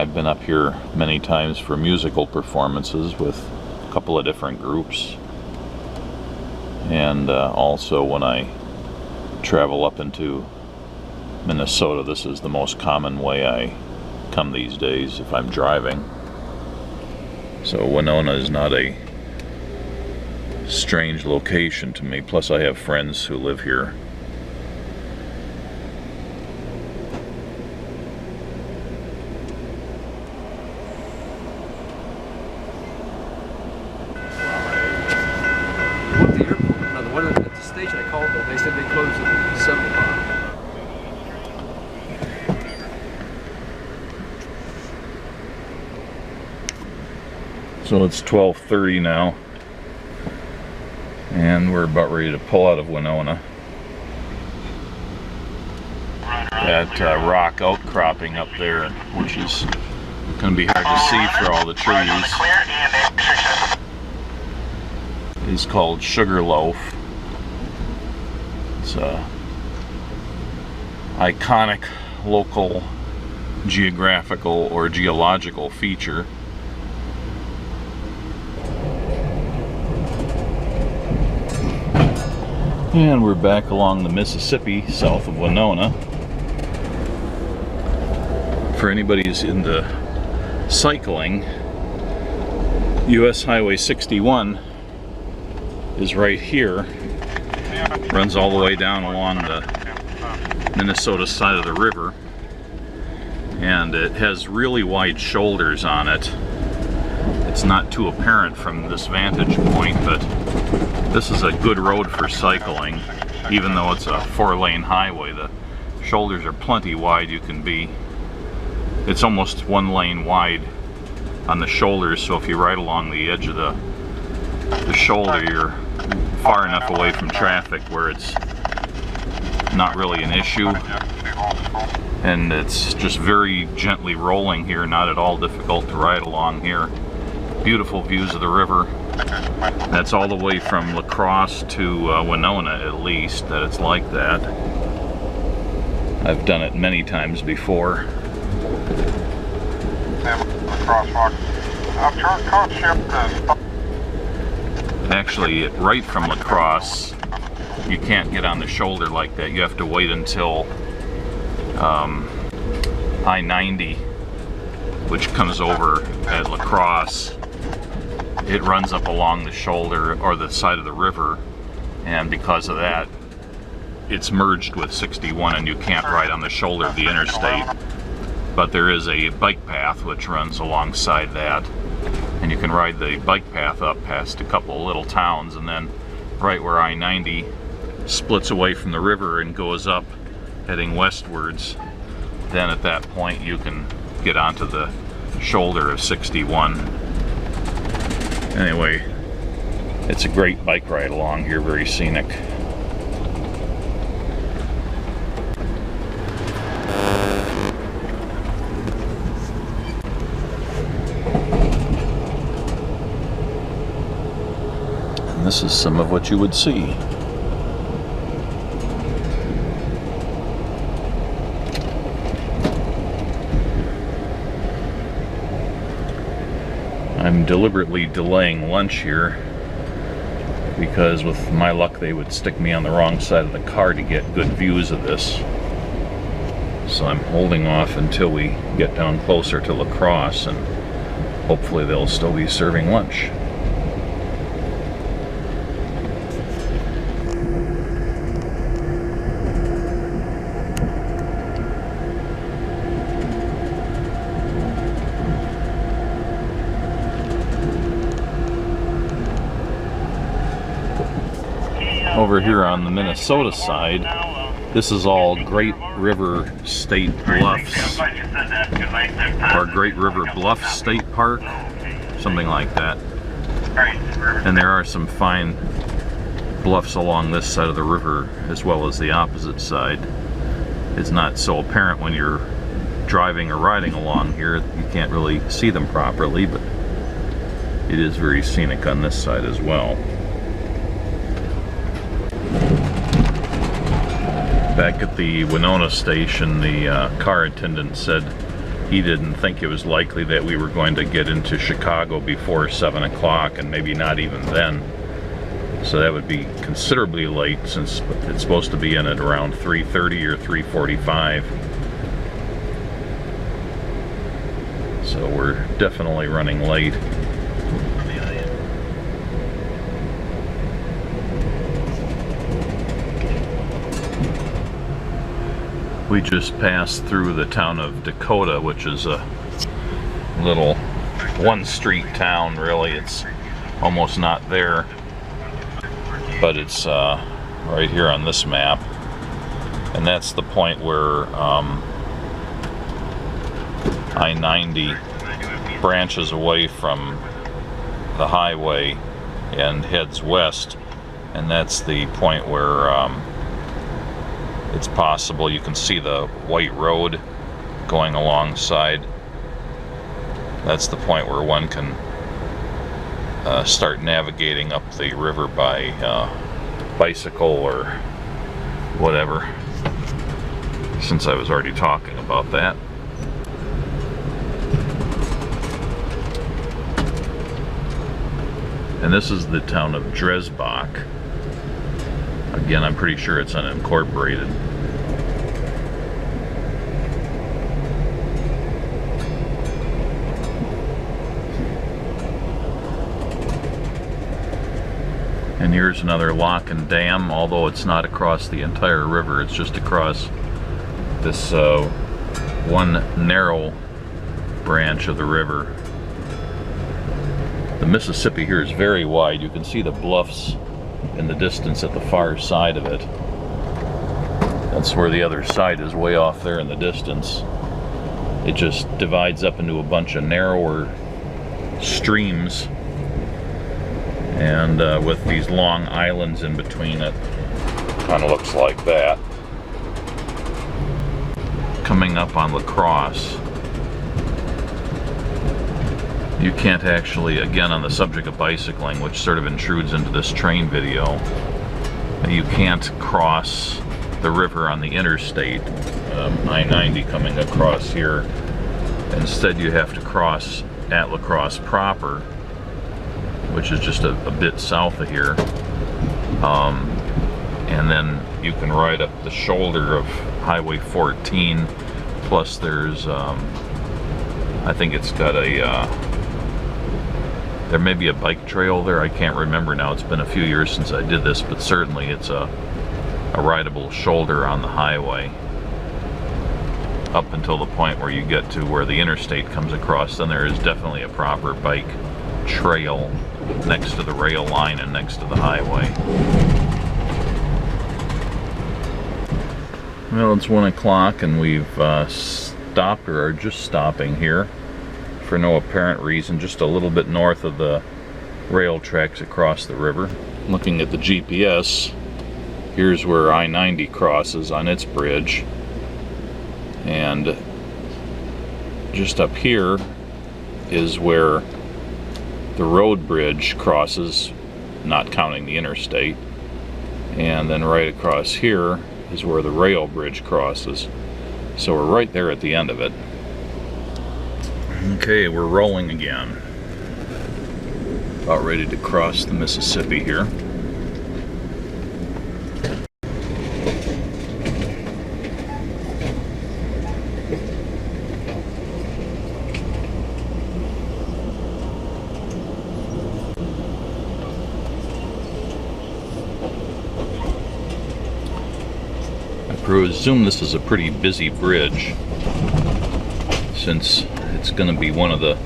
I've been up here many times for musical performances with a couple of different groups, and also when I travel up into Minnesota, this is the most common way I come these days if I'm driving. So Winona is not a strange location to me, plus I have friends who live here.
What the airport? No, the one at the station I called them. They said they closed at 7 o'clock.
So it's 12:30 now, and we're about ready to pull out of Winona. That rock outcropping up there, which is going to be hard to see for all the trees, is called Sugarloaf. It's a iconic local geographical or geological feature. And we're back along the Mississippi south of Winona. For anybody who's into cycling, US Highway 61 is right here. Runs all the way down along the Minnesota side of the river. And it has really wide shoulders on it. It's not too apparent from this vantage point, but this is a good road for cycling. Even though it's a 4-lane highway, the shoulders are plenty wide. It's almost 1 lane wide on the shoulders, so if you ride along the edge of the shoulder, you're far enough away from traffic where it's not really an issue. And it's just very gently rolling here, not at all difficult to ride along here. Beautiful views of the river. That's all the way from La Crosse to Winona, at least, that it's like that. I've done it many times before. Actually, right from La Crosse, you can't get on the shoulder like that. You have to wait until I-90, which comes over at La Crosse. It runs up along the shoulder or the side of the river, and because of that, it's merged with 61 and you can't ride on the shoulder of the interstate. But there is a bike path which runs alongside that, and you can ride the bike path up past a couple of little towns, and then right where I-90 splits away from the river and goes up heading westwards, then at that point you can get onto the shoulder of 61. Anyway, it's a great bike ride along here, very scenic. And this is some of what you would see. I'm deliberately delaying lunch here because with my luck they would stick me on the wrong side of the car to get good views of this. So I'm holding off until we get down closer to La Crosse, and hopefully they'll still be serving lunch. Over here on the Minnesota side, this is all Great River State Bluffs, or Great River Bluff State Park, something like that. And there are some fine bluffs along this side of the river as well as the opposite side. It's not so apparent when you're driving or riding along here. You can't really see them properly, but it is very scenic on this side as well. Back at the Winona station, the car attendant said he didn't think it was likely that we were going to get into Chicago before 7 o'clock, and maybe not even then. So that would be considerably late, since it's supposed to be in at around 3:30 or 3:45. So we're definitely running late. We just passed through the town of Dakota, which is a little one-street town, really. It's almost not there, but it's right here on this map. And that's the point where I-90 branches away from the highway and heads west, and that's the point where it's possible you can see the white road going alongside. That's the point where one can start navigating up the river by bicycle or whatever, since I was already talking about that. And this is the town of Dresbach. Again, I'm pretty sure it's unincorporated. And here's another lock and dam, although it's not across the entire river, it's just across this one narrow branch of the river. The Mississippi here is very wide. You can see the bluffs in the distance at the far side of it. That's where the other side is, way off there in the distance. It just divides up into a bunch of narrower streams, and with these long islands in between it. Kind of looks like that. Coming up on La Crosse, you can't actually, again on the subject of bicycling, which sort of intrudes into this train video, you can't cross the river on the interstate, I-90 coming across here. Instead you have to cross at La Crosse proper, which is just a bit south of here, and then you can ride up the shoulder of Highway 14, plus there's, I think it's got a, there may be a bike trail there, I can't remember now, it's been a few years since I did this, but certainly it's a rideable shoulder on the highway up until the point where you get to where the interstate comes across. Then there is definitely a proper bike trail next to the rail line and next to the highway. Well, it's 1 o'clock and we've stopped, or are just stopping here for no apparent reason, just a little bit north of the rail tracks across the river. Looking at the GPS, here's where I-90 crosses on its bridge, and just up here is where the road bridge crosses, not counting the interstate, and then right across here is where the rail bridge crosses. So we're right there at the end of it. Okay, we're rolling again. About ready to cross the Mississippi here. I presume this is a pretty busy bridge, since it's going to be one of the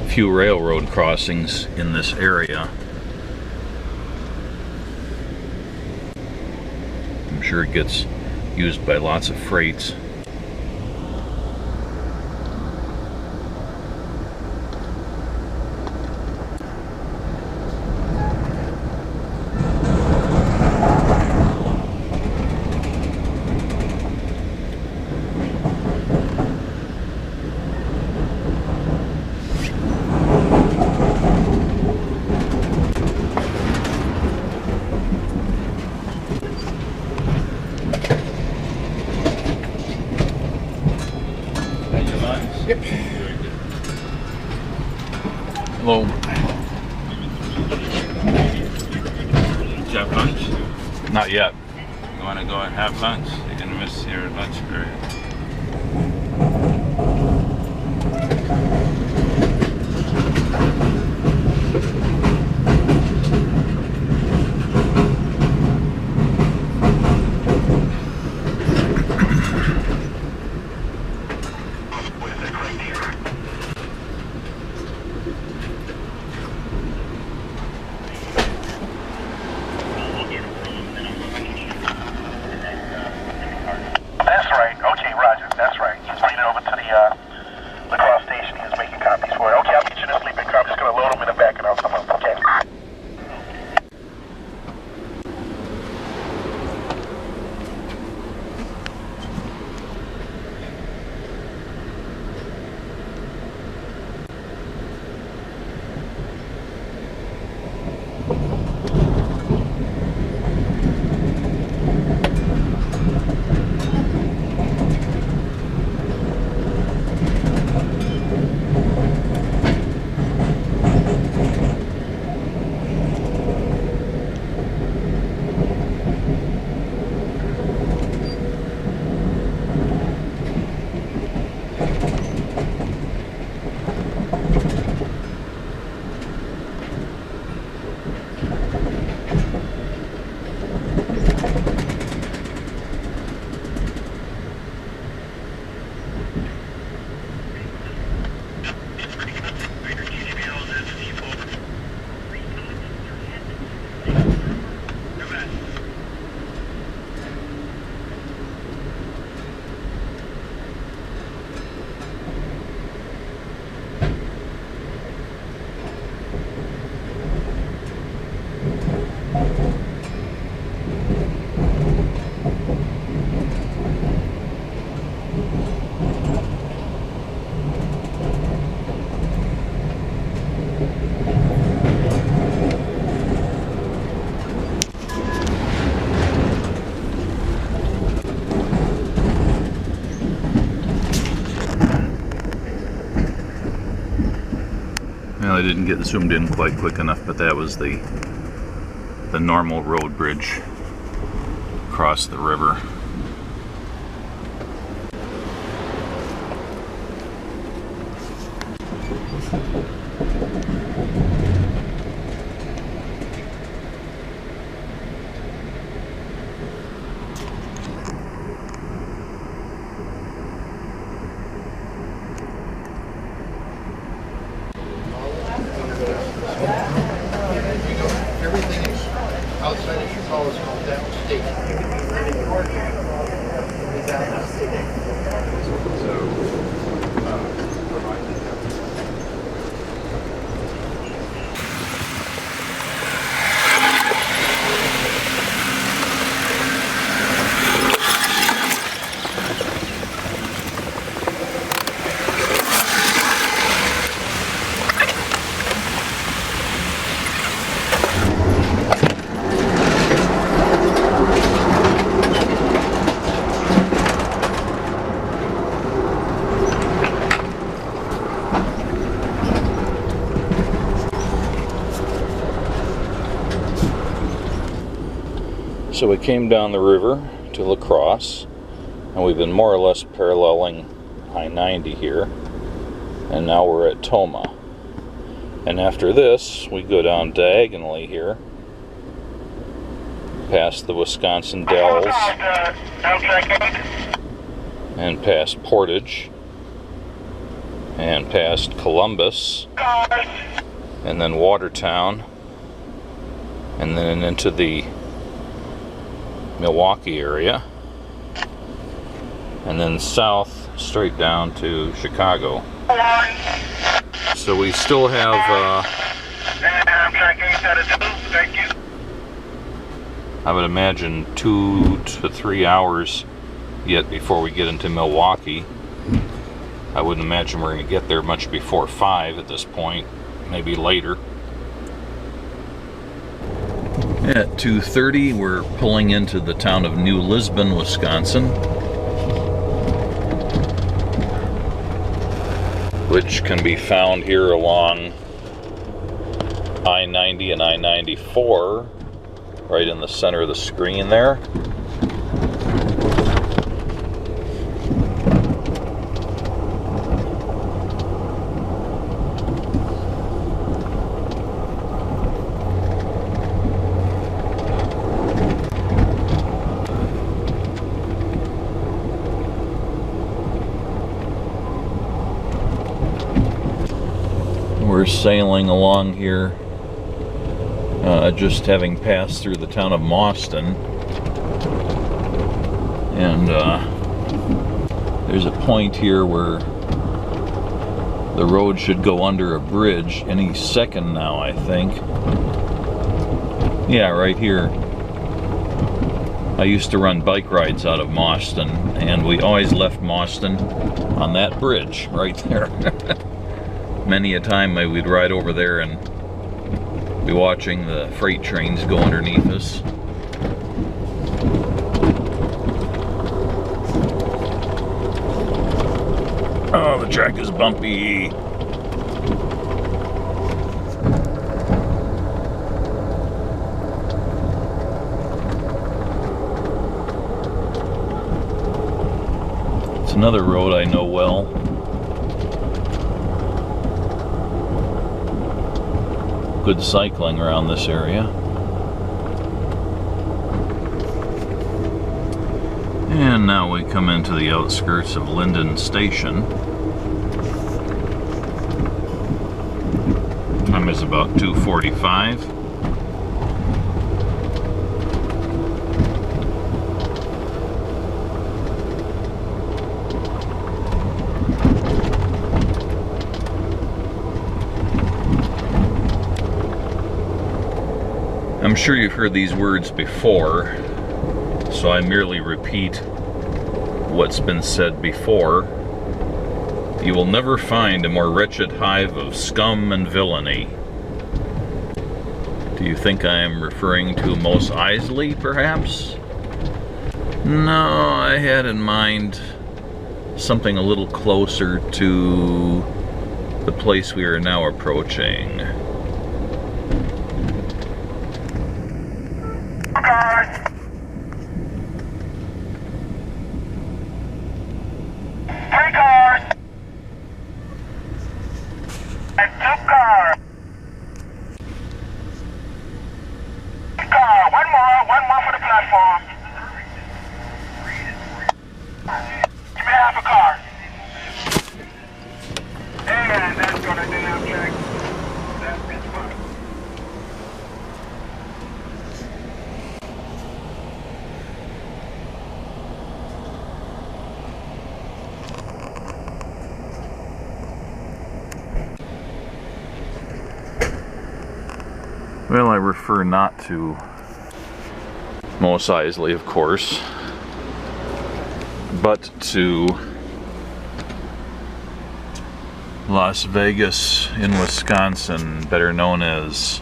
few railroad crossings in this area. I'm sure it gets used by lots of freights. Hello.
Did you have lunch?
Not yet.
You want to go and have lunch? You're going to miss your lunch period.
That's right. Okay, Roger. That's right. He's bringing it over to the La Crosse station. He's making copies for it. Okay, I'll get you the sleeping car. I'm just going to load them in the back and I'll come up. Okay.
I didn't get zoomed in quite quick enough, but that was the normal road bridge across the river.
Everything is outside of Chicago is called downstate.
So we came down the river to La Crosse, and we've been more or less paralleling I-90 here, and now we're at Tomah. And after this, we go down diagonally here, past the Wisconsin Dalles, and past Portage, and past Columbus, and then Watertown, and then into the Milwaukee area, and then south straight down to Chicago. So we still have I would imagine 2 to 3 hours yet before we get into Milwaukee. I wouldn't imagine we're going to get there much before 5 at this point, maybe later. At 2:30, we're pulling into the town of New Lisbon, Wisconsin, which can be found here along I-90 and I-94 right in the center of the screen there. We're sailing along here, just having passed through the town of Mauston, and there's a point here where the road should go under a bridge any second now, I think. Yeah, right here. I used to run bike rides out of Mauston, and we always left Mauston on that bridge right there. Many a time we'd ride over there and be watching the freight trains go underneath us. Oh, the track is bumpy. It's another road I know well. Good cycling around this area. And now we come into the outskirts of Linden Station. Time is about 2:45. I'm sure you've heard these words before, so I merely repeat what's been said before. You will never find a more wretched hive of scum and villainy. Do you think I am referring to Mos Eisley, perhaps? No, I had in mind something a little closer to the place we are now approaching. Well, I refer not to Mos Eisley, of course, but to Las Vegas in Wisconsin, better known as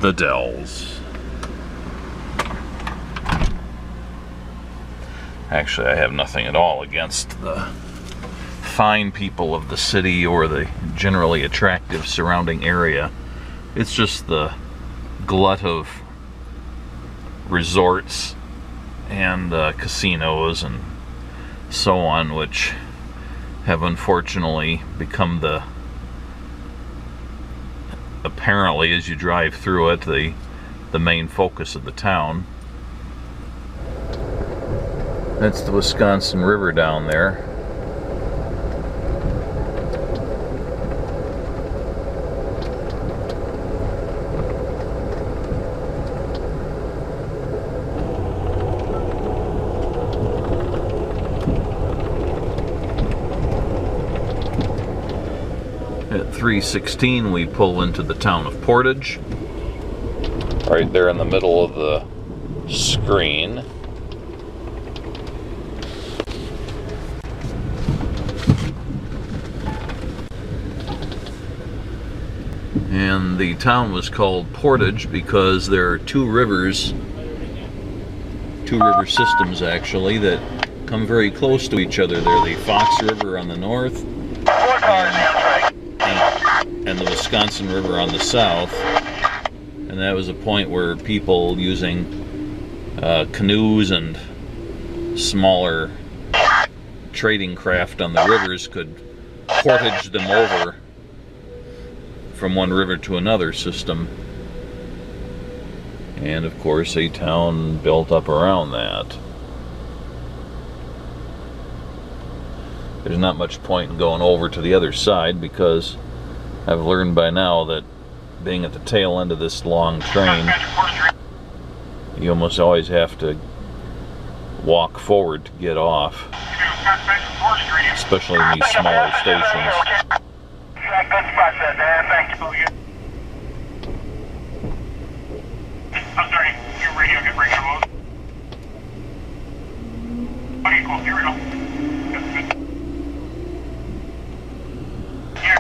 the Dalles. Actually, I have nothing at all against the fine people of the city or the generally attractive surrounding area. It's just the glut of resorts and casinos and so on, which have unfortunately become apparently as you drive through it, the main focus of the town. That's the Wisconsin River down there. At 3:16 we pull into the town of Portage, right there in the middle of the screen. And the town was called Portage because there are two river systems actually that come very close to each other. They're the Fox River on the north and and the Wisconsin River on the south. And that was a point where people using canoes and smaller trading craft on the rivers could portage them over from one river to another system. And of course a town built up around that. There's not much point in going over to the other side because I've learned by now that being at the tail end of this long train, you almost always have to walk forward to get off, especially in these smaller stations.
I'm sorry, your radio get breaking up. Okay, cool, here we go. Here.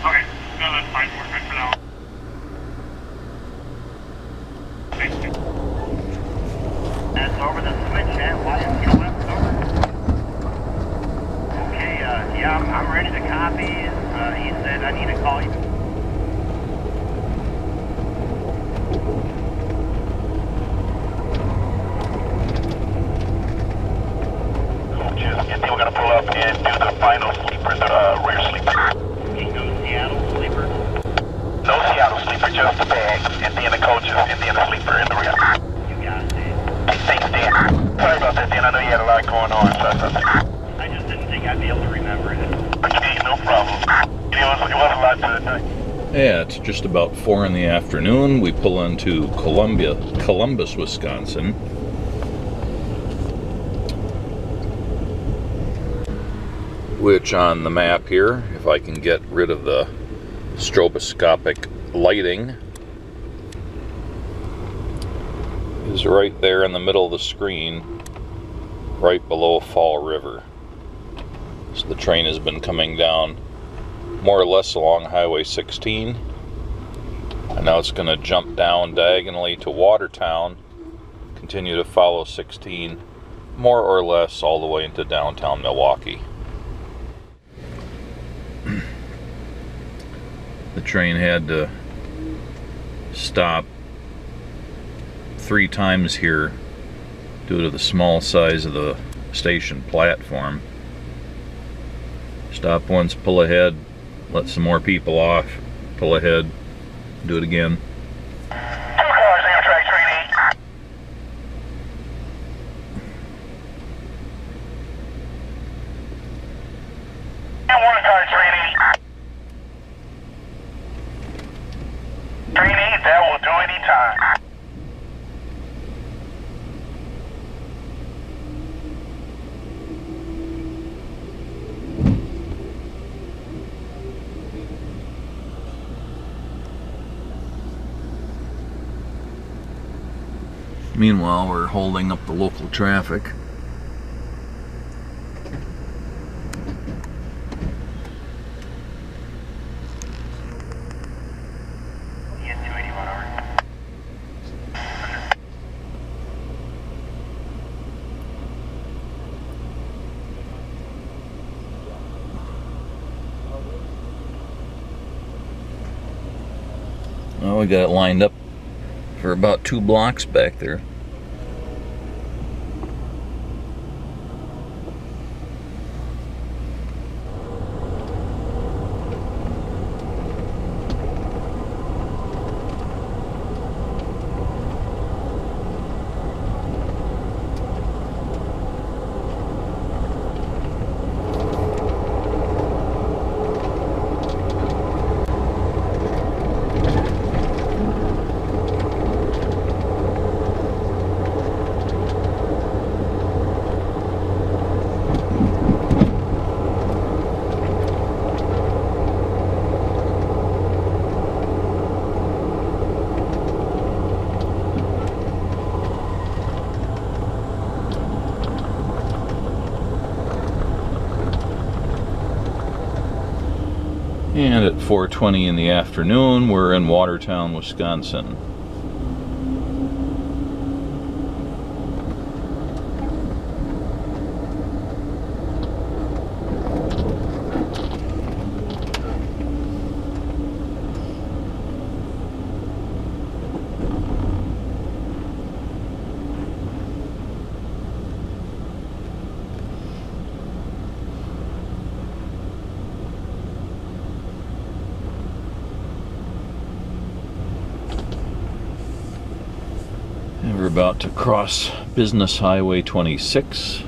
Okay, no, that's fine, we're good for now. Thank you. That's over the switch at YMQ left over. Okay, yeah, I'm ready to copy. He said I need to call you. Coaches, and then we're going to pull up and do the final sleeper, the rear sleeper. Okay, no Seattle sleeper? No Seattle sleeper, just the bag, and then the coaches, and then the sleeper in the rear. You got it, Dan. Thanks, Dan. Sorry about that, Dan. I know you had a lot going on, so I just didn't think I'd be able to remember it. Okay, no problem. It was a lot to the night.
Yeah, it's just about 4 in the afternoon. We pull into Columbus, Wisconsin. Which on the map here, if I can get rid of the stroboscopic lighting, is right there in the middle of the screen, right below Fall River. So the train has been coming down more or less along Highway 16, and now it's going to jump down diagonally to Watertown, continue to follow 16, more or less all the way into downtown Milwaukee. The train had to stop 3 times here due to the small size of the station platform. Stop once, pull ahead, let some more people off, pull ahead, do it again.
2 cars, AMTRAK, Train 8. And 1 car, Train 8. Train 8, that will do any time.
Meanwhile, we're holding up the local traffic. Well, we got it lined up for about 2 blocks back there. And at 4:20 in the afternoon, we're in Watertown, Wisconsin. about to cross Business Highway 26.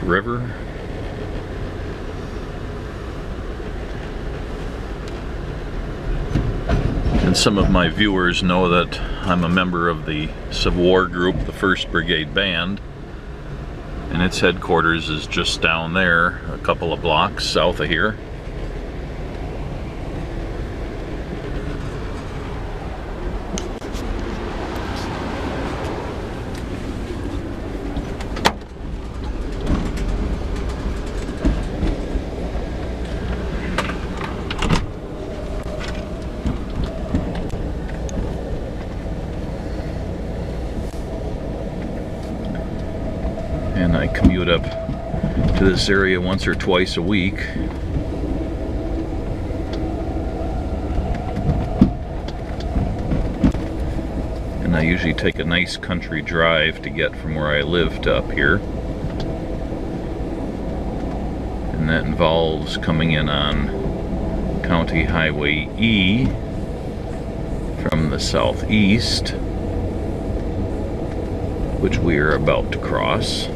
River. And some of my viewers know that I'm a member of the War group, the 1st Brigade Band, and its headquarters is just down there, a couple of blocks south of here. And I commute up to this area once or twice a week. And I usually take a nice country drive to get from where I live to up here. And that involves coming in on County Highway E from the southeast, which we are about to cross.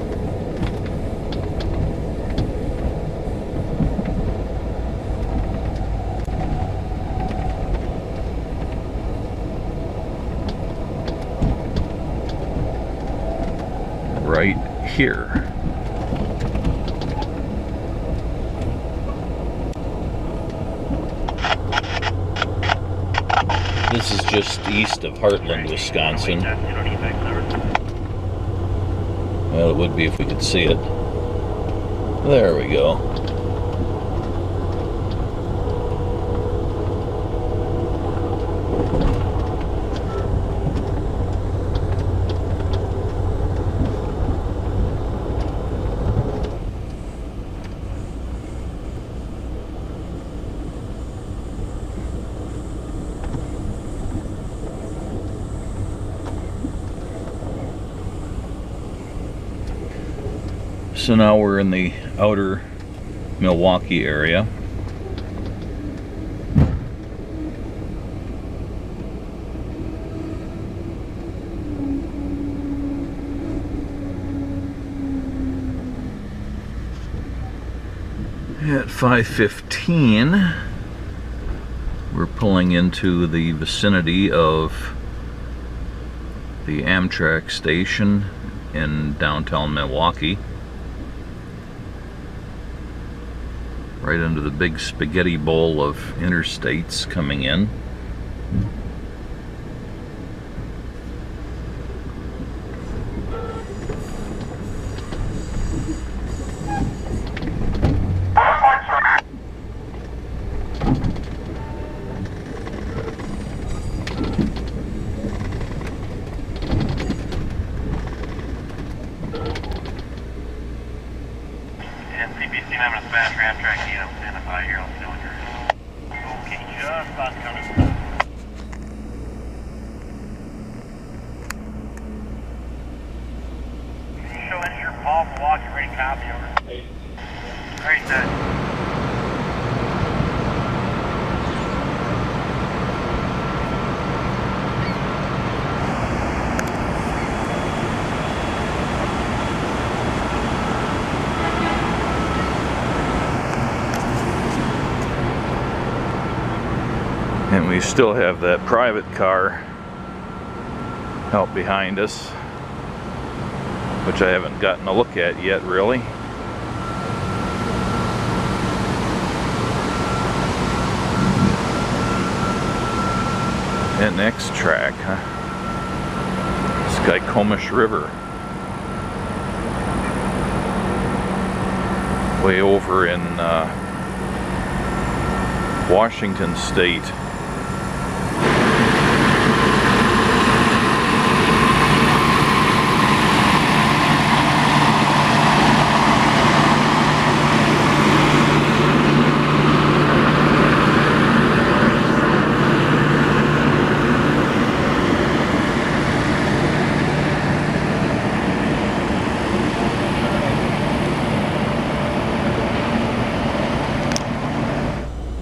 Right here. This is just east of Heartland, Wisconsin. Well, it would be if we could see it. There we go. So now we're in the outer Milwaukee area. At 5:15, we're pulling into the vicinity of the AMTRAK station in downtown Milwaukee. Right under the big spaghetti bowl of interstates coming in. And we still have that private car out behind us, which I haven't gotten a look at yet, really. And AMTRAK, huh? Skykomish River. Way over in Washington State.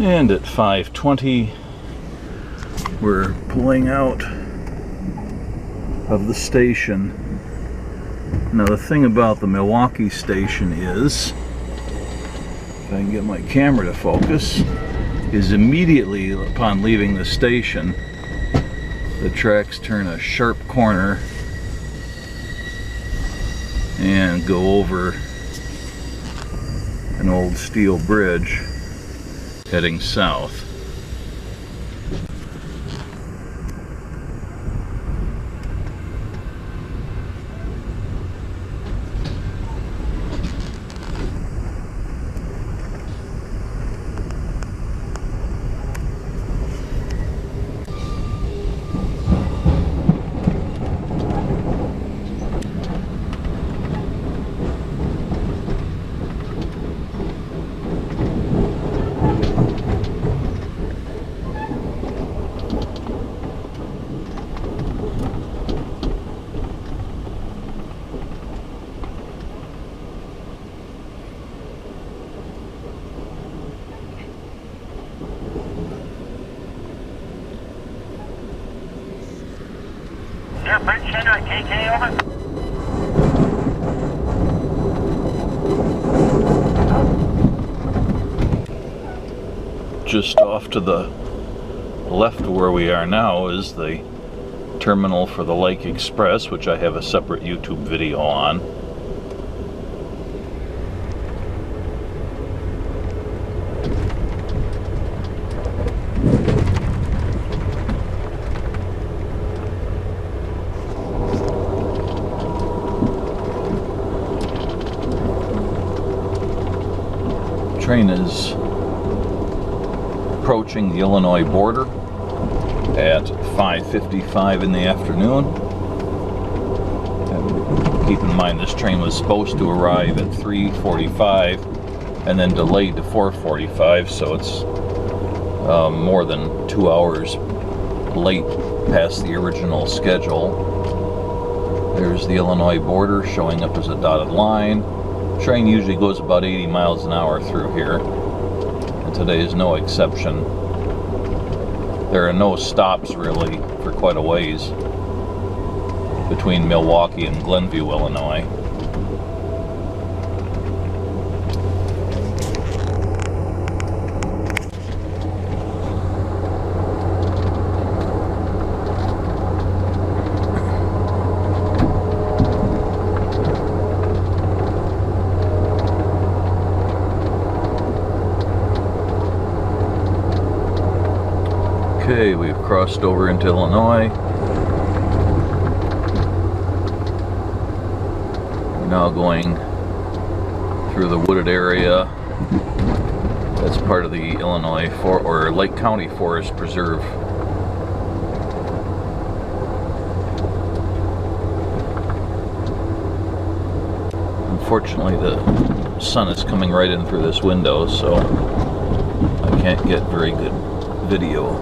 And at 5:20, we're pulling out of the station. Now the thing about the Milwaukee station is, if I can get my camera to focus, is immediately upon leaving the station, the tracks turn a sharp corner and go over an old steel bridge heading south.
Bridge center at KK, over.
Just off to the left of where we are now is the terminal for the Lake Express, which I have a separate YouTube video on. Train is approaching the Illinois border at 5:55 in the afternoon. And keep in mind this train was supposed to arrive at 3:45 and then delayed to 4:45, so it's more than 2 hours late past the original schedule. There's the Illinois border showing up as a dotted line. Train usually goes about 80 miles an hour through here, and today is no exception. There are no stops really for quite a ways between Milwaukee and Glenview, Illinois. Okay, we've crossed over into Illinois. We're now going through the wooded area. That's part of the Illinois or Lake County Forest Preserve. Unfortunately, the sun is coming right in through this window, so I can't get very good video.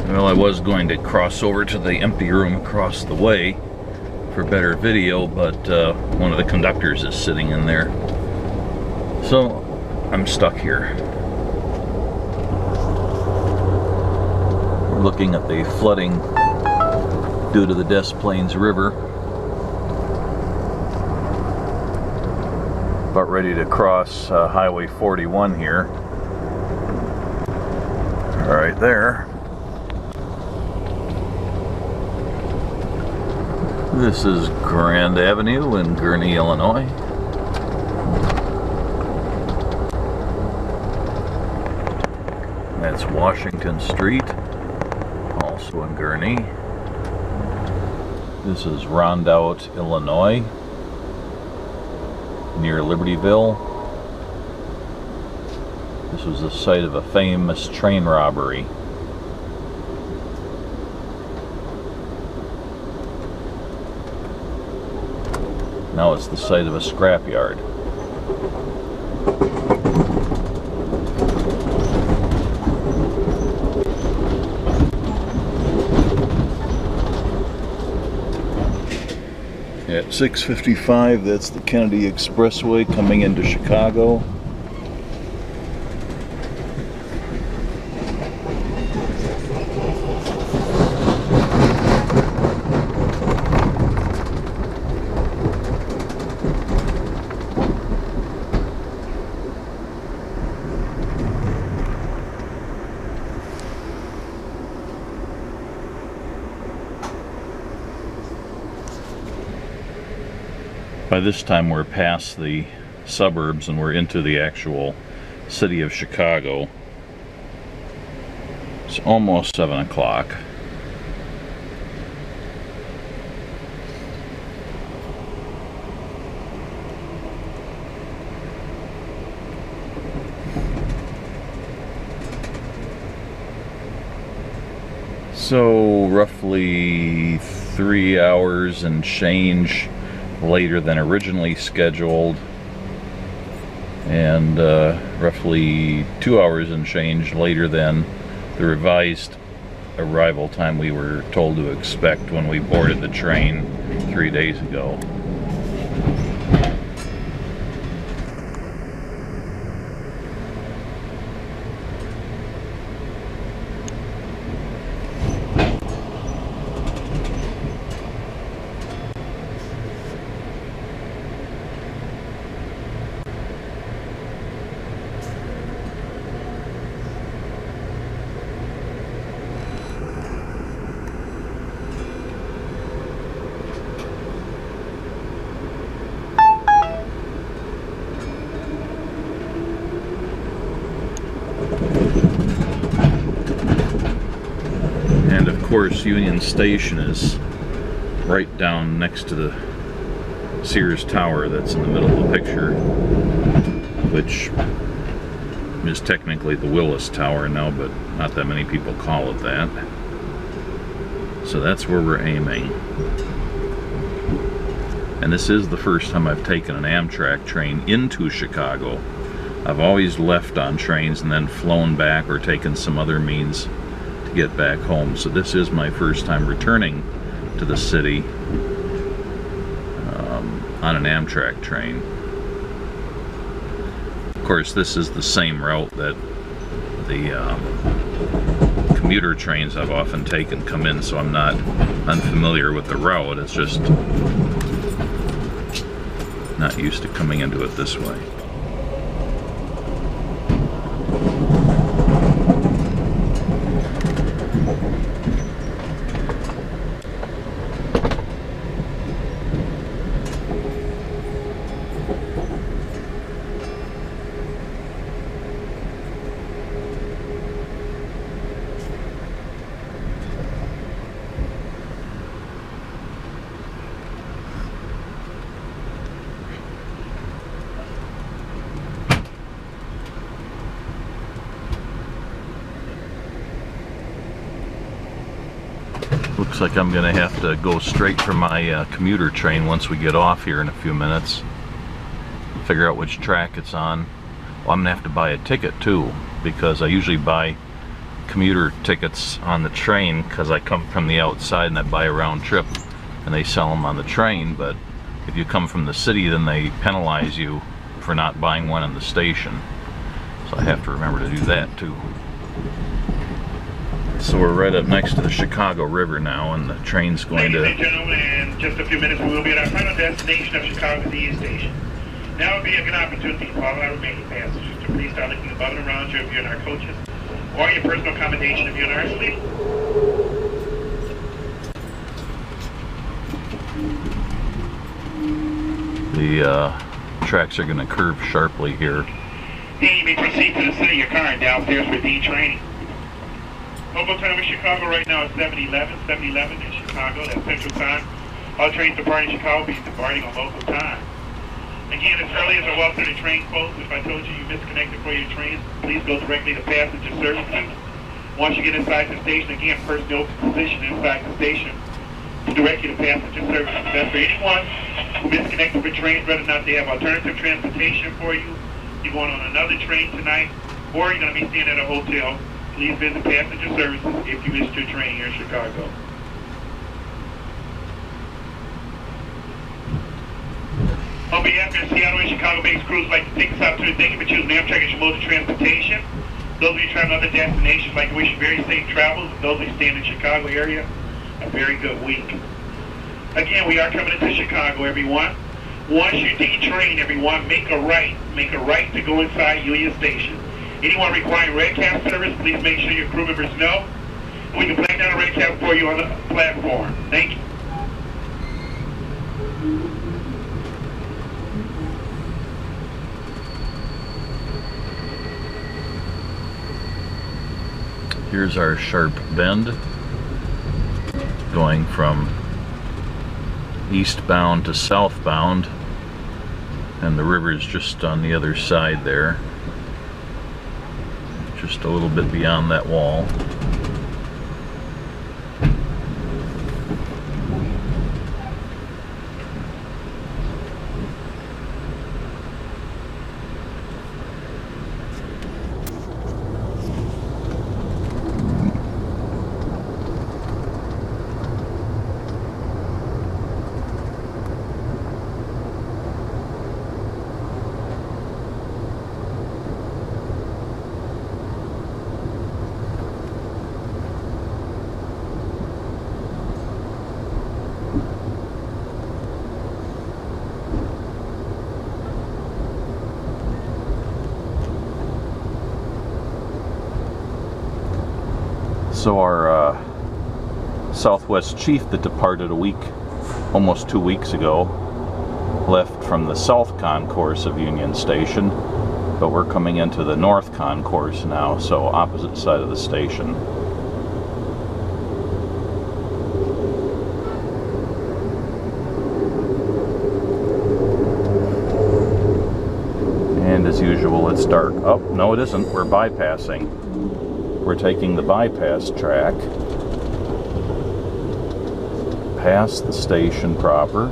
Well, I was going to cross over to the empty room across the way for better video, but one of the conductors is sitting in there. So I'm stuck here. We're looking at the flooding due to the Des Plaines River. About ready to cross Highway 41 here. Right there. This is Grand Avenue in Gurnee, Illinois. That's Washington Street, also in Gurnee. This is Rondout, Illinois. near Libertyville. This was the site of a famous train robbery. Now it's the site of a scrapyard. At 6:55, that's the Kennedy Expressway coming into Chicago. By this time we're past the suburbs and we're into the actual city of Chicago. It's almost 7 o'clock. So roughly 3 hours and change later than originally scheduled, and roughly 2 hours and change later than the revised arrival time we were told to expect when we boarded the train 3 days ago. And of course, Union Station is right down next to the Sears Tower that's in the middle of the picture, which is technically the Willis Tower now, but not that many people call it that. So that's where we're aiming. And this is the first time I've taken an AMTRAK train into Chicago. I've always left on trains and then flown back or taken some other means to get back home. So this is my first time returning to the city on an AMTRAK train. Of course, this is the same route that the commuter trains I've often taken come in, so I'm not unfamiliar with the route. It's just not used to coming into it this way. Looks like I'm gonna have to go straight for my commuter train once we get off here in a few minutes. Figure out which track it's on. Well, I'm gonna have to buy a ticket too, because I usually buy commuter tickets on the train because I come from the outside and I buy a round trip and they sell them on the train. But if you come from the city, then they penalize you for not buying one in the station. So I have to remember to do that too. So we're right up next to the Chicago River now, and the train's going to...
Ladies and gentlemen, in just a few minutes we will be at our final destination of Chicago D Station. Now would be a good opportunity for all our remaining passengers to please start looking above and around you if you're in our coaches, or your personal accommodation if you're in our suite.
The tracks are going to curve sharply here.
Then you may proceed to the city of your car and downstairs for D training. Local time in Chicago right now is 7:11. 7:11 in Chicago, that's Central Time. All trains departing Chicago will be departing on local time. Again, as early as I walk through the train quote, if I told you you misconnected for your train, please go directly to passenger services. Once you get inside the station, again, personnel position inside the station to direct you to passenger services. That's for anyone who misconnected for trains, whether or not they have alternative transportation for you, you're going on another train tonight, or you're going to be staying at a hotel. Please visit passenger services if you missed your train here in Chicago. On behalf of the Seattle and Chicago-based crews, I'd like to take this opportunity to thank you for choosing AMTRAK as your mode of transportation. Those of you traveling to other destinations, I'd like to wish you very safe travels. And those of you staying in the Chicago area, a very good week. Again, we are coming into Chicago, everyone. Once you detrain, everyone, make a right. Make a right to go inside Union Station. Anyone requiring red cap service, please make sure your crew members know. We can black down a red cap for you on the platform. Thank you.
Here's our sharp bend going from eastbound to southbound, and the river's just on the other side there, just a little bit beyond that wall. So our Southwest chief that departed almost 2 weeks ago, left from the South Concourse of Union Station, but we're coming into the North Concourse now, so opposite side of the station. And as usual, it's dark. Oh, no it isn't, we're bypassing. We're taking the bypass track past the station proper,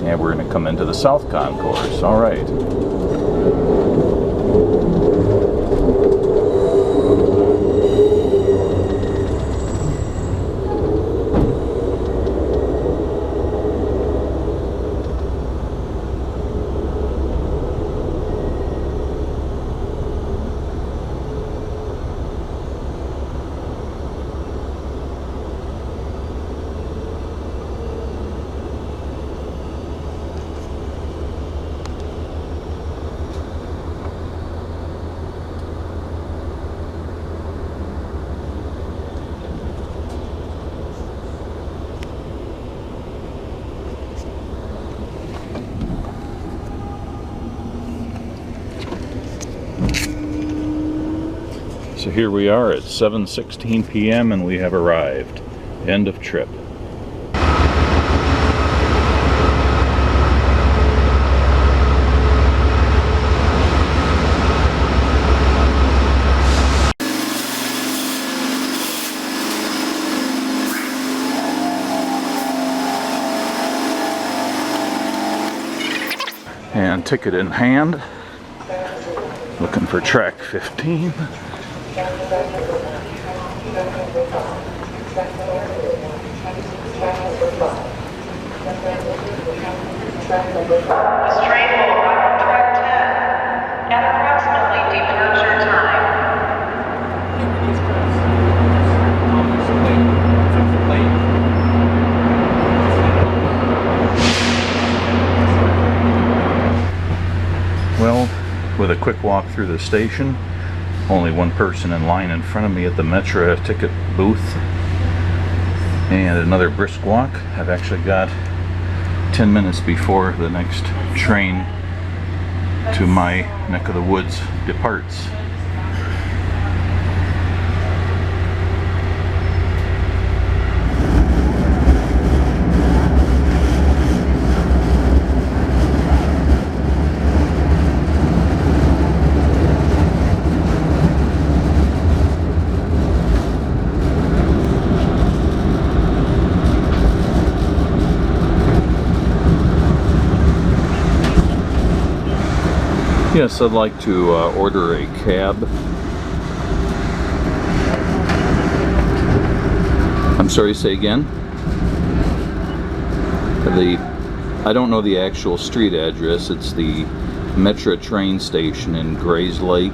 and we're going to come into the South Concourse. All right. So here we are at 7:16 p.m. and we have arrived. End of trip. And ticket in hand. Looking for track 15.
This train will arrive on track 10 at approximately departure time.
Well, with a quick walk through the station, only one person in line in front of me at the Metra ticket booth, and another brisk walk. I've actually got 10 minutes before the next train to my neck of the woods departs. Yes, I'd like to order a cab. I'm sorry, say again? I don't know the actual street address. It's the Metro train station in Grays Lake.